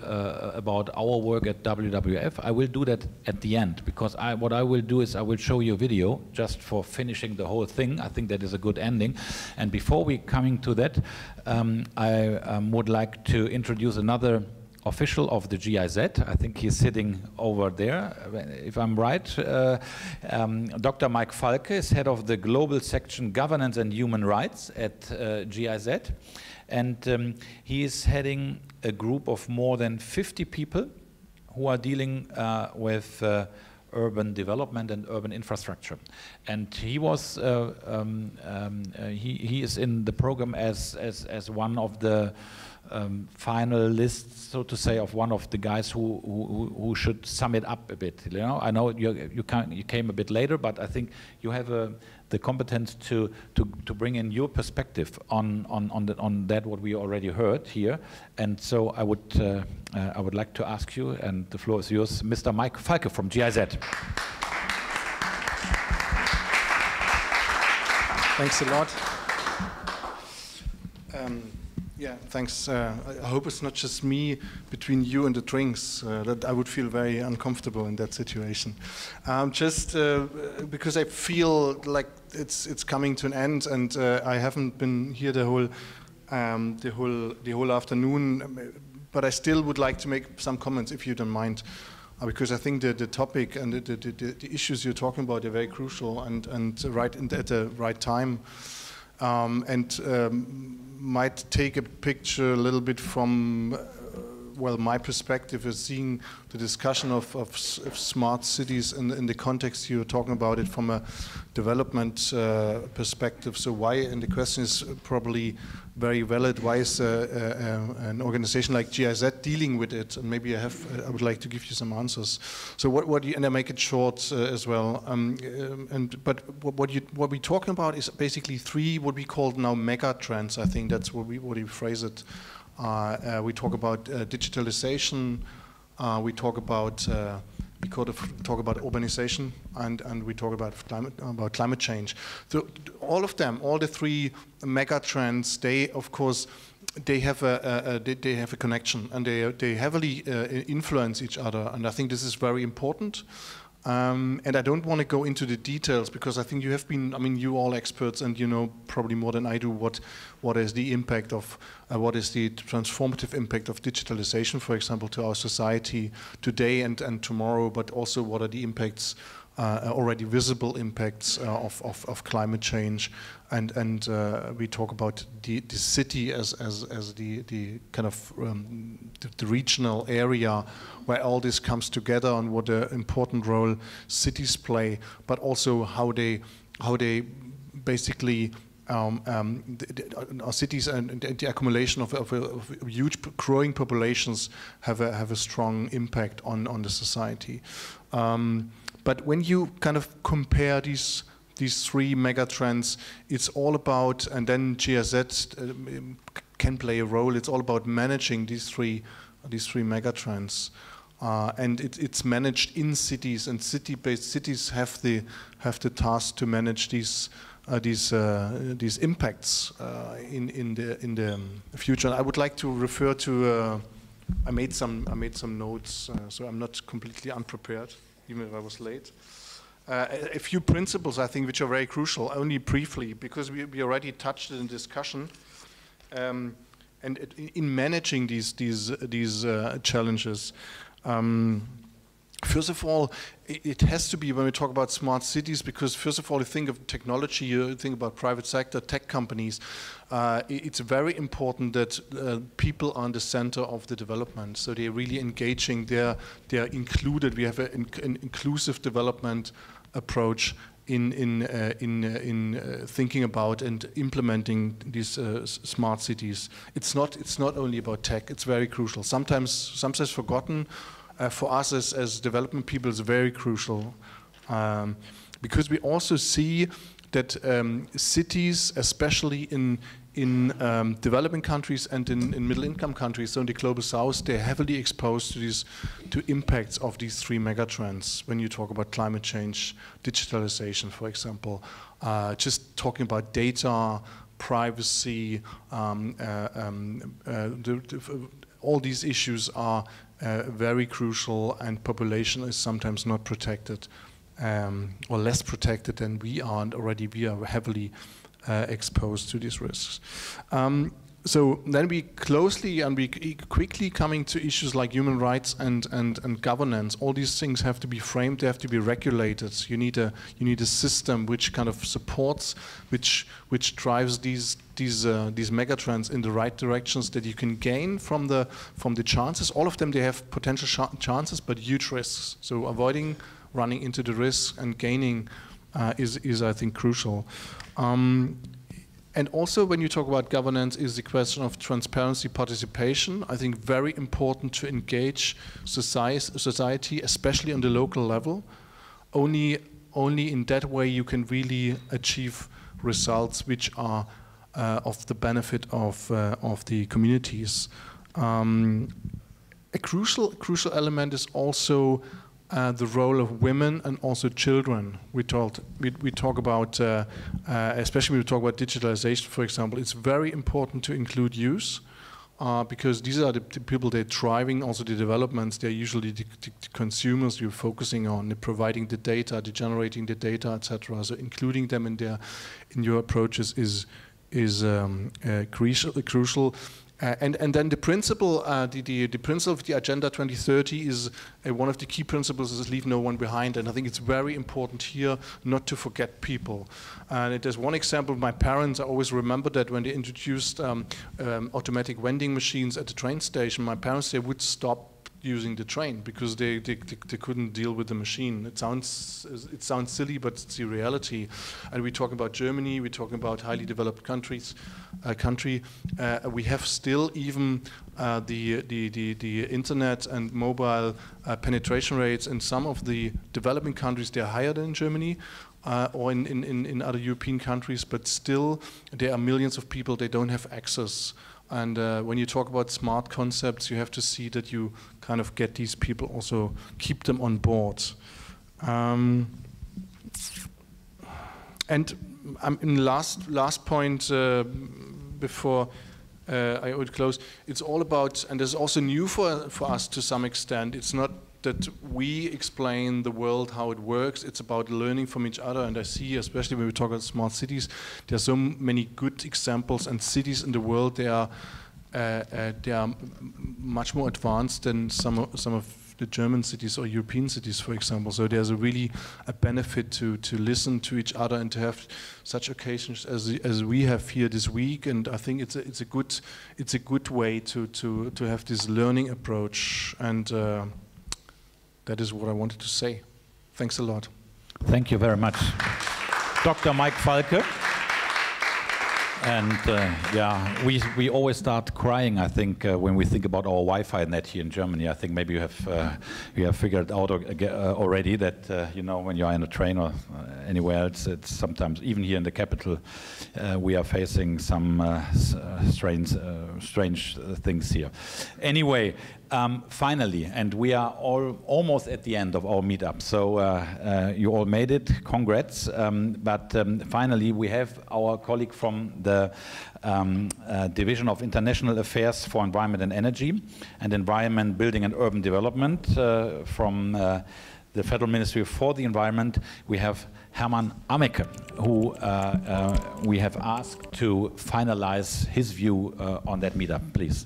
about our work at WWF. I will do that at the end, because what I will do is I will show you a video just for finishing the whole thing. I think that is a good ending. And before we coming to that, I would like to introduce another official of the GIZ. I think he's sitting over there, if I'm right. Dr. Mike Falke is head of the Global Section Governance and Human Rights at GIZ. And he is heading a group of more than 50 people who are dealing with urban development and urban infrastructure. And he was, he is in the program as one of the finalists, so to say, of one of the guys who should sum it up a bit. You know, I know you came a bit later, but I think you have the competence to bring in your perspective on that what we already heard here. And so I would like to ask you, and the floor is yours, Mr. Mike Falke from GIZ. Thanks a lot. Yeah, thanks. I hope it's not just me between you and the drinks, that I would feel very uncomfortable in that situation. Just because I feel like it's coming to an end, and I haven't been here the whole afternoon, but I still would like to make some comments, if you don't mind, because I think the topic and the issues you're talking about are very crucial and at the right time. Might take a picture a little bit from well, my perspective is seeing the discussion of smart cities in the context you're talking about it from a development perspective. So why, and the question is probably very valid, why is an organization like GIZ dealing with it? And maybe I would like to give you some answers. So what and I make it short as well. But what we're talking about is basically three what we call now mega trends. I think that's what we phrase it. We talk about digitalization. We talk about urbanization, and we talk about climate change. So all of them, all the three mega trends, they of course they have a connection, and they heavily influence each other. And I think this is very important. And I don't want to go into the details because I think you have been, I mean, you all experts, and you know probably more than I do what is the impact of, what is the transformative impact of digitalization, for example, to our society today and tomorrow, but also what are the impacts, already visible impacts of climate change. And we talk about the city as the kind of the regional area where all this comes together, and what an important role cities play, but also how they basically our cities and the accumulation of huge growing populations have a strong impact on the society. But when you kind of compare these three mega trends, it's all about, and then GIZ can play a role. It's all about managing these three mega trends, and it's managed in cities, and city-based cities have the task to manage these impacts in the future. And I would like to refer to. I made some notes, so I'm not completely unprepared, even if I was late. A few principles, I think, which are very crucial, only briefly, because we already touched it in discussion. And in managing these challenges, first of all, it has to be, when we talk about smart cities, because first of all, you think of technology, you think about private sector, tech companies. It's very important that people are in the center of the development, so they're really engaging. They're included. We have an inclusive development approach in thinking about and implementing these smart cities. It's not only about tech. It's very crucial. Sometimes forgotten. For us as development people, it's very crucial, because we also see that cities, especially in developing countries and in middle-income countries, so in the global south, they're heavily exposed to impacts of these three megatrends. When you talk about climate change, digitalization, for example, just talking about data, privacy, all these issues are very crucial, and population is sometimes not protected, or less protected than we are, and already we are heavily exposed to these risks. So then we quickly coming to issues like human rights and governance. All these things have to be framed, they have to be regulated. You need a system which kind of supports, which drives these megatrends in the right directions, that you can gain from the chances. All of them, they have potential chances, but huge risks. So avoiding running into the risk and gaining is I think crucial. And also, when you talk about governance, is the question of transparency, participation. I think very important to engage society, especially on the local level. Only in that way you can really achieve results which are of the benefit of the communities. A crucial element is also the role of women and also children. We talk about, especially when we talk about digitalization, for example, it's very important to include youth, because these are the people that are driving also the developments. They're usually the consumers you're focusing on, providing the data, generating the data, etc. So including them in your approaches is crucial. And then the principle, the principle of the Agenda 2030 is one of the key principles is leave no one behind, and I think it's very important here not to forget people. And there's one example. My parents, I always remember that when they introduced automatic vending machines at the train station, my parents, they would stop using the train because they couldn't deal with the machine. It sounds silly, but it's the reality. And we talk about Germany, we're talking about highly developed countries. We have still even the internet and mobile penetration rates in some of the developing countries. They're higher than in Germany. Or in other European countries, but still there are millions of people, they don't have access. And when you talk about smart concepts, you have to see that you kind of get these people, also keep them on board. And in last point before I would close, it's all about, and this is also new for us to some extent, it's not that we explain the world how it works, it's about learning from each other. And I see, especially when we talk about smart cities, there are so many good examples, and cities in the world, they are much more advanced than some of the German cities or European cities, for example. So there's really a benefit to listen to each other and to have such occasions as we have here this week. And I think it's a good way to have this learning approach. And that is what I wanted to say. Thanks a lot. Thank you very much. Dr. Mike Falke. And yeah, we always start crying, I think, when we think about our Wi-Fi net here in Germany. I think maybe you have figured out already that you know, when you are in a train or anywhere else, it's sometimes even here in the capital, we are facing some strange things here. Anyway. Finally, and we are almost at the end of our meetup, so you all made it, congrats. But finally, we have our colleague from the Division of International Affairs for Environment and Energy, and Environment, Building and Urban Development from the Federal Ministry for the Environment. We have Herman Amecke, who we have asked to finalize his view on that meetup, please.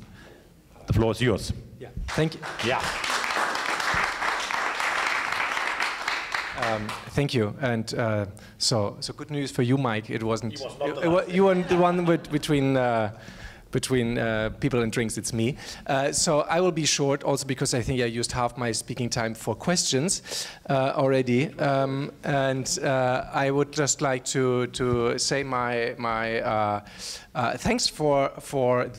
The floor is yours. Yeah, thank you. Yeah. Thank you. And so good news for you, Mike. It wasn't. You weren't the one between people and drinks. It's me. So I will be short, also because I think I used half my speaking time for questions already. And I would just like to say my thanks for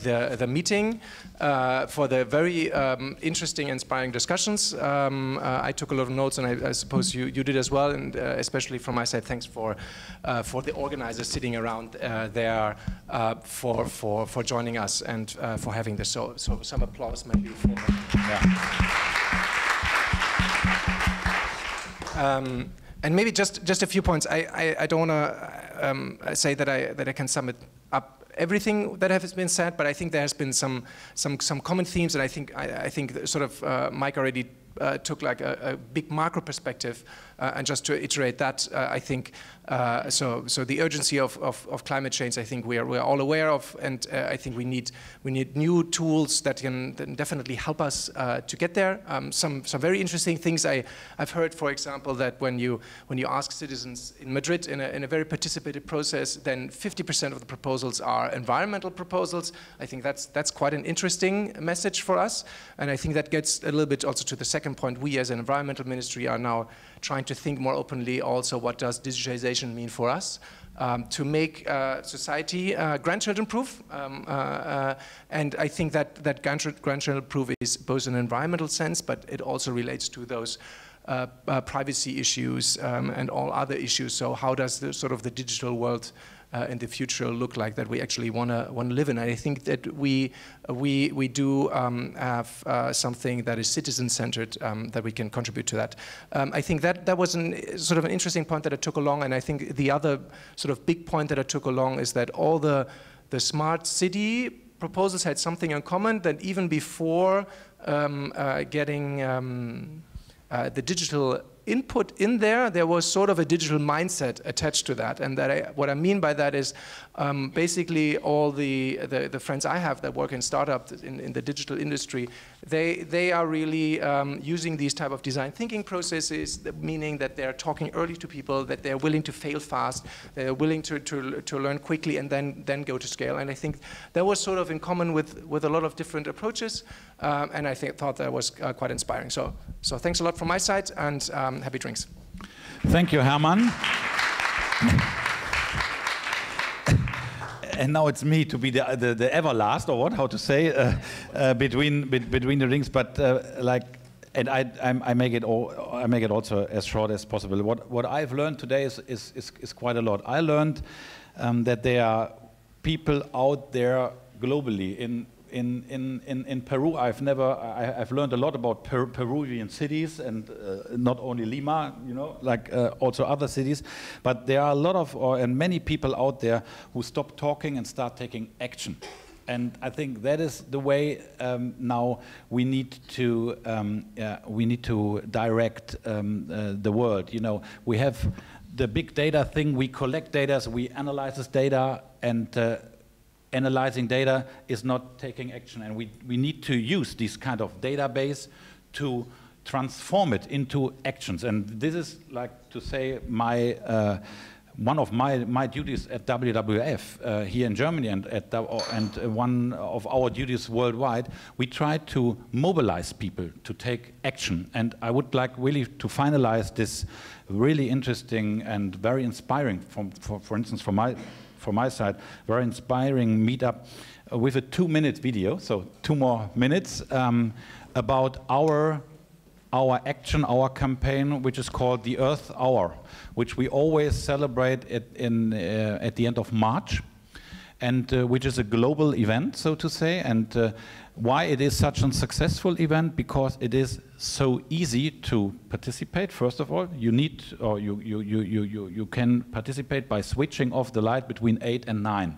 the meeting. For the very interesting, inspiring discussions. I took a lot of notes, and I suppose you did as well. And especially from my side, thanks for the organizers sitting around there for joining us and for having this. So some applause maybe for. Yeah. And maybe just a few points. I don't want to say that I can sum it up. Everything that has been said, but I think there has been some common themes, and I think sort of Mike already took like a big macro perspective, and just to iterate that, I think so the urgency of climate change, I think we are all aware of, and I think we need new tools that can definitely help us to get there. Some very interesting things I've heard, for example, that when you ask citizens in Madrid in a very participative process, then 50% of the proposals are environmental proposals. I think that's quite an interesting message for us, and I think that gets a little bit also to the second point. We as an environmental ministry are now trying to think more openly also what does digitization mean for us to make society grandchildren-proof. And I think that grandchildren-proof is both an environmental sense, but it also relates to those privacy issues and all other issues. So how does the sort of the digital world in the future look like that we actually want to live in? And I think that we do have something that is citizen-centered that we can contribute to that. I think that was sort of an interesting point that I took along, and I think the other sort of big point that I took along is that all the smart city proposals had something in common, that even before getting the digital input in there, there was sort of a digital mindset attached to that. And what I mean by that is basically all the friends I have that work in startups in the digital industry, they are really using these type of design thinking processes, meaning that they're talking early to people, that they're willing to fail fast, they're willing to learn quickly and then go to scale. And I think that was sort of in common with a lot of different approaches, and I thought that was quite inspiring. So thanks a lot from my side, and happy drinks. Thank you, Hermann. And now it's me to be the ever last, or what? How to say between the rings? But and I make it also as short as possible. What I've learned today is quite a lot. I learned that there are people out there globally. In Peru, I've learned a lot about Peruvian cities, and not only Lima, you know, like also other cities. But there are a lot of and many people out there who stop talking and start taking action. And I think that is the way now we need to direct the world. You know, we have the big data thing. We collect data, so we analyze this data, and analyzing data is not taking action, and we need to use this kind of database to transform it into actions. And this is, like to say, one of my duties at WWF here in Germany, and one of our duties worldwide. We try to mobilize people to take action, and I would like really to finalize this really interesting and very inspiring, for instance, from my side, very inspiring meetup with a 2-minute video, so 2 more minutes, about our action, our campaign, which is called the Earth Hour, which we always celebrate at the end of March, and which is a global event, so to say. And why it is such a successful event? Because it is so easy to participate. First of all, you can participate by switching off the light between 8 and 9.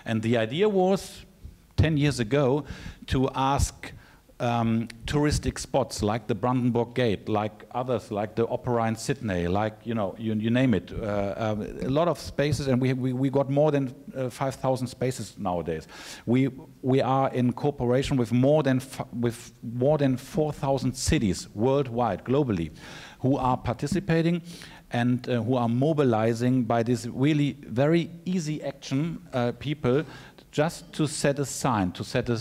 And the idea was 10 years ago to ask touristic spots like the Brandenburg Gate, like others, like the Opera in Sydney, like, you know, you name it, a lot of spaces, and we got more than 5,000 spaces nowadays. We are in cooperation with more than 4,000 cities worldwide, globally, who are participating and who are mobilizing by this really very easy action people, just to set a sign, to set a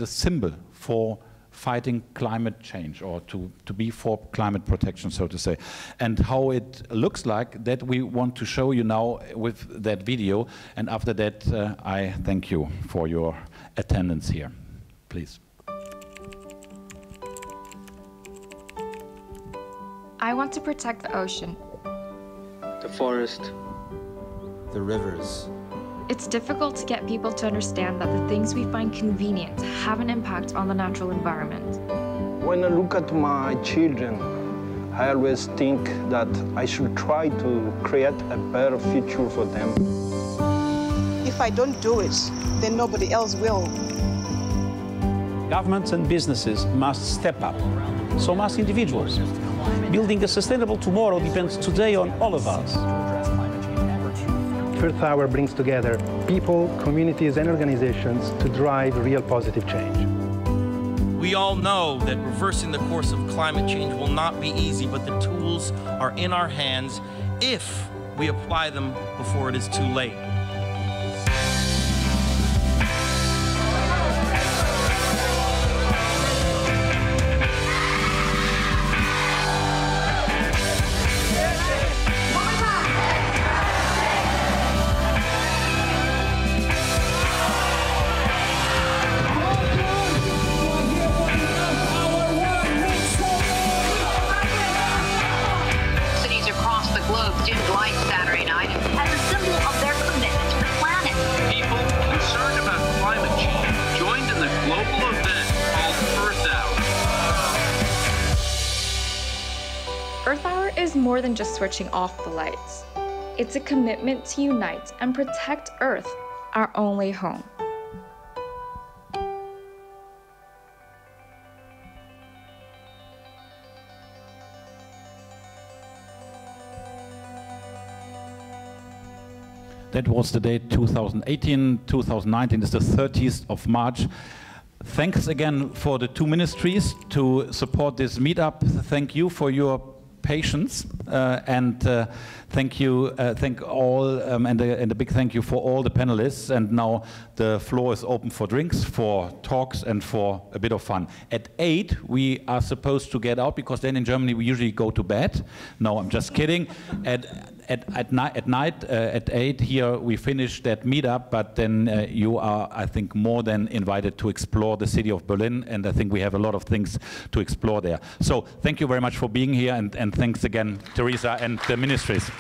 symbol for fighting climate change, or to be for climate protection, so to say. And how it looks like, that we want to show you now with that video. And after that, I thank you for your attendance here. Please. I want to protect the ocean, the forest, the rivers. It's difficult to get people to understand that the things we find convenient have an impact on the natural environment. When I look at my children, I always think that I should try to create a better future for them. If I don't do it, then nobody else will. Governments and businesses must step up, so must individuals. Building a sustainable tomorrow depends today on all of us. Earth Hour brings together people, communities, and organizations to drive real positive change. We all know that reversing the course of climate change will not be easy, but the tools are in our hands if we apply them before it is too late. More than just switching off the lights. It's a commitment to unite and protect Earth, our only home. That was the date 2018, 2019 is the 30th of March. Thanks again for the two ministries to support this meetup. Thank you for your patience, and thank all, and a big thank you for all the panelists. And now the floor is open for drinks, for talks, and for a bit of fun. At 8 we are supposed to get out, because then in Germany we usually go to bed. No, I'm just kidding. At night at 8 here we finish that meetup, but then you are, I think, more than invited to explore the city of Berlin, and I think we have a lot of things to explore there. So thank you very much for being here, and thanks again, Teresa and the ministries.